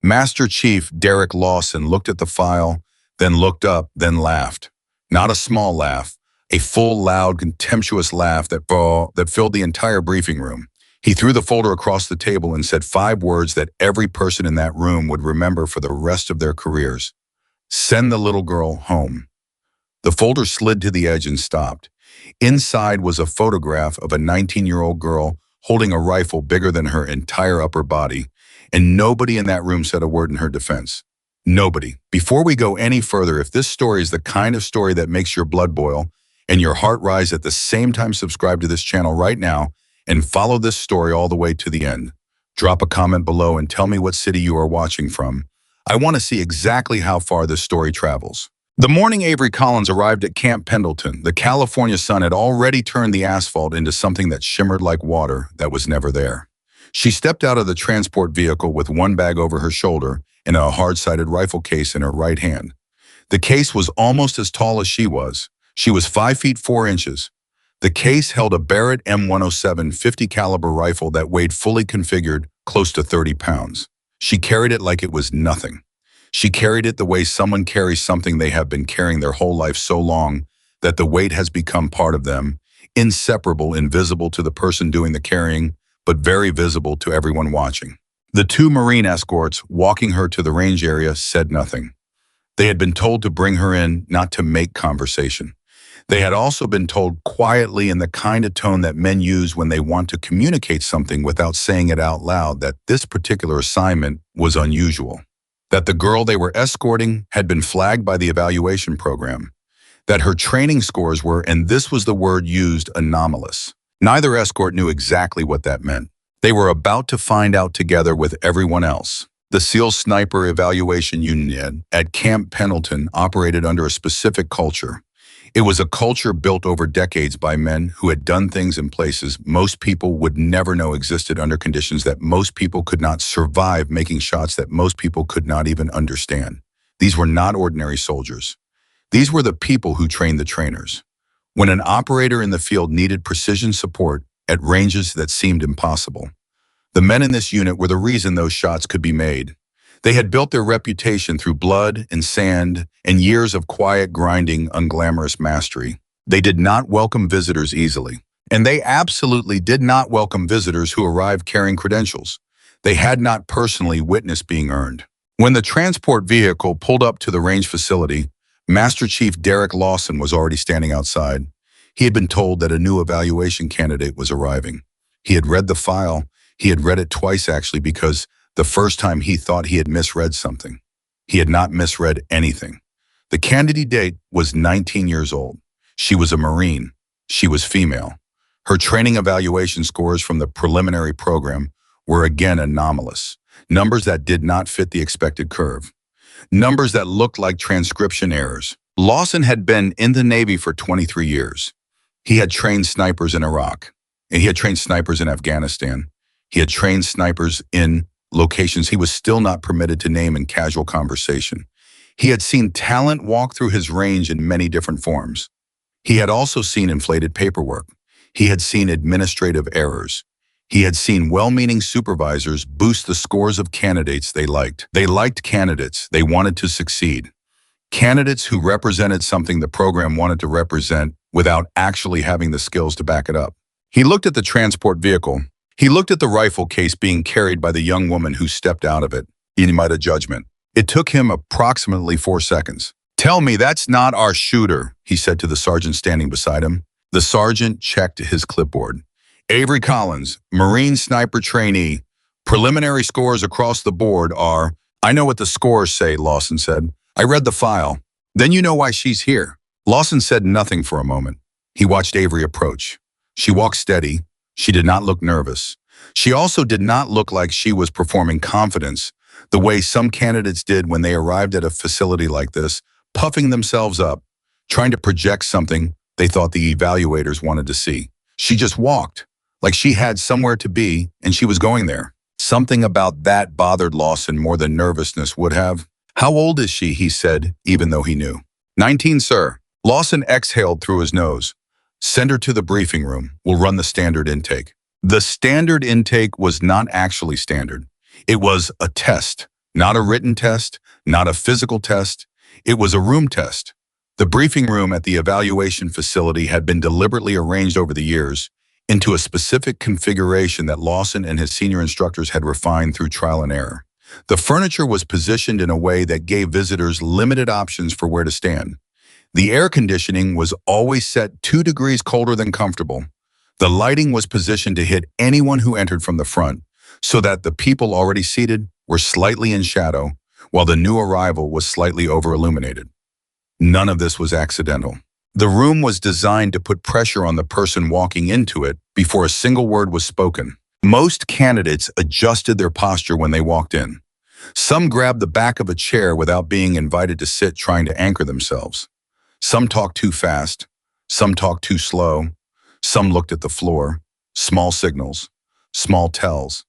Master Chief Derek Lawson looked at the file, then looked up, then laughed. Not a small laugh, a full, loud, contemptuous laugh that filled the entire briefing room. He threw the folder across the table and said 5 words that every person in that room would remember for the rest of their careers. Send the little girl home. The folder slid to the edge and stopped. Inside was a photograph of a 19-year-old girl holding a rifle bigger than her entire upper body, and nobody in that room said a word in her defense. Nobody. Before we go any further, if this story is the kind of story that makes your blood boil and your heart rise at the same time, subscribe to this channel right now and follow this story all the way to the end. Drop a comment below and tell me what city you are watching from. I want to see exactly how far this story travels. The morning Avery Collins arrived at Camp Pendleton, the California sun had already turned the asphalt into something that shimmered like water that was never there. She stepped out of the transport vehicle with one bag over her shoulder and a hard-sided rifle case in her right hand. The case was almost as tall as she was. She was 5 feet 4 inches. The case held a Barrett M107 50 caliber rifle that weighed fully configured close to 30 pounds. She carried it like it was nothing. She carried it the way someone carries something they have been carrying their whole life so long that the weight has become part of them, inseparable, invisible to the person doing the carrying, but very visible to everyone watching. The 2 Marine escorts walking her to the range area said nothing. They had been told to bring her in, not to make conversation. They had also been told quietly in the kind of tone that men use when they want to communicate something without saying it out loud that this particular assignment was unusual. That the girl they were escorting had been flagged by the evaluation program. That her training scores were, and this was the word used, anomalous. Neither escort knew exactly what that meant. They were about to find out together with everyone else. The SEAL Sniper Evaluation Unit at Camp Pendleton operated under a specific culture. It was a culture built over decades by men who had done things in places most people would never know existed, under conditions that most people could not survive, making shots that most people could not even understand. These were not ordinary soldiers. These were the people who trained the trainers. When an operator in the field needed precision support at ranges that seemed impossible, the men in this unit were the reason those shots could be made. They had built their reputation through blood and sand and years of quiet, grinding, unglamorous mastery. They did not welcome visitors easily. And they absolutely did not welcome visitors who arrived carrying credentials they had not personally witnessed being earned. When the transport vehicle pulled up to the range facility, Master Chief Derek Lawson was already standing outside. He had been told that a new evaluation candidate was arriving. He had read the file. He had read it twice, actually, because the first time he thought he had misread something. He had not misread anything. The candidate was 19 years old. She was a Marine. She was female. Her training evaluation scores from the preliminary program were again anomalous. Numbers that did not fit the expected curve. Numbers that looked like transcription errors. Lawson had been in the Navy for 23 years. He had trained snipers in Iraq, and he had trained snipers in Afghanistan. He had trained snipers in locations he was still not permitted to name in casual conversation. He had seen talent walk through his range in many different forms. He had also seen inflated paperwork. He had seen administrative errors. He had seen well-meaning supervisors boost the scores of candidates they liked. They liked candidates they wanted to succeed. Candidates who represented something the program wanted to represent without actually having the skills to back it up. He looked at the transport vehicle. He looked at the rifle case being carried by the young woman who stepped out of it. He made a judgment. It took him approximately 4 seconds. "Tell me that's not our shooter," he said to the sergeant standing beside him. The sergeant checked his clipboard. "Avery Collins, Marine sniper trainee. Preliminary scores across the board are—" "I know what the scores say," Lawson said. "I read the file." "Then you know why she's here." Lawson said nothing for a moment. He watched Avery approach. She walked steady. She did not look nervous. She also did not look like she was performing confidence, the way some candidates did when they arrived at a facility like this, puffing themselves up, trying to project something they thought the evaluators wanted to see. She just walked, like she had somewhere to be and she was going there. Something about that bothered Lawson more than nervousness would have. "How old is she?" he said, even though he knew. 19, sir." Lawson exhaled through his nose. "Send her to the briefing room. We'll run the standard intake." The standard intake was not actually standard. It was a test. Not a written test, not a physical test. It was a room test. The briefing room at the evaluation facility had been deliberately arranged over the years into a specific configuration that Lawson and his senior instructors had refined through trial and error. The furniture was positioned in a way that gave visitors limited options for where to stand. The air conditioning was always set 2 degrees colder than comfortable. The lighting was positioned to hit anyone who entered from the front, so that the people already seated were slightly in shadow, while the new arrival was slightly over-illuminated. None of this was accidental. The room was designed to put pressure on the person walking into it before a single word was spoken. Most candidates adjusted their posture when they walked in. Some grabbed the back of a chair without being invited to sit, trying to anchor themselves. Some talked too fast. Some talked too slow. Some looked at the floor. Small signals. Small tells.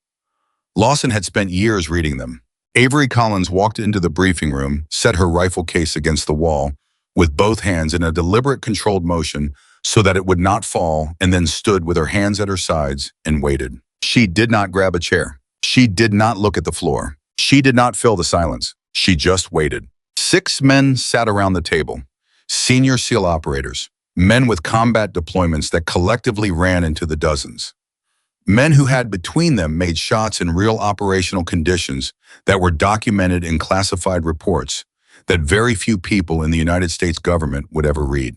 Lawson had spent years reading them. Avery Collins walked into the briefing room, set her rifle case against the wall, with both hands in a deliberate controlled motion so that it would not fall, and then stood with her hands at her sides and waited. She did not grab a chair. She did not look at the floor. She did not fill the silence. She just waited. 6 men sat around the table. Senior SEAL operators, men with combat deployments that collectively ran into the dozens. Men who had between them made shots in real operational conditions that were documented in classified reports that very few people in the United States government would ever read.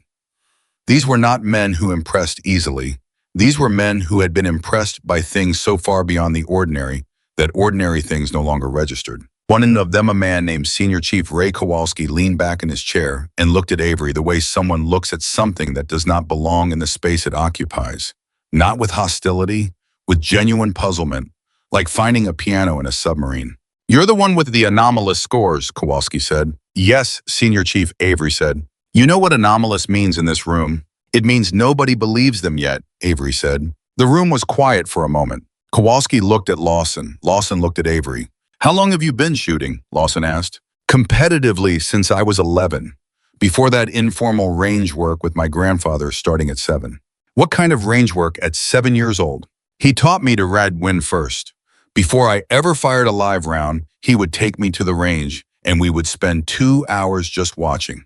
These were not men who impressed easily. These were men who had been impressed by things so far beyond the ordinary that ordinary things no longer registered. One of them, a man named Senior Chief Ray Kowalski, leaned back in his chair and looked at Avery the way someone looks at something that does not belong in the space it occupies. Not with hostility, with genuine puzzlement, like finding a piano in a submarine. "You're the one with the anomalous scores," Kowalski said. "Yes," Senior Chief Avery said. "You know what anomalous means in this room? It means nobody believes them yet," Avery said. The room was quiet for a moment. Kowalski looked at Lawson. Lawson looked at Avery. "How long have you been shooting?" Lawson asked. "Competitively since I was 11. Before that, informal range work with my grandfather starting at 7. "What kind of range work at 7 years old?" "He taught me to ride wind first. Before I ever fired a live round, he would take me to the range, and we would spend 2 hours just watching.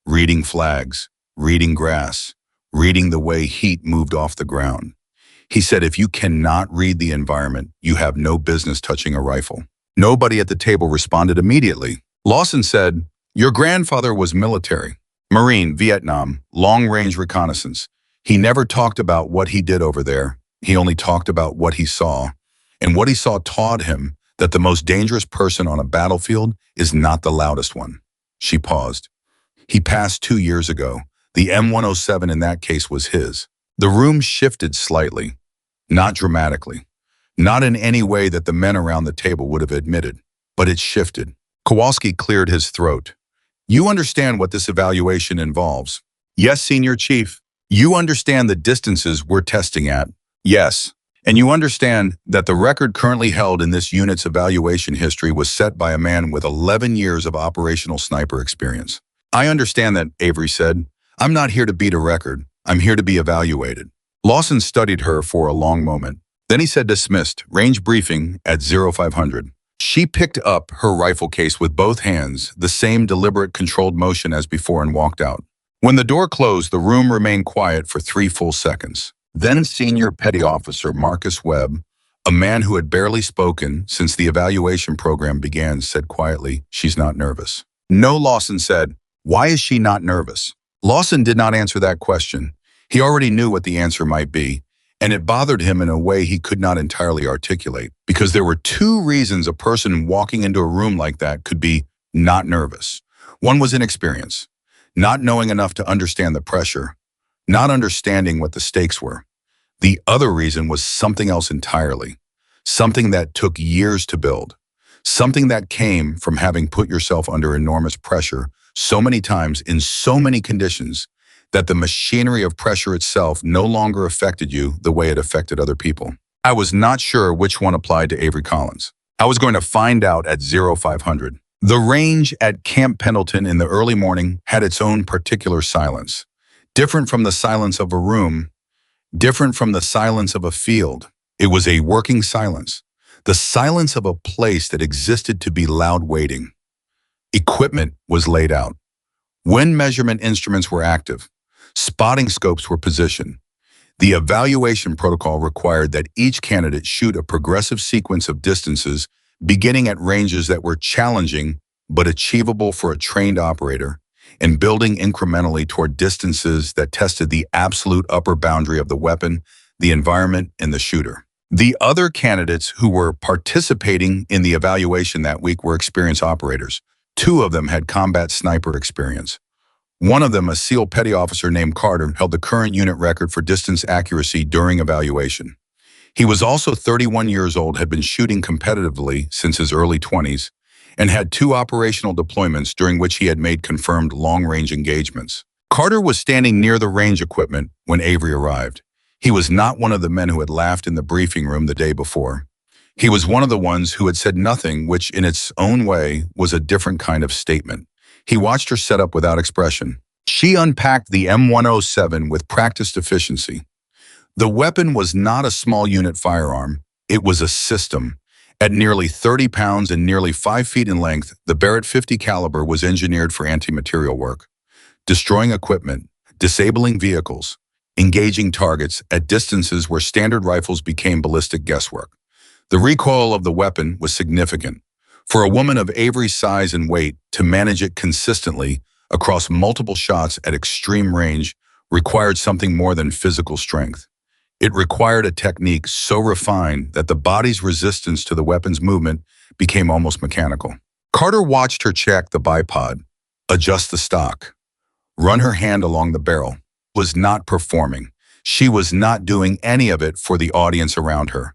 Reading flags, reading grass, reading the way heat moved off the ground. He said, if you cannot read the environment, you have no business touching a rifle." Nobody at the table responded immediately. Lawson said, "Your grandfather was military, Marine, Vietnam, long-range reconnaissance. He never talked about what he did over there. He only talked about what he saw. And what he saw taught him that the most dangerous person on a battlefield is not the loudest one." She paused. "He passed 2 years ago. The M107 in that case was his." The room shifted slightly, not dramatically, not in any way that the men around the table would have admitted, but it shifted. Kowalski cleared his throat. "You understand what this evaluation involves?" "Yes, Senior Chief." "You understand the distances we're testing at?" "Yes." "And you understand that the record currently held in this unit's evaluation history was set by a man with 11 years of operational sniper experience?" "I understand that," Avery said. "I'm not here to beat a record. I'm here to be evaluated." Lawson studied her for a long moment. Then he said, "Dismissed. Range briefing at 0500. She picked up her rifle case with both hands, the same deliberate controlled motion as before, and walked out. When the door closed, the room remained quiet for 3 full seconds. Then Senior Petty Officer Marcus Webb, a man who had barely spoken since the evaluation program began, said quietly, "She's not nervous." "No," Lawson said. "Why is she not nervous?" Lawson did not answer that question. He already knew what the answer might be, and it bothered him in a way he could not entirely articulate, because there were 2 reasons a person walking into a room like that could be not nervous. One was inexperience, not knowing enough to understand the pressure, not understanding what the stakes were. The other reason was something else entirely, something that took years to build, something that came from having put yourself under enormous pressure so many times in so many conditions that the machinery of pressure itself no longer affected you the way it affected other people. I was not sure which one applied to Avery Collins. I was going to find out at 0500. The range at Camp Pendleton in the early morning had its own particular silence, different from the silence of a room, different from the silence of a field. It was a working silence, The silence of a place that existed to be loud waiting. Equipment was laid out. Wind measurement instruments were active. Spotting scopes were positioned. The evaluation protocol required that each candidate shoot a progressive sequence of distances beginning at ranges that were challenging but achievable for a trained operator, and building incrementally toward distances that tested the absolute upper boundary of the weapon, the environment, and the shooter. The other candidates who were participating in the evaluation that week were experienced operators. Two of them had combat sniper experience. One of them, a SEAL petty officer named Carter, held the current unit record for distance accuracy during evaluation. He was also 31 years old, had been shooting competitively since his early 20s, and had 2 operational deployments during which he had made confirmed long-range engagements. Carter was standing near the range equipment when Avery arrived. He was not one of the men who had laughed in the briefing room the day before. He was one of the ones who had said nothing, which in its own way was a different kind of statement. He watched her set up without expression. She unpacked the M107 with practiced efficiency. The weapon was not a small unit firearm. It was a system. At nearly 30 pounds and nearly 5 feet in length, the Barrett 50 caliber was engineered for anti-material work, destroying equipment, disabling vehicles, engaging targets at distances where standard rifles became ballistic guesswork. The recoil of the weapon was significant. For a woman of Avery's size and weight to manage it consistently across multiple shots at extreme range required something more than physical strength. It required a technique so refined that the body's resistance to the weapon's movement became almost mechanical. Carter watched her check the bipod, adjust the stock, run her hand along the barrel. Was not performing. She was not doing any of it for the audience around her.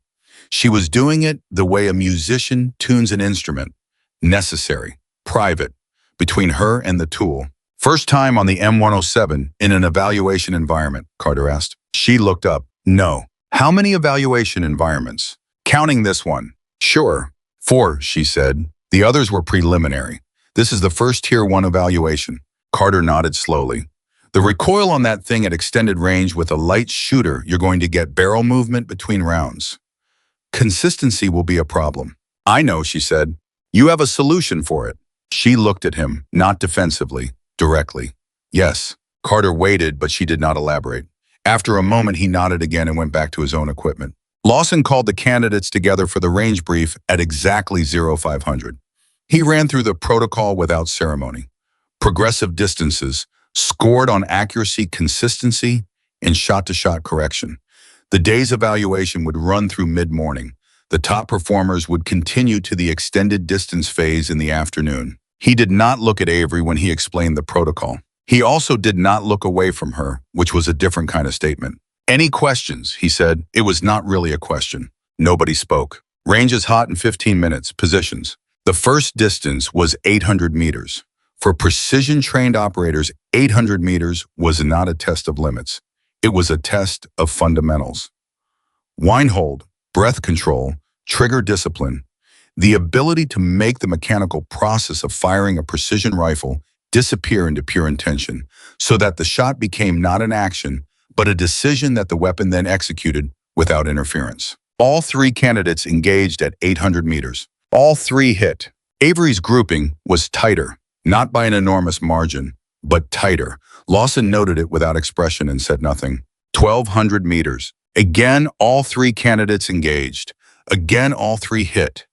She was doing it the way a musician tunes an instrument, necessary, private, between her and the tool. First time on the M107 in an evaluation environment, Carter asked. She looked up. No. How many evaluation environments? Counting this one. Sure. 4, she said. The others were preliminary. This is the first Tier 1 evaluation. Carter nodded slowly. The recoil on that thing at extended range with a light shooter, you're going to get barrel movement between rounds. Consistency will be a problem. I know, she said. You have a solution for it. She looked at him, not defensively, directly. Yes. Carter waited, but she did not elaborate. After a moment, he nodded again and went back to his own equipment. Lawson called the candidates together for the range brief at exactly 0500. He ran through the protocol without ceremony. Progressive distances, scored on accuracy, consistency, and shot-to-shot correction. The day's evaluation would run through mid-morning. The top performers would continue to the extended distance phase in the afternoon. He did not look at Avery when he explained the protocol. He also did not look away from her, which was a different kind of statement. Any questions, he said. It was not really a question. Nobody spoke. Range is hot in 15 minutes. Positions. The first distance was 800 meters. For precision-trained operators, 800 meters was not a test of limits. It was a test of fundamentals. Wind hold, breath control, trigger discipline, the ability to make the mechanical process of firing a precision rifle disappear into pure intention, so that the shot became not an action, but a decision that the weapon then executed without interference. All 3 candidates engaged at 800 meters. All 3 hit. Avery's grouping was tighter, not by an enormous margin, but tighter. Lawson noted it without expression and said nothing. 1,200 meters. Again, all 3 candidates engaged. Again, all 3 hit.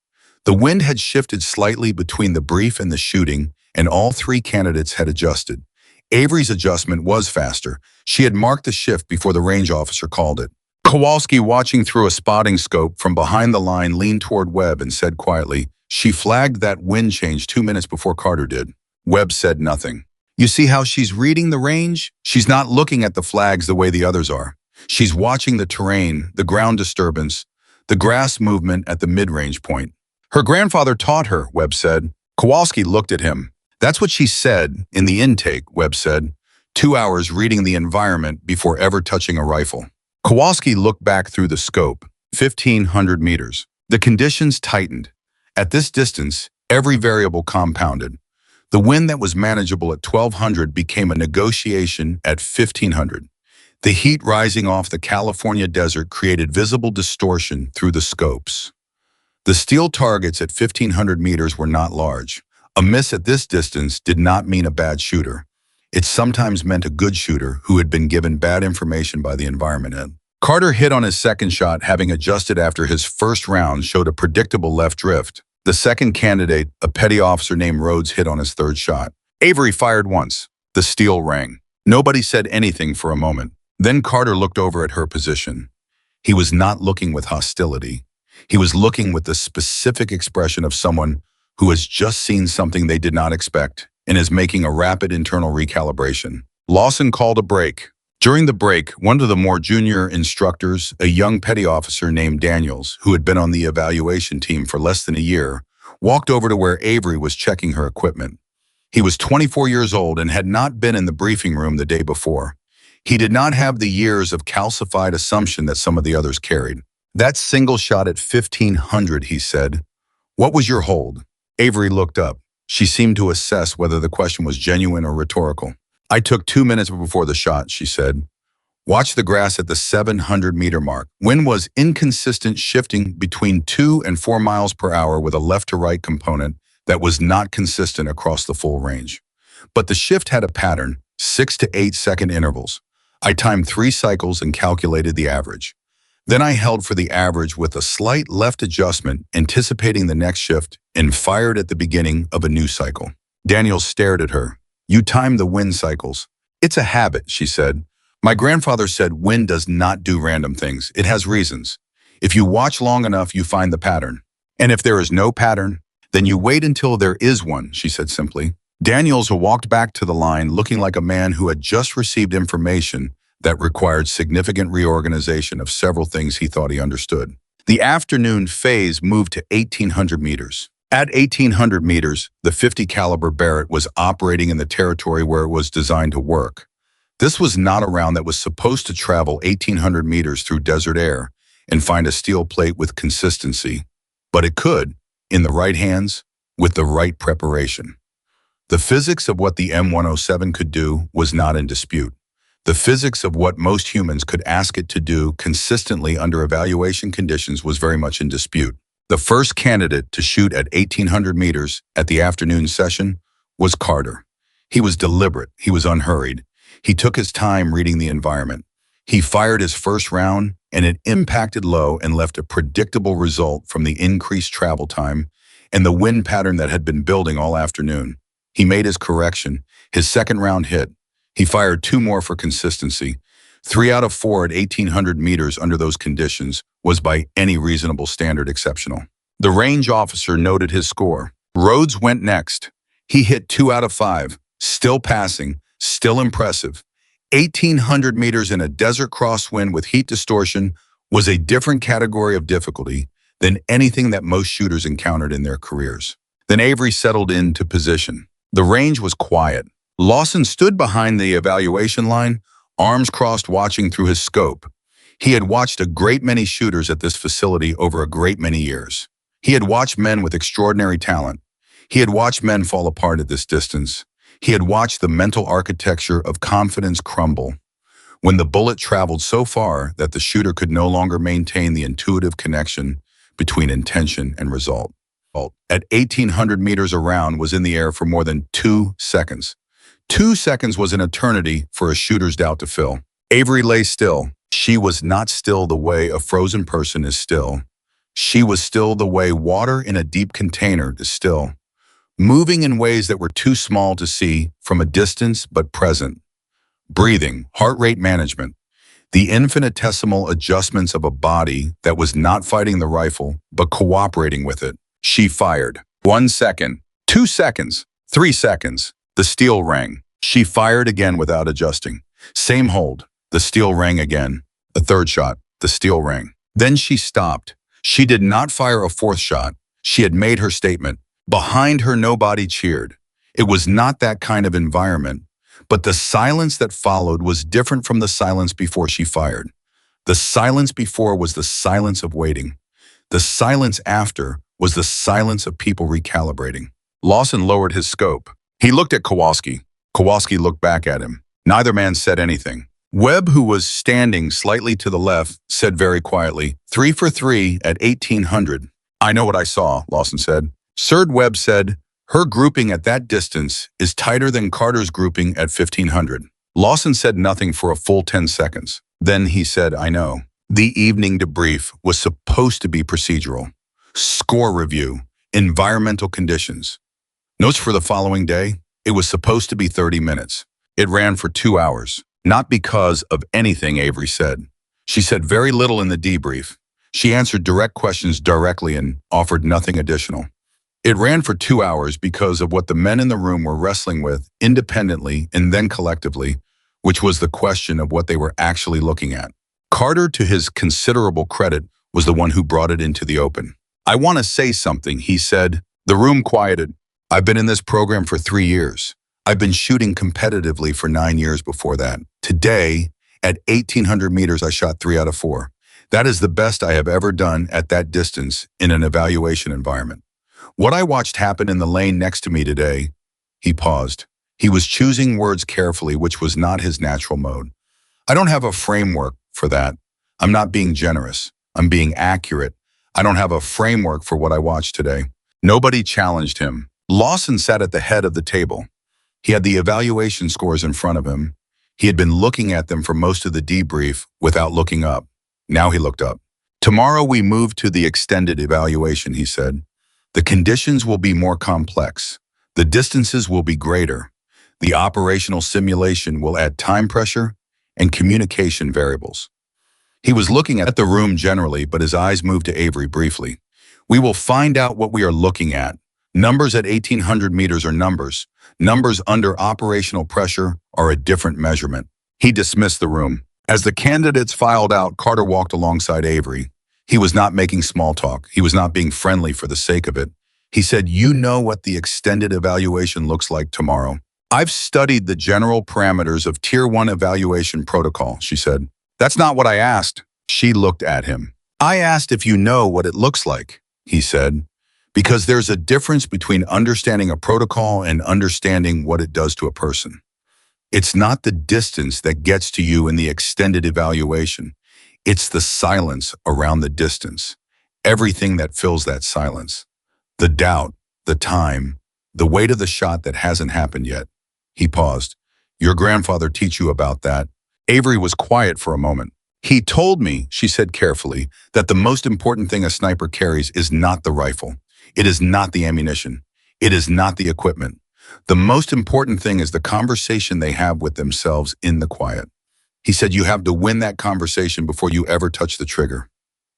The wind had shifted slightly between the brief and the shooting, and all 3 candidates had adjusted. Avery's adjustment was faster. She had marked the shift before the range officer called it. Kowalski, watching through a spotting scope from behind the line, leaned toward Webb and said quietly, "She flagged that wind change 2 minutes before Carter did." Webb said nothing. "You see how she's reading the range? She's not looking at the flags the way the others are. She's watching the terrain, the ground disturbance, the grass movement at the mid-range point. Her grandfather taught her," Webb said. Kowalski looked at him. "That's what she said in the intake," Webb said. 2 hours reading the environment before ever touching a rifle. Kowalski looked back through the scope. 1,500 meters. The conditions tightened. At this distance, every variable compounded. The wind that was manageable at 1,200 became a negotiation at 1,500. The heat rising off the California desert created visible distortion through the scopes. The steel targets at 1,500 meters were not large. A miss at this distance did not mean a bad shooter. It sometimes meant a good shooter who had been given bad information by the environment. Carter hit on his second shot, having adjusted after his first round showed a predictable left drift. The second candidate, a petty officer named Rhodes, hit on his third shot. Avery fired once. The steel rang. Nobody said anything for a moment. Then Carter looked over at her position. He was not looking with hostility. He was looking with the specific expression of someone who has just seen something they did not expect and is making a rapid internal recalibration. Lawson called a break. During the break, one of the more junior instructors, a young petty officer named Daniels, who had been on the evaluation team for less than a year, walked over to where Avery was checking her equipment. He was 24 years old and had not been in the briefing room the day before. He did not have the years of calcified assumption that some of the others carried. "That single shot at 1,500, he said. "What was your hold?" Avery looked up. She seemed to assess whether the question was genuine or rhetorical. "I took 2 minutes before the shot," she said. "Watch the grass at the 700-meter mark. Wind was inconsistent, shifting between 2 and 4 miles per hour with a left-to-right component that was not consistent across the full range. But the shift had a pattern, 6 to 8 second intervals. I timed 3 cycles and calculated the average. Then I held for the average with a slight left adjustment, anticipating the next shift, and fired at the beginning of a new cycle." Daniel stared at her. "You timed the wind cycles." "It's a habit," she said. "My grandfather said wind does not do random things. It has reasons. If you watch long enough, you find the pattern. And if there is no pattern, then you wait until there is one," she said simply. Daniels walked back to the line looking like a man who had just received information that required significant reorganization of several things he thought he understood. The afternoon phase moved to 1,800 meters. At 1,800 meters, the 50 caliber Barrett was operating in the territory where it was designed to work. This was not a round that was supposed to travel 1,800 meters through desert air and find a steel plate with consistency, but it could, in the right hands, with the right preparation. The physics of what the M107 could do was not in dispute. The physics of what most humans could ask it to do consistently under evaluation conditions was very much in dispute. The first candidate to shoot at 1,800 meters at the afternoon session was Carter. He was deliberate. He was unhurried. He took his time reading the environment. He fired his first round, and it impacted low and left a predictable result from the increased travel time and the wind pattern that had been building all afternoon. He made his correction. His second round hit. He fired 2 more for consistency. 3 out of 4 at 1,800 meters under those conditions was by any reasonable standard exceptional. The range officer noted his score. Rhodes went next. He hit 2 out of 5, still passing, still impressive. 1,800 meters in a desert crosswind with heat distortion was a different category of difficulty than anything that most shooters encountered in their careers. Then Avery settled into position. The range was quiet. Lawson stood behind the evaluation line, arms crossed, watching through his scope. He had watched a great many shooters at this facility over a great many years. He had watched men with extraordinary talent. He had watched men fall apart at this distance. He had watched the mental architecture of confidence crumble when the bullet traveled so far that the shooter could no longer maintain the intuitive connection between intention and result. At 1,800 meters, a round was in the air for more than 2 seconds. 2 seconds was an eternity for a shooter's doubt to fill. Avery lay still. She was not still the way a frozen person is still. She was still the way water in a deep container is still, moving in ways that were too small to see from a distance but present. Breathing, heart rate management, the infinitesimal adjustments of a body that was not fighting the rifle but cooperating with it. She fired. 1 second, 2 seconds, 3 seconds. The steel rang. She fired again without adjusting. Same hold. The steel rang again. A third shot. The steel rang. Then she stopped. She did not fire a fourth shot. She had made her statement. Behind her, nobody cheered. It was not that kind of environment, but the silence that followed was different from the silence before she fired. The silence before was the silence of waiting. The silence after was the silence of people recalibrating. Lawson lowered his scope. He looked at Kowalski. Kowalski looked back at him. Neither man said anything. Webb, who was standing slightly to the left, said very quietly, 3 for 3 at 1,800. I know what I saw, Lawson said. Serd Webb said, her grouping at that distance is tighter than Carter's grouping at 1500. Lawson said nothing for a full 10 seconds. Then he said, I know. The evening debrief was supposed to be procedural. Score review, environmental conditions. Notes for the following day, it was supposed to be 30 minutes. It ran for 2 hours. Not because of anything Avery said. She said very little in the debrief. She answered direct questions directly and offered nothing additional. It ran for 2 hours because of what the men in the room were wrestling with independently and then collectively, which was the question of what they were actually looking at. Carter, to his considerable credit, was the one who brought it into the open. I want to say something, he said. The room quieted. I've been in this program for 3 years. I've been shooting competitively for 9 years before that. Today, at 1,800 meters, I shot 3 out of 4. That is the best I have ever done at that distance in an evaluation environment. What I watched happen in the lane next to me today, he paused. He was choosing words carefully, which was not his natural mode. I don't have a framework for that. I'm not being generous. I'm being accurate. I don't have a framework for what I watched today. Nobody challenged him. Lawson sat at the head of the table. He had the evaluation scores in front of him. He had been looking at them for most of the debrief without looking up. Now he looked up. Tomorrow we move to the extended evaluation, he said. The conditions will be more complex. The distances will be greater. The operational simulation will add time pressure and communication variables. He was looking at the room generally, but his eyes moved to Avery briefly. We will find out what we are looking at. Numbers at 1,800 meters are numbers. Numbers under operational pressure are a different measurement. He dismissed the room. As the candidates filed out, Carter walked alongside Avery. He was not making small talk. He was not being friendly for the sake of it. He said, you know what the extended evaluation looks like tomorrow. I've studied the general parameters of Tier 1 evaluation protocol, she said. That's not what I asked. She looked at him. I asked if you know what it looks like, he said, because there's a difference between understanding a protocol and understanding what it does to a person. It's not the distance that gets to you in the extended evaluation. It's the silence around the distance, everything that fills that silence. The doubt, the time, the weight of the shot that hasn't happened yet. He paused. Your grandfather teach you about that? Avery was quiet for a moment. He told me, she said carefully, that the most important thing a sniper carries is not the rifle. It is not the ammunition. It is not the equipment. The most important thing is the conversation they have with themselves in the quiet. He said you have to win that conversation before you ever touch the trigger.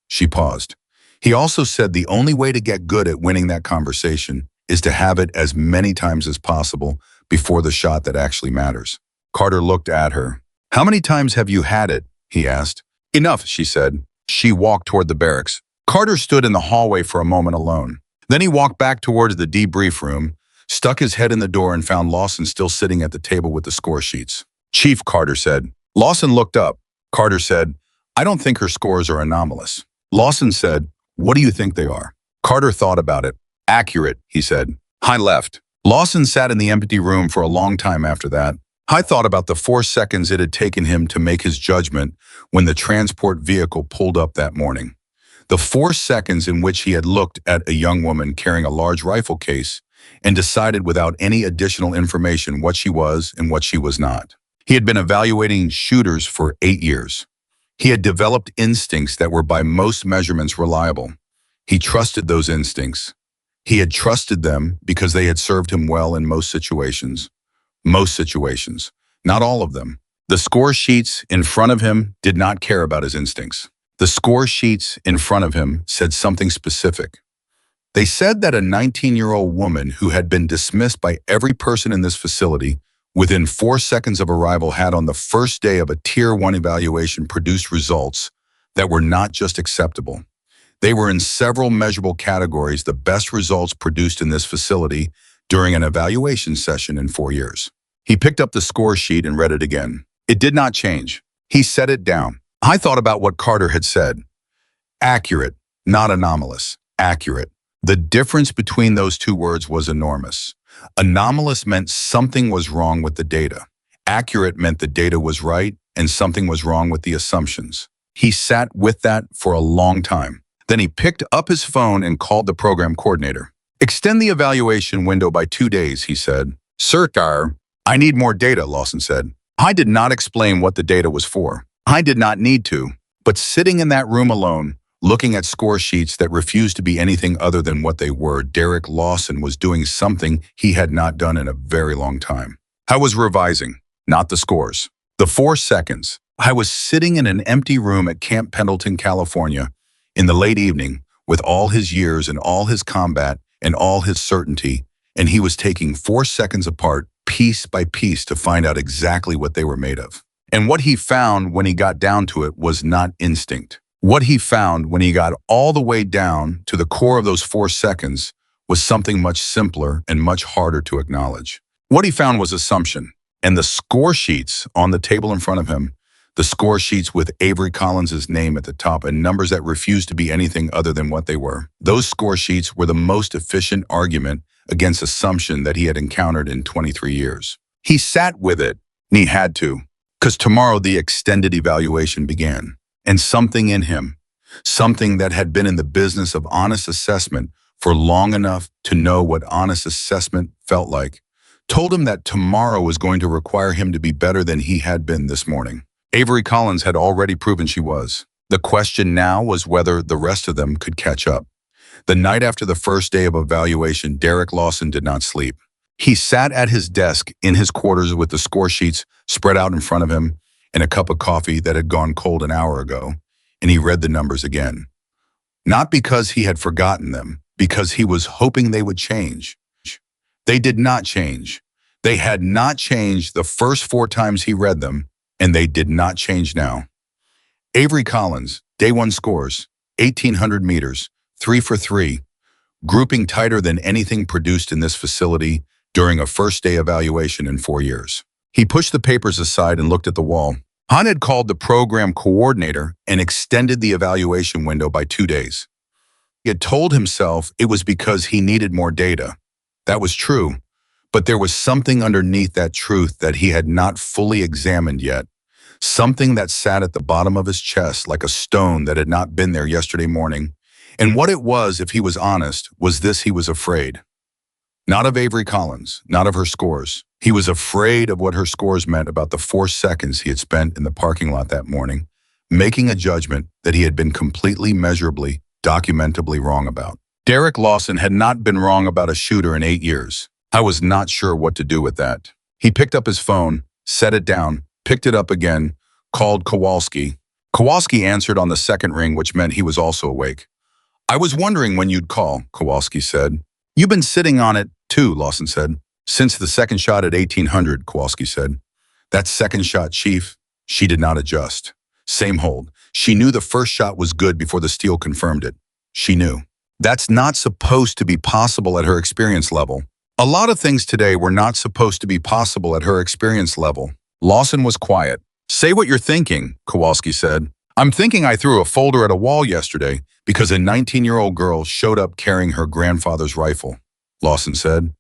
She paused. He also said the only way to get good at winning that conversation is to have it as many times as possible before the shot that actually matters. Carter looked at her. How many times have you had it? He asked. Enough, she said. She walked toward the barracks. Carter stood in the hallway for a moment alone. Then he walked back towards the debrief room, stuck his head in the door and found Lawson still sitting at the table with the score sheets. Chief, Carter said. Lawson looked up. Carter said, I don't think her scores are anomalous. Lawson said, what do you think they are? Carter thought about it. Accurate, he said. High left. Lawson sat in the empty room for a long time after that. High thought about the 4 seconds it had taken him to make his judgment when the transport vehicle pulled up that morning. The 4 seconds in which he had looked at a young woman carrying a large rifle case and decided without any additional information what she was and what she was not. He had been evaluating shooters for 8 years. He had developed instincts that were by most measurements reliable. He trusted those instincts. He had trusted them because they had served him well in most situations. Most situations. Not all of them. The score sheets in front of him did not care about his instincts. The score sheets in front of him said something specific. They said that a 19-year-old woman who had been dismissed by every person in this facility within 4 seconds of arrival had on the first day of a Tier 1 evaluation produced results that were not just acceptable. They were in several measurable categories the best results produced in this facility during an evaluation session in 4 years. He picked up the score sheet and read it again. It did not change. He set it down. I thought about what Carter had said. Accurate, not anomalous. Accurate. The difference between those two words was enormous. Anomalous meant something was wrong with the data. Accurate meant the data was right and something was wrong with the assumptions. He sat with that for a long time. Then he picked up his phone and called the program coordinator. "Extend the evaluation window by 2 days," he said. "Sir, I need more data," Lawson said. I did not explain what the data was for. I did not need to. But sitting in that room alone, looking at score sheets that refused to be anything other than what they were, Derek Lawson was doing something he had not done in a very long time. I was revising, not the scores. The 4 seconds. I was sitting in an empty room at Camp Pendleton, California, in the late evening, with all his years and all his combat and all his certainty, and he was taking 4 seconds apart, piece by piece, to find out exactly what they were made of. And what he found when he got down to it was not instinct. What he found when he got all the way down to the core of those 4 seconds was something much simpler and much harder to acknowledge. What he found was assumption. And the score sheets on the table in front of him, the score sheets with Avery Collins' name at the top and numbers that refused to be anything other than what they were, those score sheets were the most efficient argument against assumption that he had encountered in 23 years. He sat with it, and he had to, because tomorrow the extended evaluation began. And something in him, something that had been in the business of honest assessment for long enough to know what honest assessment felt like, told him that tomorrow was going to require him to be better than he had been this morning. Avery Collins had already proven she was. The question now was whether the rest of them could catch up. The night after the first day of evaluation, Derek Lawson did not sleep. He sat at his desk in his quarters with the score sheets spread out in front of him and a cup of coffee that had gone cold an hour ago, and he read the numbers again. Not because he had forgotten them, because he was hoping they would change. They did not change. They had not changed the first 4 times he read them, and they did not change now. Avery Collins, day 1 scores, 1,800 meters, 3 for 3, grouping tighter than anything produced in this facility during a first-day evaluation in 4 years. He pushed the papers aside and looked at the wall. Han had called the program coordinator and extended the evaluation window by 2 days. He had told himself it was because he needed more data. That was true, but there was something underneath that truth that he had not fully examined yet, something that sat at the bottom of his chest like a stone that had not been there yesterday morning. And what it was, if he was honest, was this: he was afraid. Not of Avery Collins, not of her scores. He was afraid of what her scores meant about the 4 seconds he had spent in the parking lot that morning, making a judgment that he had been completely, measurably, documentably wrong about. Derek Lawson had not been wrong about a shooter in 8 years. I was not sure what to do with that. He picked up his phone, set it down, picked it up again, called Kowalski. Kowalski answered on the second ring, which meant he was also awake. "I was wondering when you'd call," Kowalski said. "You've been sitting on it, too," Lawson said. "Since the second shot at 1,800, Kowalski said. "That second shot, Chief," she did not adjust. Same hold. She knew the first shot was good before the steel confirmed it. She knew. That's not supposed to be possible at her experience level. A lot of things today were not supposed to be possible at her experience level. Lawson was quiet. "Say what you're thinking," Kowalski said. "I'm thinking I threw a folder at a wall yesterday because a 19-year-old girl showed up carrying her grandfather's rifle," Lawson said.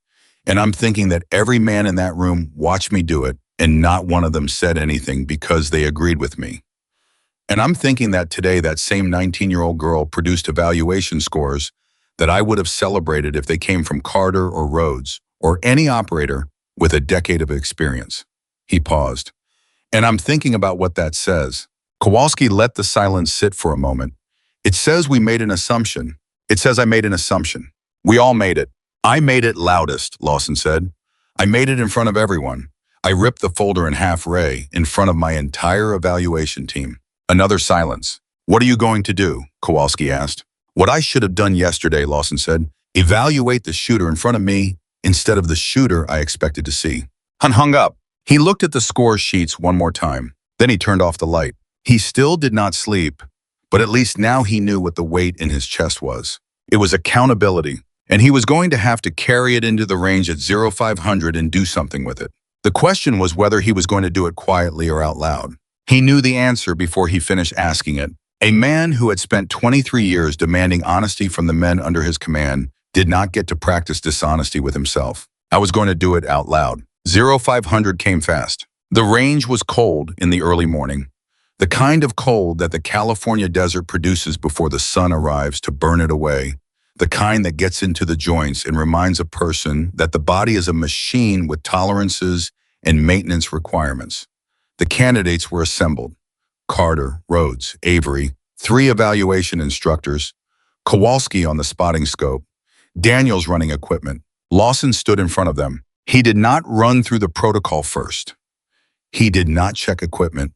"And I'm thinking that every man in that room watched me do it, and not one of them said anything because they agreed with me. And I'm thinking that today that same 19-year-old girl produced evaluation scores that I would have celebrated if they came from Carter or Rhodes or any operator with a decade of experience." He paused. "And I'm thinking about what that says." Kowalski let the silence sit for a moment. "It says we made an assumption. It says I made an assumption. We all made it. I made it loudest," Lawson said. "I made it in front of everyone. I ripped the folder in half, Ray, in front of my entire evaluation team." Another silence. "What are you going to do?" Kowalski asked. "What I should have done yesterday," Lawson said. "Evaluate the shooter in front of me instead of the shooter I expected to see." Han hung up. He looked at the score sheets one more time. Then he turned off the light. He still did not sleep, but at least now he knew what the weight in his chest was. It was accountability, and he was going to have to carry it into the range at 0500 and do something with it. The question was whether he was going to do it quietly or out loud. He knew the answer before he finished asking it. A man who had spent 23 years demanding honesty from the men under his command did not get to practice dishonesty with himself. "I was going to do it out loud." 0500 came fast. The range was cold in the early morning. The kind of cold that the California desert produces before the sun arrives to burn it away. The kind that gets into the joints and reminds a person that the body is a machine with tolerances and maintenance requirements. The candidates were assembled. Carter, Rhodes, Avery, 3 evaluation instructors, Kowalski on the spotting scope, Daniels running equipment. Lawson stood in front of them. He did not run through the protocol first. He did not check equipment.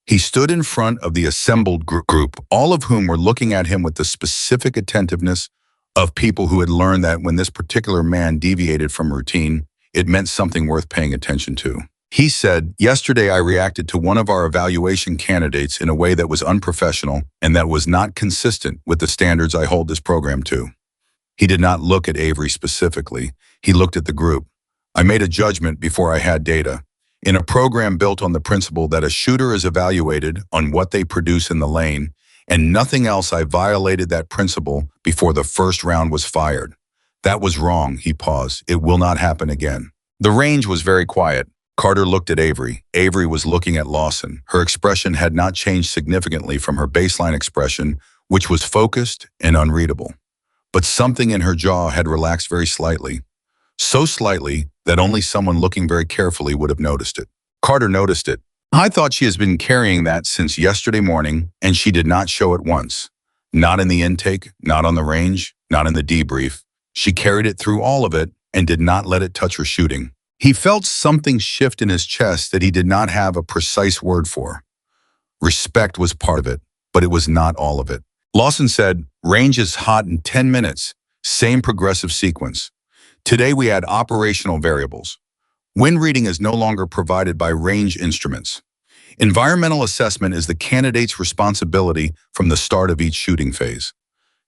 He stood in front of the assembled group, all of whom were looking at him with the specific attentiveness of people who had learned that when this particular man deviated from routine, it meant something worth paying attention to. He said, "Yesterday I reacted to one of our evaluation candidates in a way that was unprofessional and that was not consistent with the standards I hold this program to." He did not look at Avery specifically. He looked at the group. "I made a judgment before I had data. In a program built on the principle that a shooter is evaluated on what they produce in the lane, and nothing else, I violated that principle before the first round was fired. That was wrong." He paused. "It will not happen again." The range was very quiet. Carter looked at Avery. Avery was looking at Lawson. Her expression had not changed significantly from her baseline expression, which was focused and unreadable. But something in her jaw had relaxed very slightly. So slightly that only someone looking very carefully would have noticed it. Carter noticed it. "I thought she has been carrying that since yesterday morning, and she did not show it once. Not in the intake, not on the range, not in the debrief. She carried it through all of it and did not let it touch her shooting." He felt something shift in his chest that he did not have a precise word for. Respect was part of it, but it was not all of it. Lawson said, "Range is hot in 10 minutes, same progressive sequence. Today we add operational variables. Wind reading is no longer provided by range instruments. Environmental assessment is the candidate's responsibility from the start of each shooting phase.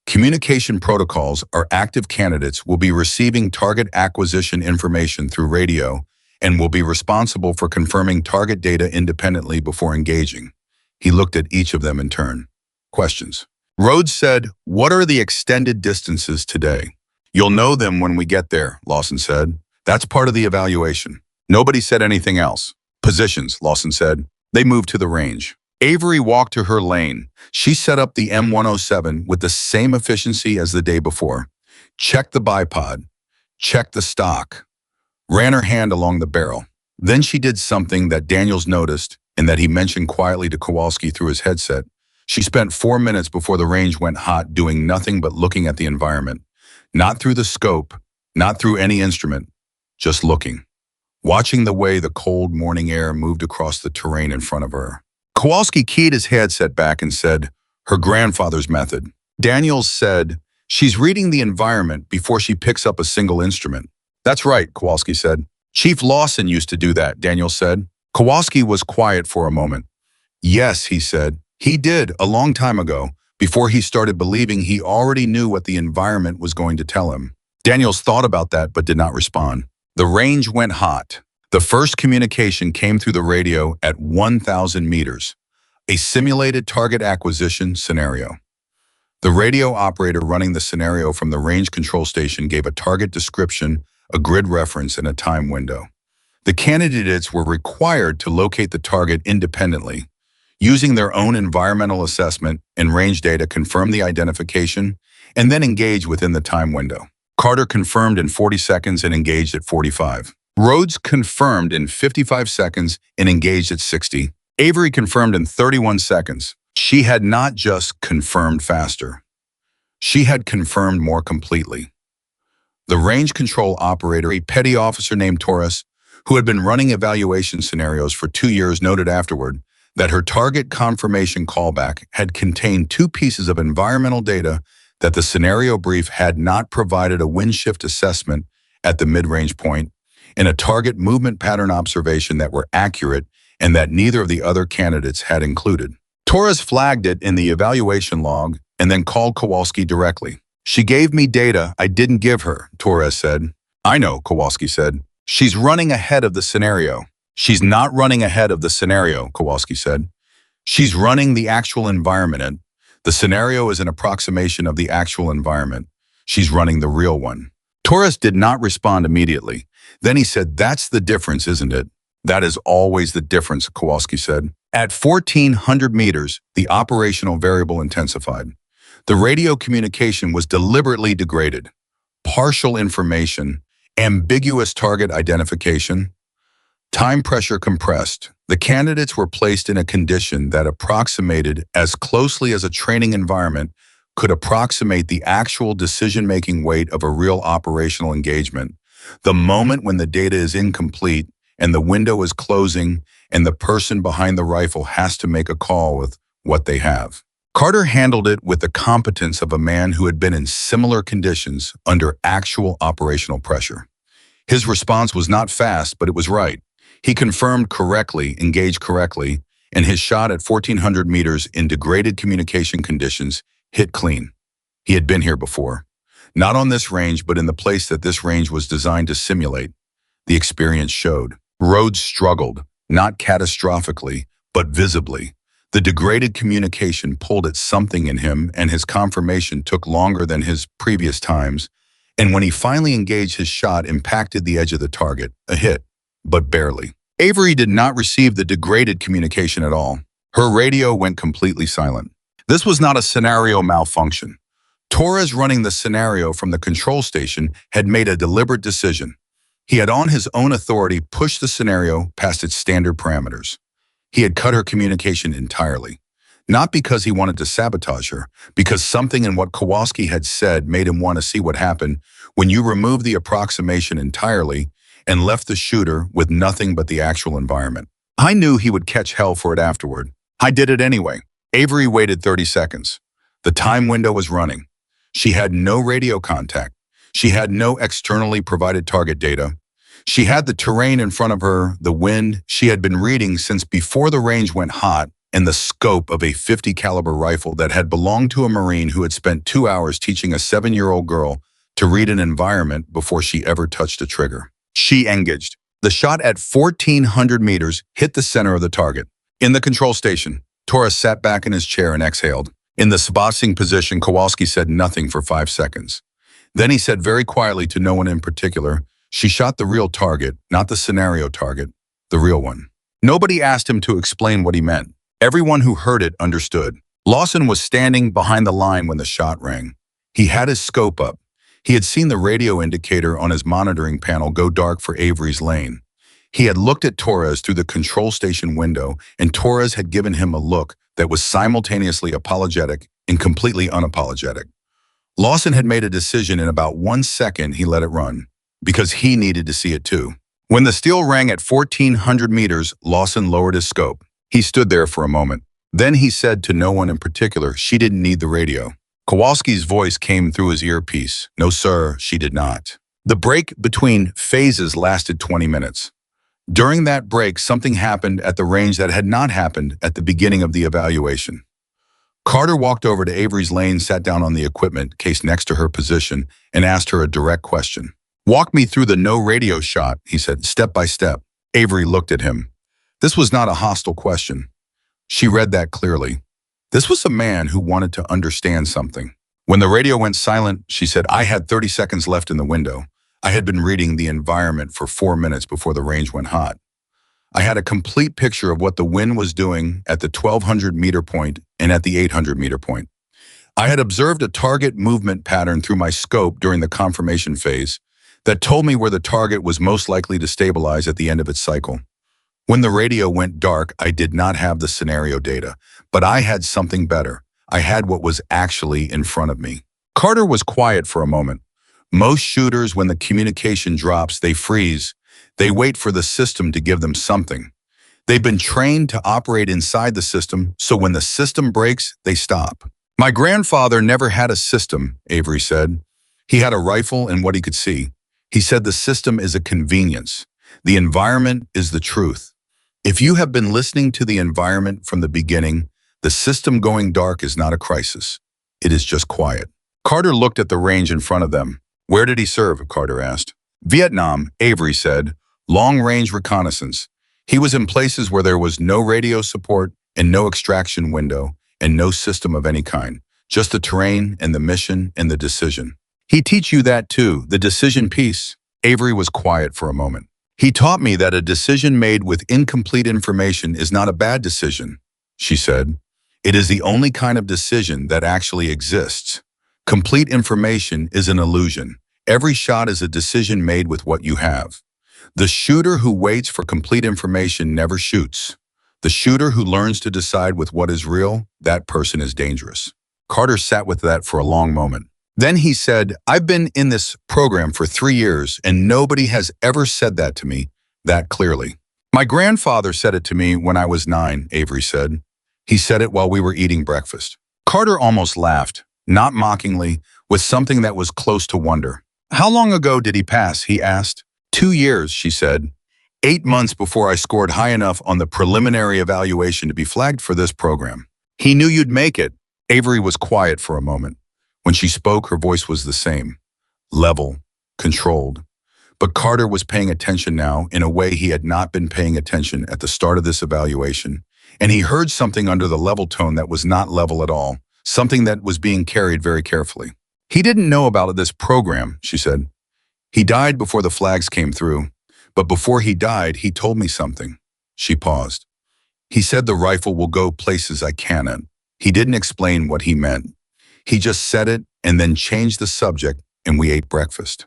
Communication protocols, our active candidates will be receiving target acquisition information through radio and will be responsible for confirming target data independently before engaging." He looked at each of them in turn. Questions. Rhodes said, "What are the extended distances today?" "You'll know them when we get there," Lawson said. "That's part of the evaluation." Nobody said anything else. "Positions," Lawson said. They moved to the range. Avery walked to her lane. She set up the M107 with the same efficiency as the day before. Checked the bipod. Checked the stock. Ran her hand along the barrel. Then she did something that Daniels noticed and that he mentioned quietly to Kowalski through his headset. She spent 4 minutes before the range went hot doing nothing but looking at the environment. Not through the scope, not through any instrument, just looking. Watching the way the cold morning air moved across the terrain in front of her. Kowalski keyed his headset back and said, "Her grandfather's method." Daniels said, "She's reading the environment before she picks up a single instrument." "That's right," Kowalski said. "Chief Lawson used to do that," Daniels said. Kowalski was quiet for a moment. "Yes," he said. "He did, a long time ago, before he started believing he already knew what the environment was going to tell him." Daniels thought about that but did not respond. The range went hot. The first communication came through the radio at 1,000 meters, a simulated target acquisition scenario. The radio operator running the scenario from the range control station gave a target description, a grid reference, and a time window. The candidates were required to locate the target independently, using their own environmental assessment and range data confirm the identification, and then engage within the time window. Carter confirmed in 40 seconds and engaged at 45. Rhodes confirmed in 55 seconds and engaged at 60. Avery confirmed in 31 seconds. She had not just confirmed faster. She had confirmed more completely. The range control operator, a petty officer named Torres, who had been running evaluation scenarios for 2 years, noted afterward that her target confirmation callback had contained 2 pieces of environmental data that the scenario brief had not provided a wind shift assessment at the mid-range point, and a target movement pattern observation that were accurate and that neither of the other candidates had included. Torres flagged it in the evaluation log and then called Kowalski directly. "She gave me data I didn't give her," Torres said. "I know," Kowalski said. "She's running ahead of the scenario." "She's not running ahead of the scenario," Kowalski said. "She's running the actual environment. The scenario is an approximation of the actual environment. She's running the real one." Torres did not respond immediately. Then he said, "That's the difference, isn't it?" "That is always the difference," Kowalski said. At 1,400 meters, the operational variable intensified. The radio communication was deliberately degraded. Partial information, ambiguous target identification, time pressure compressed. The candidates were placed in a condition that approximated as closely as a training environment could approximate the actual decision-making weight of a real operational engagement. The moment when the data is incomplete and the window is closing and the person behind the rifle has to make a call with what they have. Carter handled it with the competence of a man who had been in similar conditions under actual operational pressure. His response was not fast, but it was right. He confirmed correctly, engaged correctly, and his shot at 1,400 meters in degraded communication conditions hit clean. He had been here before. Not on this range, but in the place that this range was designed to simulate. The experience showed. Rhodes struggled, not catastrophically, but visibly. The degraded communication pulled at something in him, and his confirmation took longer than his previous times, and when he finally engaged, his shot impacted the edge of the target, a hit, but barely. Avery did not receive the degraded communication at all. Her radio went completely silent. This was not a scenario malfunction. Torres, running the scenario from the control station, had made a deliberate decision. He had on his own authority pushed the scenario past its standard parameters. He had cut her communication entirely. Not because he wanted to sabotage her, because something in what Kowalski had said made him want to see what happened when you remove the approximation entirely and left the shooter with nothing but the actual environment. I knew he would catch hell for it afterward. I did it anyway. Avery waited 30 seconds. The time window was running. She had no radio contact. She had no externally provided target data. She had the terrain in front of her, the wind she had been reading since before the range went hot, and the scope of a .50 caliber rifle that had belonged to a Marine who had spent 2 hours teaching a 7-year-old girl to read an environment before she ever touched a trigger. She engaged. The shot at 1,400 meters hit the center of the target. In the control station, Torres sat back in his chair and exhaled. In the sabotaging position, Kowalski said nothing for 5 seconds. Then he said very quietly to no one in particular, "She shot the real target, not the scenario target, the real one." Nobody asked him to explain what he meant. Everyone who heard it understood. Lawson was standing behind the line when the shot rang. He had his scope up. He had seen the radio indicator on his monitoring panel go dark for Avery's lane. He had looked at Torres through the control station window, and Torres had given him a look that was simultaneously apologetic and completely unapologetic. Lawson had made a decision in about 1 second. He let it run, because he needed to see it too. When the steel rang at 1,400 meters, Lawson lowered his scope. He stood there for a moment. Then he said to no one in particular, she didn't need the radio. Kowalski's voice came through his earpiece. No, sir, she did not. The break between phases lasted 20 minutes. During that break, something happened at the range that had not happened at the beginning of the evaluation. Carter walked over to Avery's lane, sat down on the equipment case next to her position, and asked her a direct question. "Walk me through the no radio shot," he said, "step by step." Avery looked at him. This was not a hostile question. She read that clearly. This was a man who wanted to understand something. When the radio went silent, she said, "I had 30 seconds left in the window. I had been reading the environment for 4 minutes before the range went hot. I had a complete picture of what the wind was doing at the 1,200 meter point and at the 800 meter point. I had observed a target movement pattern through my scope during the confirmation phase that told me where the target was most likely to stabilize at the end of its cycle. When the radio went dark, I did not have the scenario data, but I had something better. I had what was actually in front of me." Carter was quiet for a moment. Most shooters, when the communication drops, they freeze. They wait for the system to give them something. They've been trained to operate inside the system, so when the system breaks, they stop. "My grandfather never had a system," Avery said. "He had a rifle and what he could see. He said the system is a convenience. The environment is the truth. If you have been listening to the environment from the beginning, the system going dark is not a crisis. It is just quiet." Carter looked at the range in front of them. "Where did he serve?" Carter asked. "Vietnam," Avery said. "Long-range reconnaissance. He was in places where there was no radio support and no extraction window and no system of any kind. Just the terrain and the mission and the decision." "He teach you that too, the decision piece?" Avery was quiet for a moment. He taught me that a decision made with incomplete information is not a bad decision, she said. It is the only kind of decision that actually exists. Complete information is an illusion. Every shot is a decision made with what you have. The shooter who waits for complete information never shoots. The shooter who learns to decide with what is real, that person is dangerous. Carter sat with that for a long moment. Then he said, I've been in this program for 3 years and nobody has ever said that to me that clearly. My grandfather said it to me when I was 9, Avery said. He said it while we were eating breakfast. Carter almost laughed, not mockingly, with something that was close to wonder. How long ago did he pass? He asked. 2 years, she said. 8 months before I scored high enough on the preliminary evaluation to be flagged for this program. He knew you'd make it. Avery was quiet for a moment. When she spoke, her voice was the same. Level, controlled. But Carter was paying attention now in a way he had not been paying attention at the start of this evaluation. And he heard something under the level tone that was not level at all, something that was being carried very carefully. He didn't know about this program, she said. He died before the flags came through. But before he died, he told me something. She paused. He said the rifle will go places I cannot. He didn't explain what he meant. He just said it and then changed the subject and we ate breakfast.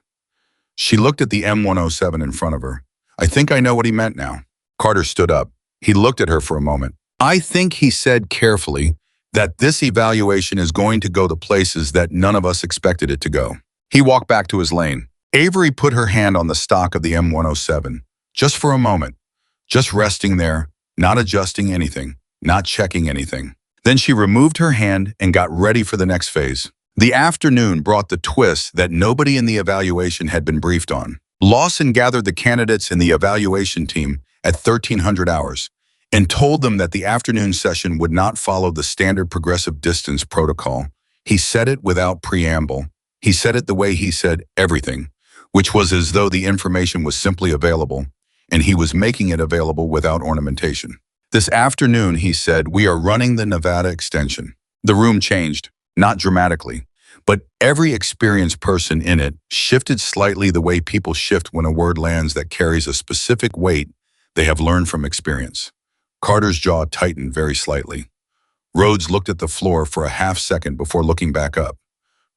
She looked at the M107 in front of her. I think I know what he meant now. Carter stood up. He looked at her for a moment. I think he said carefully that this evaluation is going to go to places that none of us expected it to go. He walked back to his lane. Avery put her hand on the stock of the M107, just for a moment, just resting there, not adjusting anything, not checking anything. Then she removed her hand and got ready for the next phase. The afternoon brought the twist that nobody in the evaluation had been briefed on. Lawson gathered the candidates in the evaluation team at 1300 hours and told them that the afternoon session would not follow the standard progressive distance protocol. He said it without preamble. He said it the way he said everything, which was as though the information was simply available, and he was making it available without ornamentation. This afternoon, he said, we are running the Nevada extension. The room changed, not dramatically, but every experienced person in it shifted slightly the way people shift when a word lands that carries a specific weight they have learned from experience. Carter's jaw tightened very slightly. Rhodes looked at the floor for a half second before looking back up.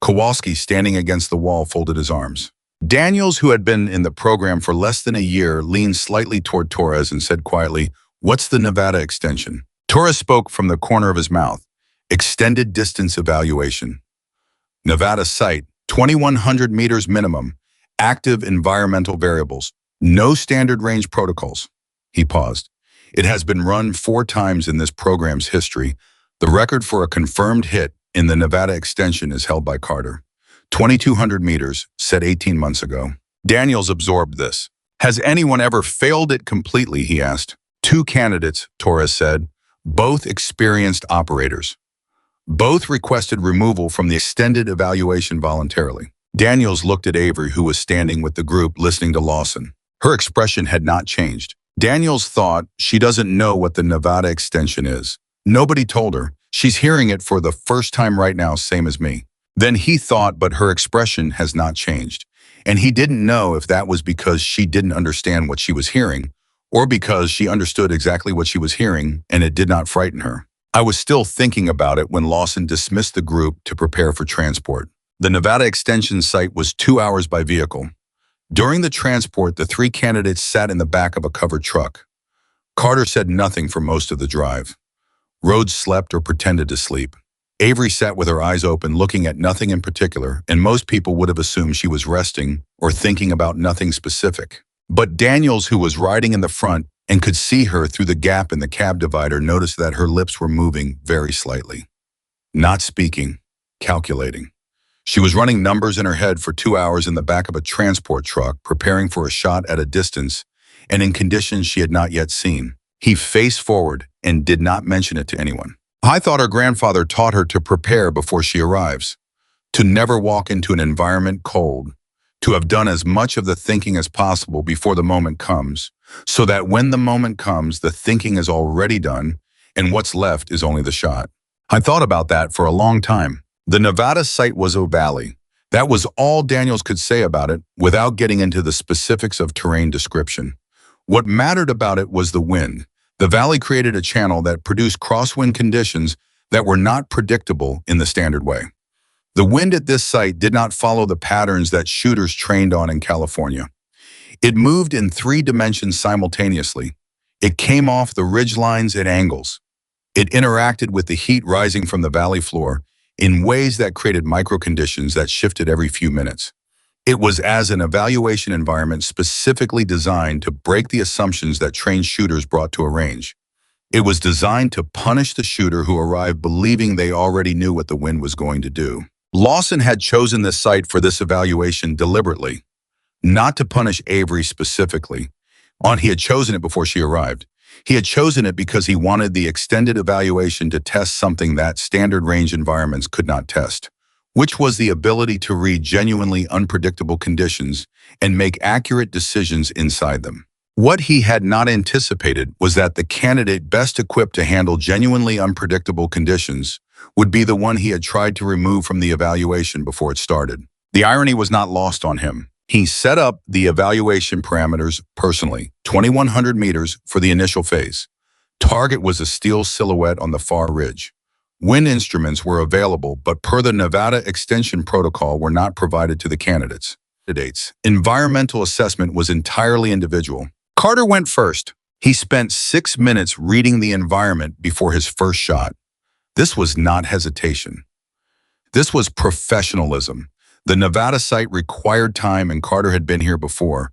Kowalski, standing against the wall, folded his arms. Daniels, who had been in the program for less than a year, leaned slightly toward Torres and said quietly, What's the Nevada extension? Torres spoke from the corner of his mouth. Extended distance evaluation. Nevada site, 2,100 meters minimum. Active environmental variables. No standard range protocols. He paused. It has been run 4 times in this program's history. The record for a confirmed hit in the Nevada extension is held by Carter. 2,200 meters, set 18 months ago. Daniels absorbed this. Has anyone ever failed it completely, he asked. 2 candidates, Torres said, both experienced operators. Both requested removal from the extended evaluation voluntarily. Daniels looked at Avery, who was standing with the group listening to Lawson. Her expression had not changed. Daniels thought, she doesn't know what the Nevada extension is. Nobody told her. She's hearing it for the first time right now, same as me. Then he thought, but her expression has not changed. And he didn't know if that was because she didn't understand what she was hearing, or because she understood exactly what she was hearing and it did not frighten her. I was still thinking about it when Lawson dismissed the group to prepare for transport. The Nevada extension site was 2 hours by vehicle. During the transport, the 3 candidates sat in the back of a covered truck. Carter said nothing for most of the drive. Rhodes slept or pretended to sleep. Avery sat with her eyes open, looking at nothing in particular, and most people would have assumed she was resting or thinking about nothing specific. But Daniels, who was riding in the front and could see her through the gap in the cab divider, noticed that her lips were moving very slightly. Not speaking, calculating. She was running numbers in her head for 2 hours in the back of a transport truck, preparing for a shot at a distance and in conditions she had not yet seen. He faced forward and did not mention it to anyone. I thought her grandfather taught her to prepare before she arrives, to never walk into an environment cold, to have done as much of the thinking as possible before the moment comes, so that when the moment comes, the thinking is already done and what's left is only the shot. I thought about that for a long time. The Nevada site was a valley. That was all Daniels could say about it without getting into the specifics of terrain description. What mattered about it was the wind. The valley created a channel that produced crosswind conditions that were not predictable in the standard way. The wind at this site did not follow the patterns that shooters trained on in California. It moved in 3 dimensions simultaneously. It came off the ridgelines at angles. It interacted with the heat rising from the valley floor in ways that created microconditions that shifted every few minutes. It was as an evaluation environment specifically designed to break the assumptions that trained shooters brought to a range. It was designed to punish the shooter who arrived believing they already knew what the wind was going to do. Lawson had chosen this site for this evaluation deliberately, not to punish Avery specifically. He had chosen it before she arrived. He had chosen it because he wanted the extended evaluation to test something that standard range environments could not test, which was the ability to read genuinely unpredictable conditions and make accurate decisions inside them. What he had not anticipated was that the candidate best equipped to handle genuinely unpredictable conditions would be the one he had tried to remove from the evaluation before it started. The irony was not lost on him. He set up the evaluation parameters personally, 2,100 meters for the initial phase. Target was a steel silhouette on the far ridge. Wind instruments were available, but per the Nevada Extension Protocol were not provided to the candidates. Environmental assessment was entirely individual. Carter went first. He spent 6 minutes reading the environment before his first shot. This was not hesitation. This was professionalism. The Nevada site required time, and Carter had been here before.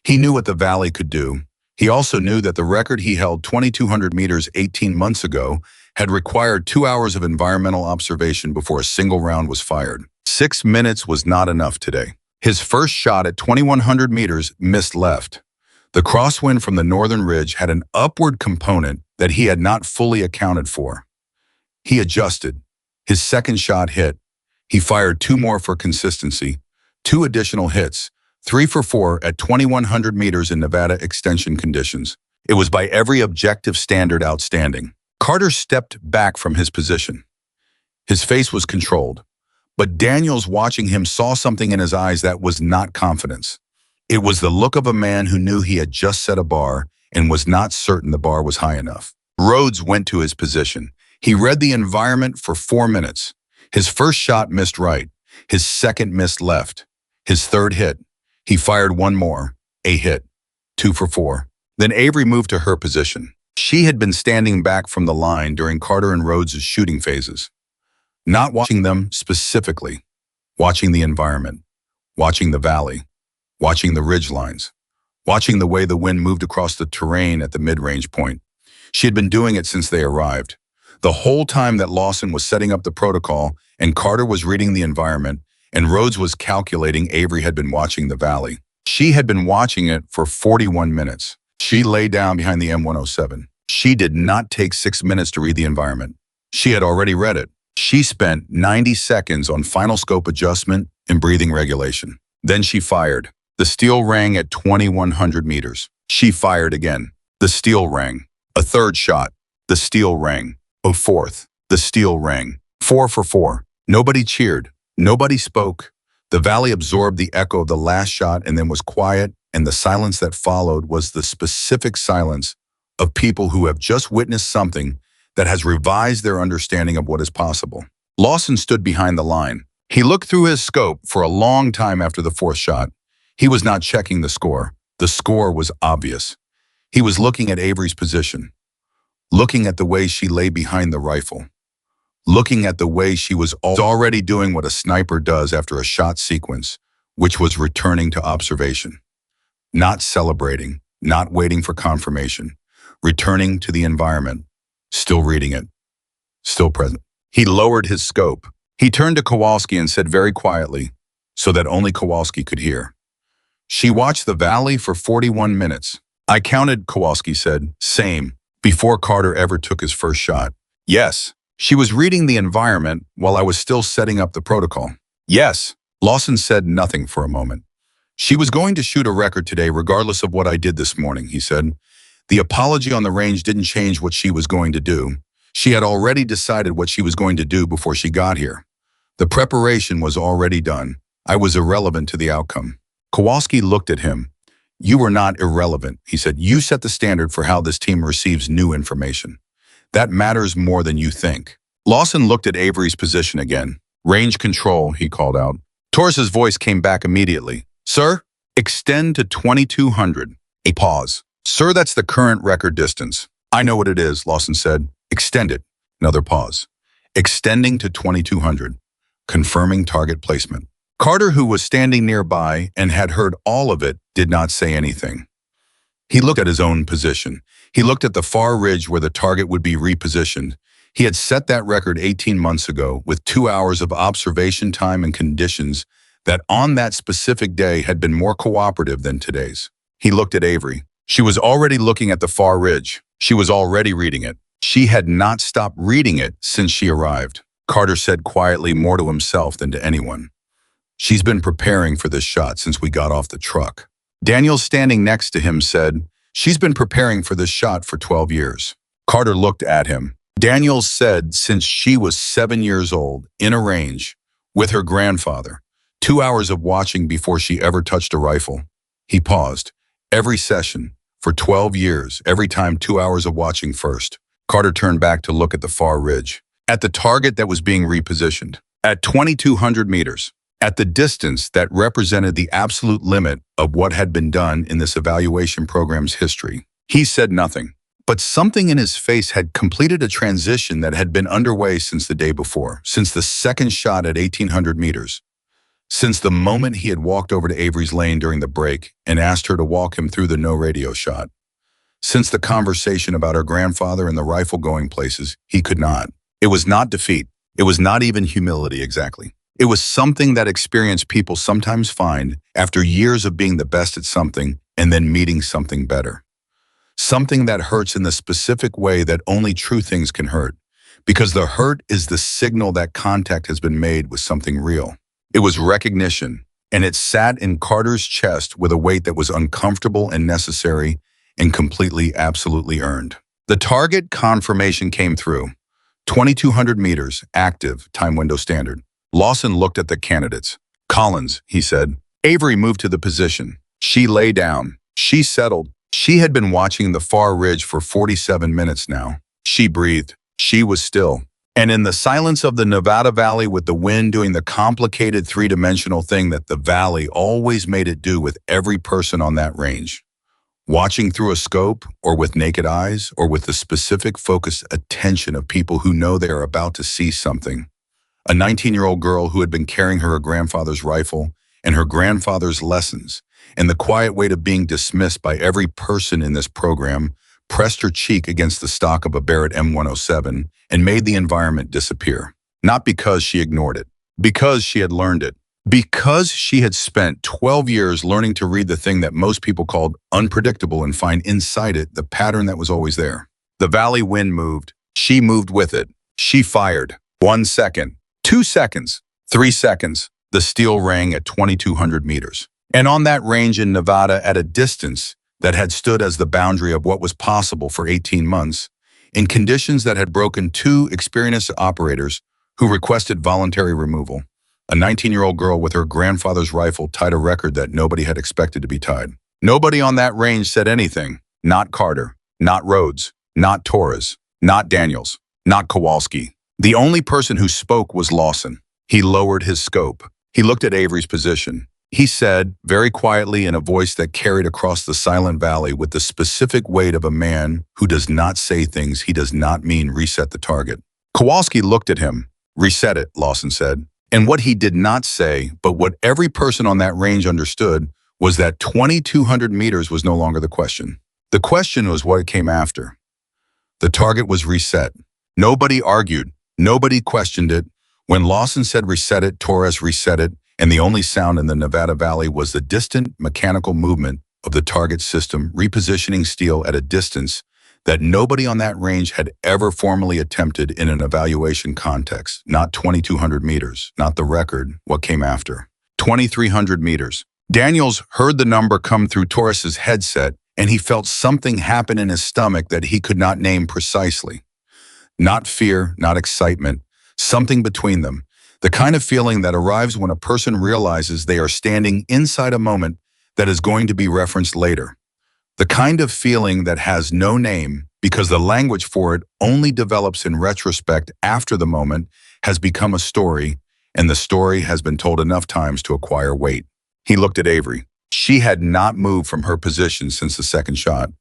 He knew what the valley could do. He also knew that the record he held 2,200 meters 18 months ago had required 2 hours of environmental observation before a single round was fired. 6 minutes was not enough today. His first shot at 2,100 meters missed left. The crosswind from the northern ridge had an upward component that he had not fully accounted for. He adjusted. His second shot hit. He fired 2 more for consistency, 2 additional hits, 3 for 4 at 2,100 meters in Nevada extension conditions. It was by every objective standard outstanding. Carter stepped back from his position. His face was controlled, but Daniels watching him saw something in his eyes that was not confidence. It was the look of a man who knew he had just set a bar and was not certain the bar was high enough. Rhodes went to his position. He read the environment for 4 minutes. His first shot missed right. His second missed left. His third hit. He fired 1 more. A hit. 2 for 4. Then Avery moved to her position. She had been standing back from the line during Carter and Rhodes' shooting phases. Not watching them specifically. Watching the environment. Watching the valley. Watching the ridge lines. Watching the way the wind moved across the terrain at the mid-range point. She had been doing it since they arrived. The whole time that Lawson was setting up the protocol and Carter was reading the environment and Rhodes was calculating, Avery had been watching the valley. She had been watching it for 41 minutes. She lay down behind the M107. She did not take 6 minutes to read the environment. She had already read it. She spent 90 seconds on final scope adjustment and breathing regulation. Then she fired. The steel rang at 2,100 meters. She fired again. The steel rang. A third shot. The steel rang. A fourth. The steel rang. 4 for 4. Nobody cheered. Nobody spoke. The valley absorbed the echo of the last shot and then was quiet, and the silence that followed was the specific silence of people who have just witnessed something that has revised their understanding of what is possible. Lawson stood behind the line. He looked through his scope for a long time after the 4th shot. He was not checking the score. The score was obvious. He was looking at Avery's position, looking at the way she lay behind the rifle, looking at the way she was already doing what a sniper does after a shot sequence, which was returning to observation. Not celebrating, not waiting for confirmation, returning to the environment, still reading it, still present. He lowered his scope. He turned to Kowalski and said very quietly, so that only Kowalski could hear, "She watched the valley for 41 minutes. I counted," Kowalski said, "same, before Carter ever took his first shot." "Yes." "She was reading the environment while I was still setting up the protocol." "Yes." Lawson said nothing for a moment. "She was going to shoot a record today regardless of what I did this morning," he said. "The apology on the range didn't change what she was going to do. She had already decided what she was going to do before she got here. The preparation was already done. I was irrelevant to the outcome." Kowalski looked at him. You were not irrelevant, he said. You set the standard for how this team receives new information. That matters more than you think. Lawson looked at Avery's position again. Range control, he called out. Torres's voice came back immediately. Sir, extend to 2200. A pause. Sir, that's the current record distance. I know what it is, Lawson said. Extend it. Another pause. Extending to 2200. Confirming target placement. Carter, who was standing nearby and had heard all of it, did not say anything. He looked at his own position. He looked at the far ridge where the target would be repositioned. He had set that record 18 months ago with 2 hours of observation time and conditions that on that specific day had been more cooperative than today's. He looked at Avery. She was already looking at the far ridge. She was already reading it. She had not stopped reading it since she arrived. Carter said quietly, more to himself than to anyone. She's been preparing for this shot since we got off the truck. Daniel, standing next to him, said, she's been preparing for this shot for 12 years. Carter looked at him. Daniel said since she was 7 years old, in a range, with her grandfather, 2 hours of watching before she ever touched a rifle. He paused. Every session, for 12 years, every time 2 hours of watching first. Carter turned back to look at the far ridge, at the target that was being repositioned, at 2200 meters. At the distance that represented the absolute limit of what had been done in this evaluation program's history. He said nothing, but something in his face had completed a transition that had been underway since the day before, since the second shot at 1800 meters, since the moment he had walked over to Avery's lane during the break and asked her to walk him through the no radio shot. Since the conversation about her grandfather and the rifle going places, he could not. It was not defeat. It was not even humility exactly. It was something that experienced people sometimes find after years of being the best at something and then meeting something better. Something that hurts in the specific way that only true things can hurt, because the hurt is the signal that contact has been made with something real. It was recognition, and it sat in Carter's chest with a weight that was uncomfortable and necessary and completely, absolutely earned. The target confirmation came through. 2200 meters, active, time window standard. Lawson looked at the candidates. Collins, he said. Avery moved to the position. She lay down. She settled. She had been watching the far ridge for 47 minutes now. She breathed. She was still. And in the silence of the Nevada Valley, with the wind doing the complicated three-dimensional thing that the valley always made it do with every person on that range, watching through a scope or with naked eyes or with the specific focused attention of people who know they are about to see something. A 19-year-old girl who had been carrying her grandfather's rifle and her grandfather's lessons, and the quiet weight of being dismissed by every person in this program, pressed her cheek against the stock of a Barrett M107 and made the environment disappear. Not because she ignored it, because she had learned it, because she had spent 12 years learning to read the thing that most people called unpredictable and find inside it the pattern that was always there. The valley wind moved. She moved with it. She fired. 1 second. 2 seconds, 3 seconds, the steel rang at 2200 meters. And on that range in Nevada, at a distance that had stood as the boundary of what was possible for 18 months, in conditions that had broken 2 experienced operators who requested voluntary removal, a 19-year-old girl with her grandfather's rifle tied a record that nobody had expected to be tied. Nobody on that range said anything. Not Carter, not Rhodes, not Torres, not Daniels, not Kowalski. The only person who spoke was Lawson. He lowered his scope. He looked at Avery's position. He said, very quietly in a voice that carried across the silent valley with the specific weight of a man who does not say things he does not mean, reset the target. Kowalski looked at him. Reset it, Lawson said. And what he did not say, but what every person on that range understood, was that 2200 meters was no longer the question. The question was what came after. The target was reset. Nobody argued. Nobody questioned it. When Lawson said reset it, Torres reset it, and the only sound in the Nevada Valley was the distant mechanical movement of the target system repositioning steel at a distance that nobody on that range had ever formally attempted in an evaluation context. Not 2200 meters, not the record, what came after. 2300 meters. Daniels heard the number come through Torres's headset, and he felt something happen in his stomach that he could not name precisely. Not fear, not excitement, something between them. The kind of feeling that arrives when a person realizes they are standing inside a moment that is going to be referenced later. The kind of feeling that has no name because the language for it only develops in retrospect after the moment has become a story, and the story has been told enough times to acquire weight. He looked at Avery. She had not moved from her position since the second shot.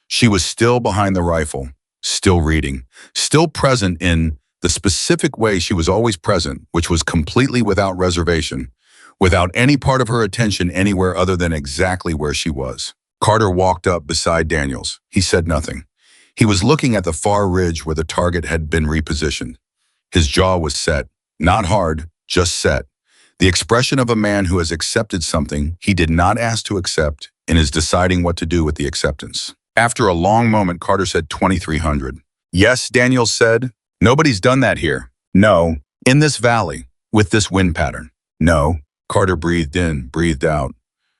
She was still behind the rifle, still reading, still present in the specific way she was always present, which was completely without reservation, without any part of her attention anywhere other than exactly where she was. Carter walked up beside Daniels. He said nothing. He was looking at the far ridge where the target had been repositioned. His jaw was set, not hard, just set. The expression of a man who has accepted something he did not ask to accept and is deciding what to do with the acceptance. After a long moment, Carter said 2,300. Yes, Daniels said. Nobody's done that here. No. In this valley, with this wind pattern. No. Carter breathed in, breathed out.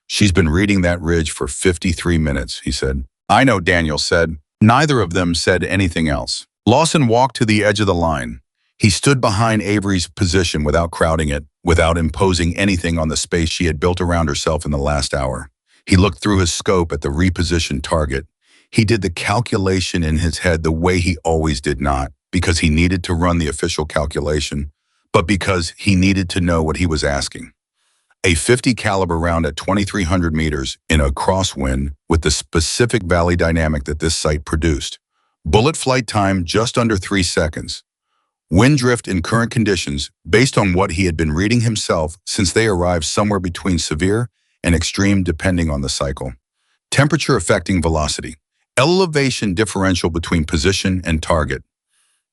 She's been reading that ridge for 53 minutes, he said. I know, Daniels said. Neither of them said anything else. Lawson walked to the edge of the line. He stood behind Avery's position without crowding it, without imposing anything on the space she had built around herself in the last hour. He looked through his scope at the repositioned target. He did the calculation in his head the way he always did, not because he needed to run the official calculation, but because he needed to know what he was asking. A 50 caliber round at 2,300 meters in a crosswind with the specific valley dynamic that this site produced. Bullet flight time just under 3 seconds. Wind drift in current conditions based on what he had been reading himself since they arrived somewhere between severe and extreme depending on the cycle. Temperature affecting velocity. Elevation differential between position and target.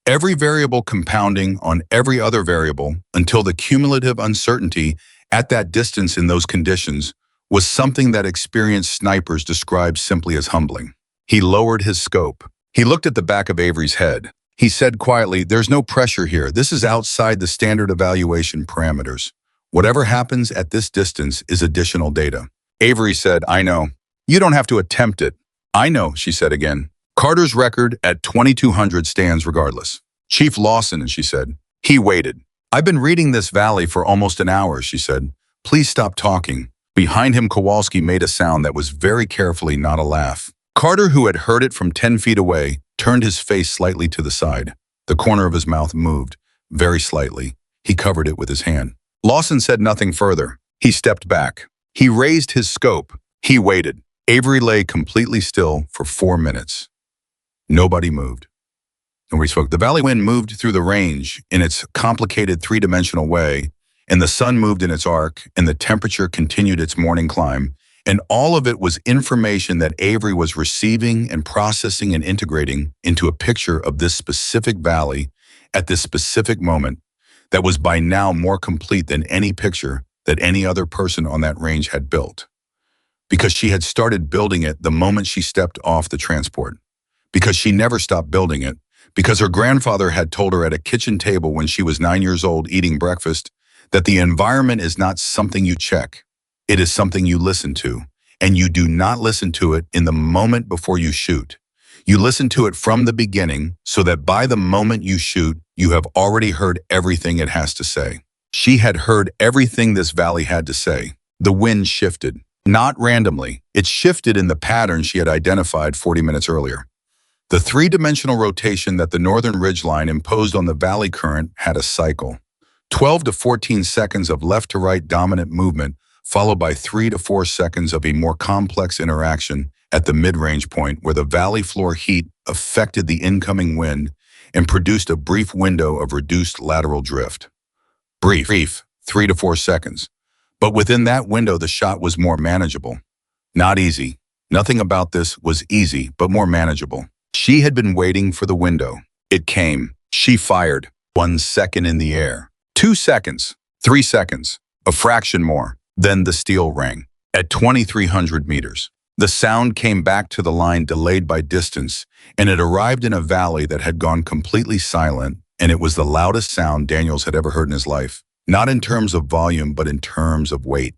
Every variable compounding on every other variable until the cumulative uncertainty at that distance in those conditions was something that experienced snipers described simply as humbling. He lowered his scope. He looked at the back of Avery's head. He said quietly, there's no pressure here. This is outside the standard evaluation parameters. Whatever happens at this distance is additional data. Avery said, I know. You don't have to attempt it. I know, she said again. Carter's record at 2,200 stands regardless. Chief Lawson, she said. He waited. I've been reading this valley for almost an hour, she said. Please stop talking. Behind him, Kowalski made a sound that was very carefully not a laugh. Carter, who had heard it from 10 feet away, turned his face slightly to the side. The corner of his mouth moved, very slightly. He covered it with his hand. Lawson said nothing further. He stepped back. He raised his scope. He waited. Avery lay completely still for 4 minutes. Nobody moved. Nobody spoke. The valley wind moved through the range in its complicated three-dimensional way, and the sun moved in its arc, and the temperature continued its morning climb, and all of it was information that Avery was receiving and processing and integrating into a picture of this specific valley at this specific moment that was by now more complete than any picture that any other person on that range had built. Because she had started building it the moment she stepped off the transport. Because she never stopped building it. Because her grandfather had told her at a kitchen table when she was 9 years old eating breakfast that the environment is not something you check. It is something you listen to, and you do not listen to it in the moment before you shoot. You listen to it from the beginning so that by the moment you shoot, you have already heard everything it has to say. She had heard everything this valley had to say. The wind shifted. Not randomly. It shifted in the pattern she had identified 40 minutes earlier. The three-dimensional rotation that the northern ridgeline imposed on the valley current had a cycle. 12 to 14 seconds of left-to-right dominant movement, followed by 3 to 4 seconds of a more complex interaction at the mid-range point where the valley floor heat affected the incoming wind and produced a brief window of reduced lateral drift. Brief, 3 to 4 seconds. But within that window, the shot was more manageable. Not easy. Nothing about this was easy, but more manageable. She had been waiting for the window. It came. She fired. 1 second in the air. 2 seconds. 3 seconds. A fraction more. Then the steel rang. At 2,300 meters. The sound came back to the line delayed by distance, and it arrived in a valley that had gone completely silent, and it was the loudest sound Daniels had ever heard in his life. Not in terms of volume, but in terms of weight.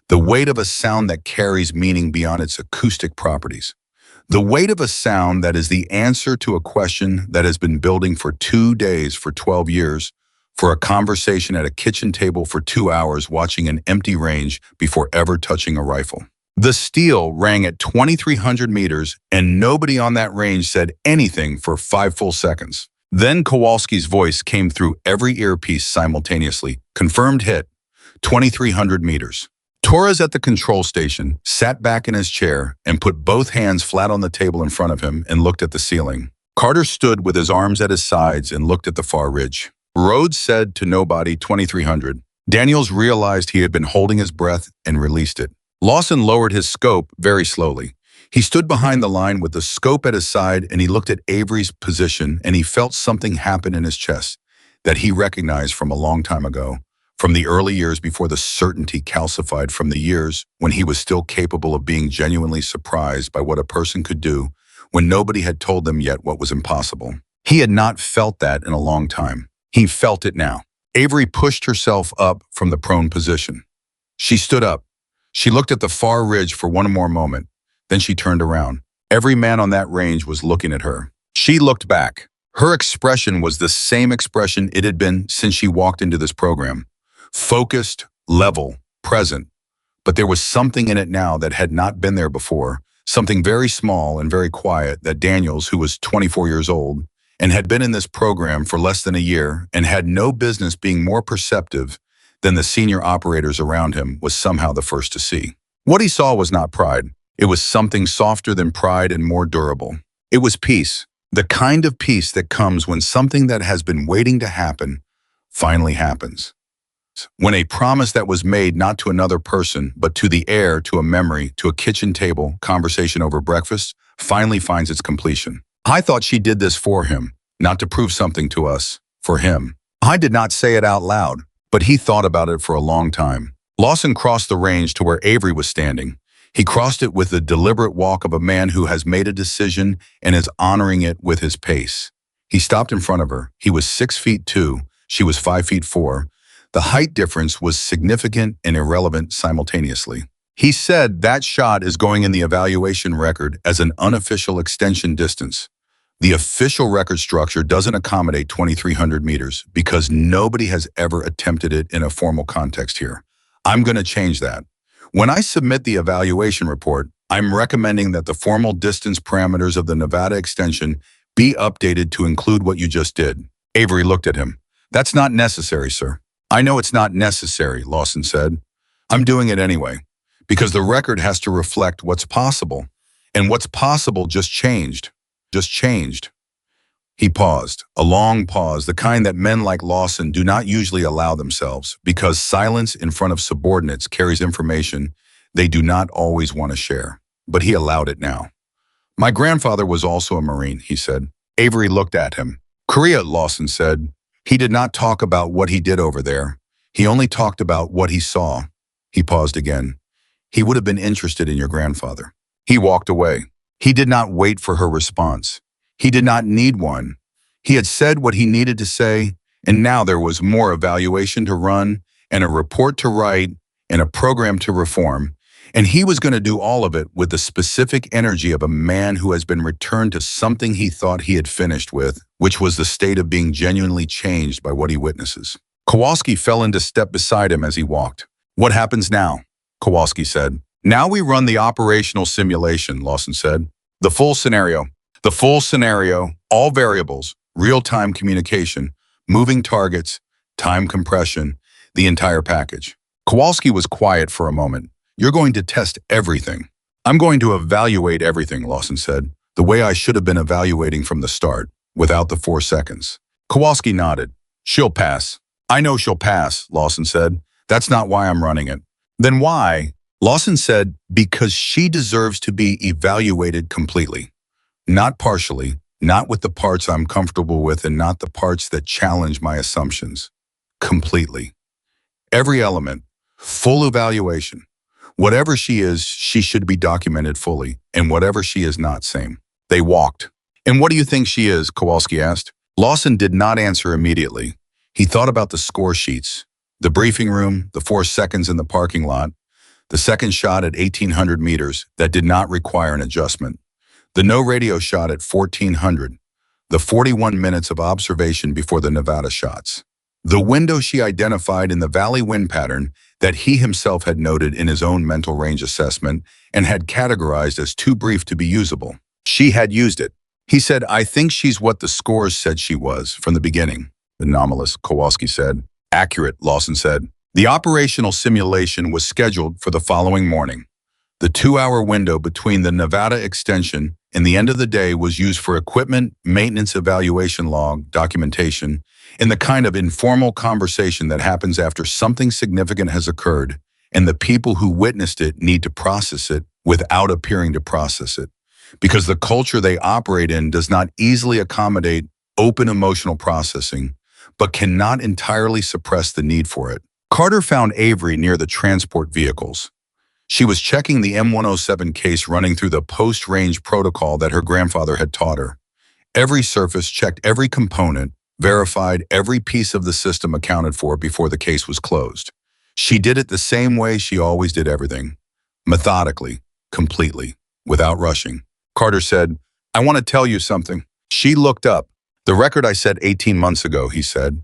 The weight of a sound that carries meaning beyond its acoustic properties. The weight of a sound that is the answer to a question that has been building for 2 days for 12 years, for a conversation at a kitchen table for 2 hours watching an empty range before ever touching a rifle. The steel rang at 2,300 meters, and nobody on that range said anything for 5 full seconds. Then Kowalski's voice came through every earpiece simultaneously. Confirmed hit, 2,300 meters. Torres at the control station sat back in his chair and put both hands flat on the table in front of him and looked at the ceiling. Carter stood with his arms at his sides and looked at the far ridge. Rhodes said to nobody 2,300. Daniels realized he had been holding his breath and released it. Lawson lowered his scope very slowly. He stood behind the line with the scope at his side and he looked at Avery's position and he felt something happen in his chest that he recognized from a long time ago, from the early years before the certainty calcified, from the years when he was still capable of being genuinely surprised by what a person could do when nobody had told them yet what was impossible. He had not felt that in a long time. He felt it now. Avery pushed herself up from the prone position. She stood up. She looked at the far ridge for one more moment. Then she turned around. Every man on that range was looking at her. She looked back. Her expression was the same expression it had been since she walked into this program. Focused, level, present. But there was something in it now that had not been there before. Something very small and very quiet that Daniels, who was 24 years old, and had been in this program for less than a year and had no business being more perceptive than the senior operators around him, was somehow the first to see. What he saw was not pride. It was something softer than pride and more durable. It was peace, the kind of peace that comes when something that has been waiting to happen finally happens. When a promise that was made not to another person, but to the air, to a memory, to a kitchen table, conversation over breakfast, finally finds its completion. I thought she did this for him, not to prove something to us, for him. I did not say it out loud, but he thought about it for a long time. Lawson crossed the range to where Avery was standing. He crossed it with the deliberate walk of a man who has made a decision and is honoring it with his pace. He stopped in front of her. He was 6'2", she was 5'4". The height difference was significant and irrelevant simultaneously. He said that shot is going in the evaluation record as an unofficial extension distance. The official record structure doesn't accommodate 2,300 meters because nobody has ever attempted it in a formal context here. I'm going to change that. When I submit the evaluation report, I'm recommending that the formal distance parameters of the Nevada extension be updated to include what you just did. Avery looked at him. That's not necessary, sir. I know it's not necessary, Lawson said. I'm doing it anyway, because the record has to reflect what's possible. And what's possible just changed. He paused, a long pause, the kind that men like Lawson do not usually allow themselves, because silence in front of subordinates carries information they do not always want to share. But he allowed it now. My grandfather was also a Marine, he said. Avery looked at him. Korea, Lawson said. He did not talk about what he did over there. He only talked about what he saw. He paused again. He would have been interested in your grandfather. He walked away. He did not wait for her response. He did not need one. He had said what he needed to say, and now there was more evaluation to run, and a report to write, and a program to reform, and he was going to do all of it with the specific energy of a man who has been returned to something he thought he had finished with, which was the state of being genuinely changed by what he witnesses. Kowalski fell into step beside him as he walked. What happens now? Kowalski said. Now we run the operational simulation, Lawson said. The full scenario, all variables, real-time communication, moving targets, time compression, the entire package. Kowalski was quiet for a moment. You're going to test everything. I'm going to evaluate everything, Lawson said, the way I should have been evaluating from the start, without the 4 seconds. Kowalski nodded. She'll pass. I know she'll pass, Lawson said. That's not why I'm running it. Then why? Lawson said, because she deserves to be evaluated completely. Not partially, not with the parts I'm comfortable with and not the parts that challenge my assumptions. Completely. Every element, full evaluation. Whatever she is, she should be documented fully, and whatever she is not, same. They walked. And what do you think she is? Kowalski asked. Lawson did not answer immediately. He thought about the score sheets, the briefing room, the 4 seconds in the parking lot, the second shot at 1,800 meters that did not require an adjustment, the no radio shot at 1,400, the 41 minutes of observation before the Nevada shots. The window she identified in the valley wind pattern that he himself had noted in his own mental range assessment and had categorized as too brief to be usable. She had used it. He said, "I think she's what the scores said she was from the beginning." Anomalous, Kowalski said. Accurate, Lawson said. The operational simulation was scheduled for the following morning. The 2-hour window between the Nevada extension and the end of the day was used for equipment, maintenance evaluation log, documentation, and the kind of informal conversation that happens after something significant has occurred, and the people who witnessed it need to process it without appearing to process it, because the culture they operate in does not easily accommodate open emotional processing, but cannot entirely suppress the need for it. Carter found Avery near the transport vehicles. She was checking the M107 case running through the post-range protocol that her grandfather had taught her. Every surface checked every component, verified every piece of the system accounted for before the case was closed. She did it the same way she always did everything. Methodically, completely, without rushing. Carter said, "I want to tell you something." She looked up. "The record I set 18 months ago," he said.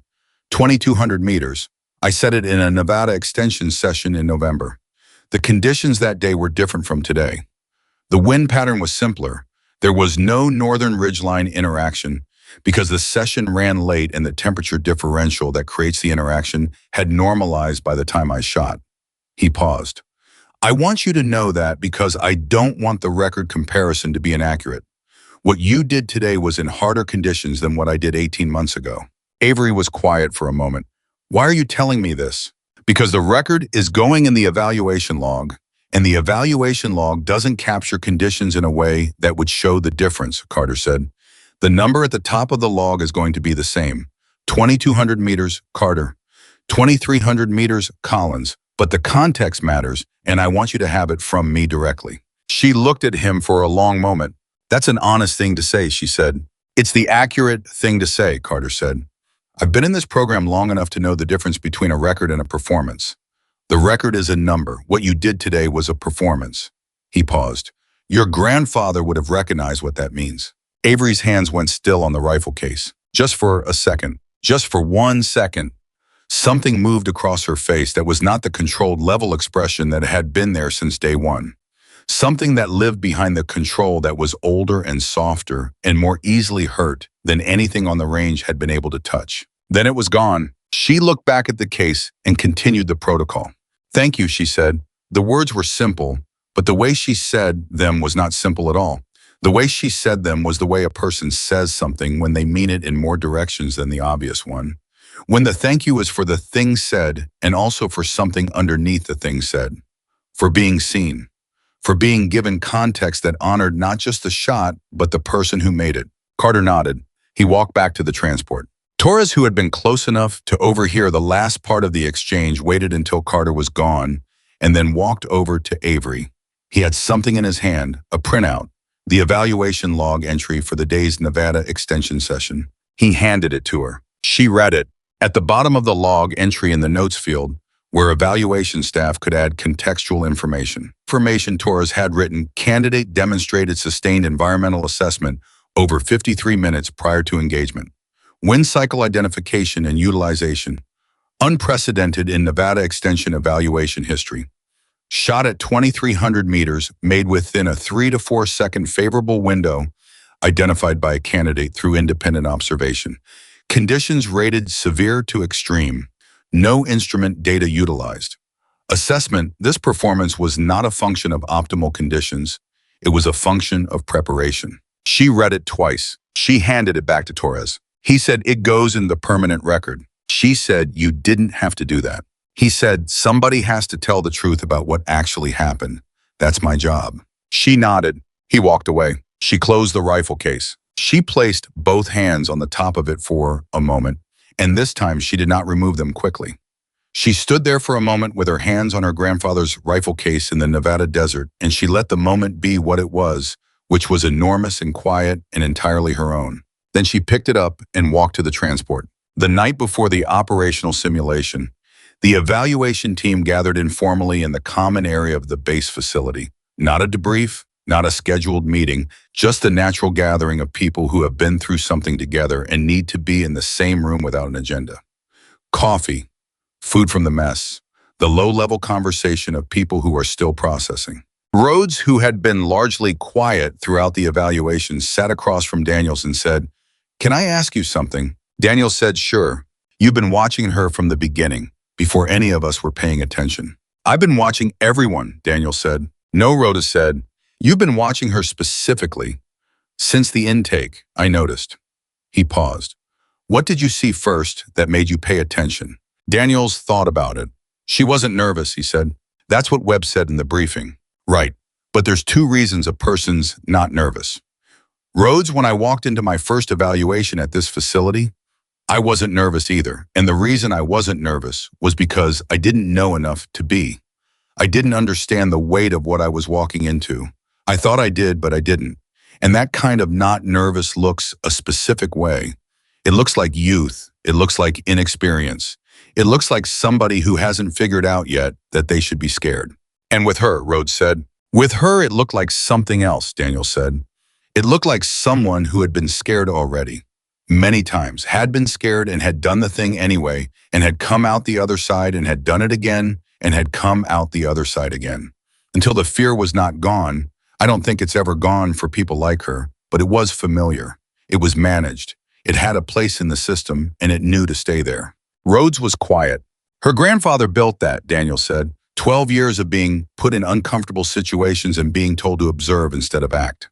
2,200 meters. I set it in a Nevada extension session in November. The conditions that day were different from today. The wind pattern was simpler. There was no northern ridgeline interaction because the session ran late and the temperature differential that creates the interaction had normalized by the time I shot. He paused. "I want you to know that because I don't want the record comparison to be inaccurate. What you did today was in harder conditions than what I did 18 months ago." Avery was quiet for a moment. "Why are you telling me this?" "Because the record is going in the evaluation log, and the evaluation log doesn't capture conditions in a way that would show the difference," Carter said. "The number at the top of the log is going to be the same. 2,200 meters, Carter. 2,300 meters, Collins. But the context matters, and I want you to have it from me directly." She looked at him for a long moment. "That's an honest thing to say," she said. "It's the accurate thing to say," Carter said. "I've been in this program long enough to know the difference between a record and a performance. The record is a number. What you did today was a performance." He paused. "Your grandfather would have recognized what that means." Avery's hands went still on the rifle case. Just for a second. Just for 1 second. Something moved across her face that was not the controlled level expression that had been there since day one. Something that lived behind the control that was older and softer and more easily hurt than anything on the range had been able to touch. Then it was gone. She looked back at the case and continued the protocol. "Thank you," she said. The words were simple, but the way she said them was not simple at all. The way she said them was the way a person says something when they mean it in more directions than the obvious one. When the thank you is for the thing said and also for something underneath the thing said. For being seen. For being given context that honored not just the shot, but the person who made it. Carter nodded. He walked back to the transport. Torres, who had been close enough to overhear the last part of the exchange, waited until Carter was gone and then walked over to Avery. He had something in his hand, a printout, the evaluation log entry for the day's Nevada extension session. He handed it to her. She read it. At the bottom of the log entry in the notes field, where evaluation staff could add contextual information. Torres had written, "Candidate demonstrated sustained environmental assessment over 53 minutes prior to engagement. Wind cycle identification and utilization. Unprecedented in Nevada extension evaluation history. Shot at 2,300 meters, made within a 3 to 4 second favorable window, identified by a candidate through independent observation. Conditions rated severe to extreme. No instrument data utilized. Assessment, this performance was not a function of optimal conditions. It was a function of preparation." She read it twice. She handed it back to Torres. He said, "It goes in the permanent record." She said, "You didn't have to do that." He said, "Somebody has to tell the truth about what actually happened. That's my job." She nodded. He walked away. She closed the rifle case. She placed both hands on the top of it for a moment, and this time she did not remove them quickly. She stood there for a moment with her hands on her grandfather's rifle case in the Nevada desert, and she let the moment be what it was, which was enormous and quiet and entirely her own. Then she picked it up and walked to the transport. The night before the operational simulation, the evaluation team gathered informally in the common area of the base facility. Not a debrief, not a scheduled meeting, just a natural gathering of people who have been through something together and need to be in the same room without an agenda. Coffee, food from the mess, the low-level conversation of people who are still processing. Rhodes, who had been largely quiet throughout the evaluation, sat across from Daniels and said, "Can I ask you something?" Daniel said, "Sure. You've been watching her from the beginning, before any of us were paying attention." "I've been watching everyone," Daniel said. "No," Rhodes said. "You've been watching her specifically. Since the intake, I noticed." He paused. "What did you see first that made you pay attention?" Daniels thought about it. "She wasn't nervous," he said. "That's what Webb said in the briefing." "Right. But there's two reasons a person's not nervous." "Rhodes, when I walked into my first evaluation at this facility, I wasn't nervous either. And the reason I wasn't nervous was because I didn't know enough to be. I didn't understand the weight of what I was walking into. I thought I did, but I didn't. And that kind of not nervous looks a specific way. It looks like youth. It looks like inexperience. It looks like somebody who hasn't figured out yet that they should be scared." "And with her," Rhodes said. "With her, it looked like something else," Daniel said. "It looked like someone who had been scared already. Many times, had been scared and had done the thing anyway, and had come out the other side and had done it again, and had come out the other side again. Until the fear was not gone. I don't think it's ever gone for people like her, but it was familiar. It was managed. It had a place in the system, and it knew to stay there." Rhodes was quiet. "Her grandfather built that," Daniel said. 12 years of being put in uncomfortable situations and being told to observe instead of act.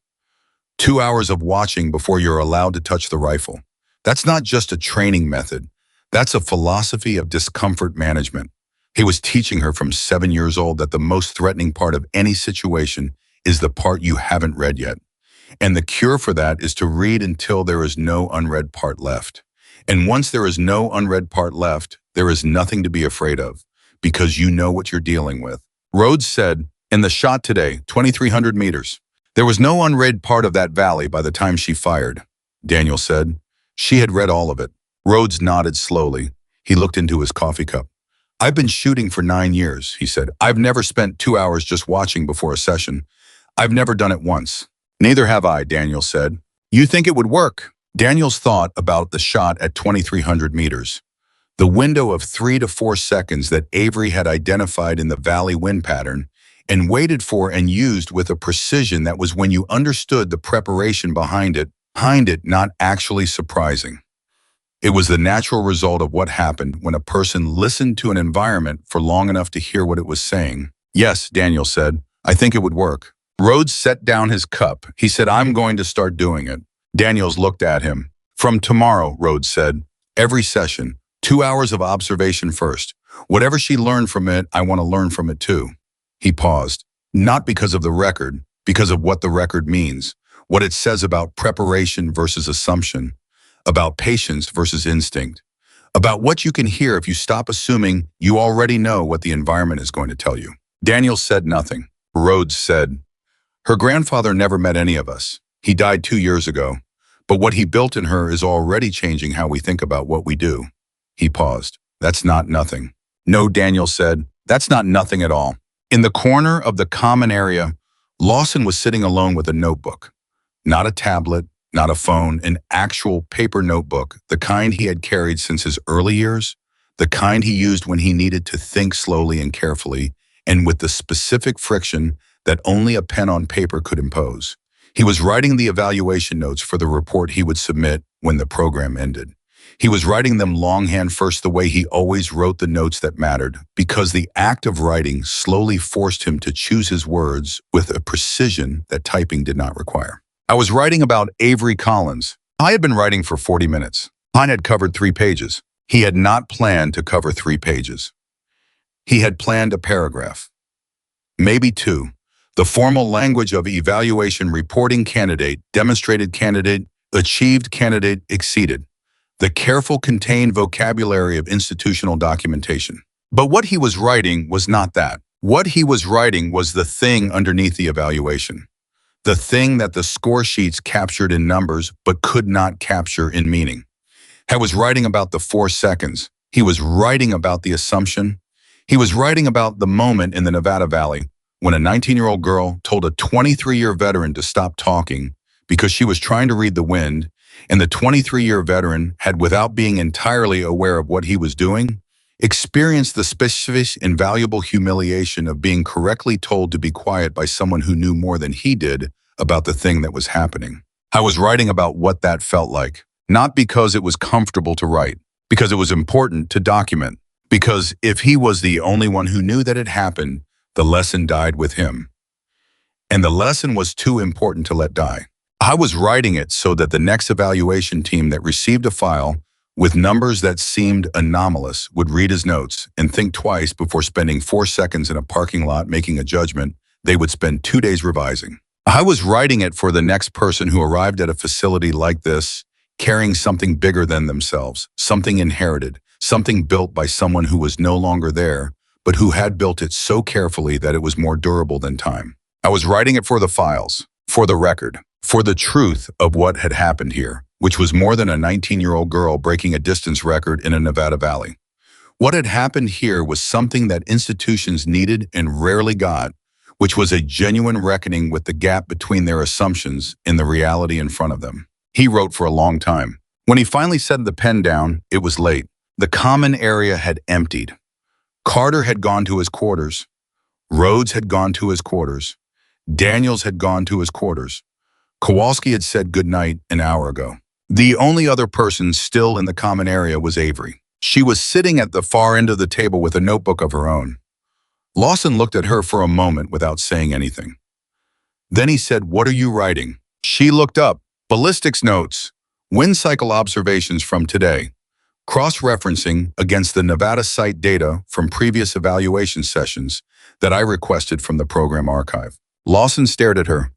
2 hours of watching before you're allowed to touch the rifle. That's not just a training method. That's a philosophy of discomfort management. He was teaching her from 7 years old that the most threatening part of any situation is the part you haven't read yet. And the cure for that is to read until there is no unread part left. And once there is no unread part left, there is nothing to be afraid of, because you know what you're dealing with. Rhodes said, "In the shot today, 2,300 meters. There was no unread part of that valley by the time she fired." Daniel said, "She had read all of it." Rhodes nodded slowly. He looked into his coffee cup. "I've been shooting for 9 years," he said. "I've never spent 2 hours just watching before a session. I've never done it once." "Neither have I," Daniel said. "You think it would work?" Daniels thought about the shot at 2,300 meters. The window of 3 to 4 seconds that Avery had identified in the valley wind pattern and waited for and used with a precision that was, when you understood the preparation behind it, not actually surprising. It was the natural result of what happened when a person listened to an environment for long enough to hear what it was saying. "Yes," Daniel said, "I think it would work." Rhodes set down his cup. He said, "I'm going to start doing it." Daniels looked at him. "From tomorrow," Rhodes said, "every session, 2 hours of observation first. Whatever she learned from it, I want to learn from it too." He paused, not because of the record, because of what the record means, what it says about preparation versus assumption, about patience versus instinct, about what you can hear if you stop assuming you already know what the environment is going to tell you. Daniel said nothing. Rhodes said, "Her grandfather never met any of us. He died 2 years ago, but what he built in her is already changing how we think about what we do." He paused. "That's not nothing." "No," Daniel said, "that's not nothing at all." In the corner of the common area, Lawson was sitting alone with a notebook. Not a tablet, not a phone, an actual paper notebook, the kind he had carried since his early years, the kind he used when he needed to think slowly and carefully, and with the specific friction that only a pen on paper could impose. He was writing the evaluation notes for the report he would submit when the program ended. He was writing them longhand first, the way he always wrote the notes that mattered, because the act of writing slowly forced him to choose his words with a precision that typing did not require. "I was writing about Avery Collins. I had been writing for 40 minutes. Pine had covered 3 pages. He had not planned to cover 3 pages. He had planned a paragraph. Maybe 2. The formal language of evaluation: reporting candidate, demonstrated candidate, achieved candidate, exceeded. The careful, contained vocabulary of institutional documentation. But what he was writing was not that. What he was writing was the thing underneath the evaluation. The thing that the score sheets captured in numbers but could not capture in meaning. He was writing about the 4 seconds. He was writing about the assumption. He was writing about the moment in the Nevada Valley when a 19-year-old girl told a 23-year veteran to stop talking because she was trying to read the wind, And the 23-year veteran had, without being entirely aware of what he was doing, experienced the specific and valuable humiliation of being correctly told to be quiet by someone who knew more than he did about the thing that was happening. I was writing about what that felt like, not because it was comfortable to write, because it was important to document, because if he was the only one who knew that it happened, the lesson died with him. And the lesson was too important to let die. I was writing it so that the next evaluation team that received a file with numbers that seemed anomalous would read his notes and think twice before spending 4 seconds in a parking lot making a judgment they would spend 2 days revising. I was writing it for the next person who arrived at a facility like this, carrying something bigger than themselves, something inherited, something built by someone who was no longer there, but who had built it so carefully that it was more durable than time. I was writing it for the files, for the record, for the truth of what had happened here, which was more than a 19-year-old girl breaking a distance record in a Nevada valley. What had happened here was something that institutions needed and rarely got, which was a genuine reckoning with the gap between their assumptions and the reality in front of them. He wrote for a long time. When he finally set the pen down, it was late. The common area had emptied. Carter had gone to his quarters. Rhodes had gone to his quarters. Daniels had gone to his quarters. Kowalski had said goodnight an hour ago. The only other person still in the common area was Avery. She was sitting at the far end of the table with a notebook of her own. Lawson looked at her for a moment without saying anything. Then he said, "What are you writing?" She looked up. "Ballistics notes, wind cycle observations from today, cross-referencing against the Nevada site data from previous evaluation sessions that I requested from the program archive." Lawson stared at her.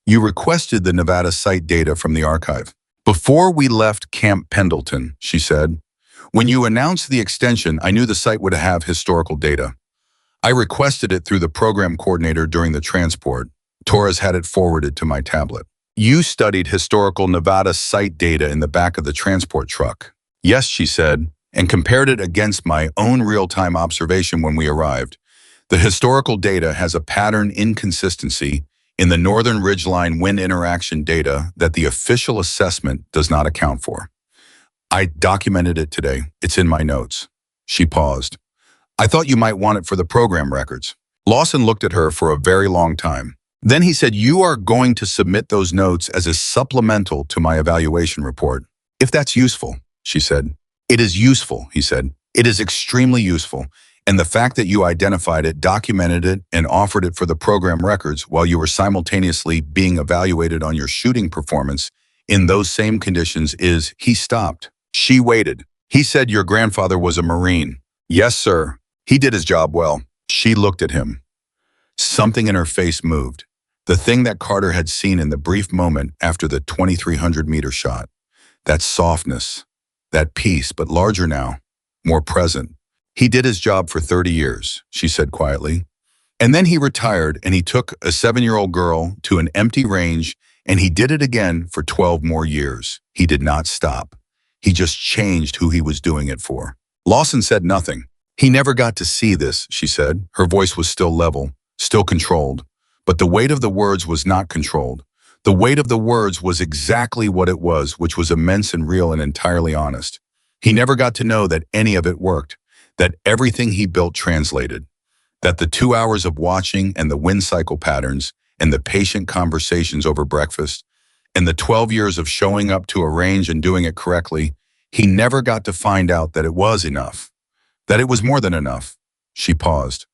"You requested the Nevada site data from the archive." "Before we left Camp Pendleton," she said. "When you announced the extension, I knew the site would have historical data. I requested it through the program coordinator during the transport. Torres had it forwarded to my tablet." "You studied historical Nevada site data in the back of the transport truck." "Yes," she said, "and compared it against my own real-time observation when we arrived. The historical data has a pattern inconsistency in the northern ridgeline wind interaction data that the official assessment does not account for. I documented it today. It's in my notes." She paused. "I thought you might want it for the program records." Lawson looked at her for a very long time. Then he said, "You are going to submit those notes as a supplemental to my evaluation report. If that's useful," she said. "It is useful," he said. "It is extremely useful. And the fact that you identified it, documented it, and offered it for the program records while you were simultaneously being evaluated on your shooting performance in those same conditions is..." He stopped. She waited. "He said your grandfather was a Marine." "Yes, sir. He did his job well." She looked at him. Something in her face moved. The thing that Carter had seen in the brief moment after the 2,300-meter shot. That softness, that peace, but larger now, more present. "He did his job for 30 years, she said quietly. "And then he retired and he took a 7-year-old girl to an empty range and he did it again for 12 more years. He did not stop. He just changed who he was doing it for." Lawson said nothing. "He never got to see this," she said. Her voice was still level, still controlled. But the weight of the words was not controlled. The weight of the words was exactly what it was, which was immense and real and entirely honest. He never got to know that any of it worked, that everything he built translated, that the 2 hours of watching and the wind cycle patterns and the patient conversations over breakfast and the 12 years of showing up to a range and doing it correctly, he never got to find out that it was enough, that it was more than enough. She paused.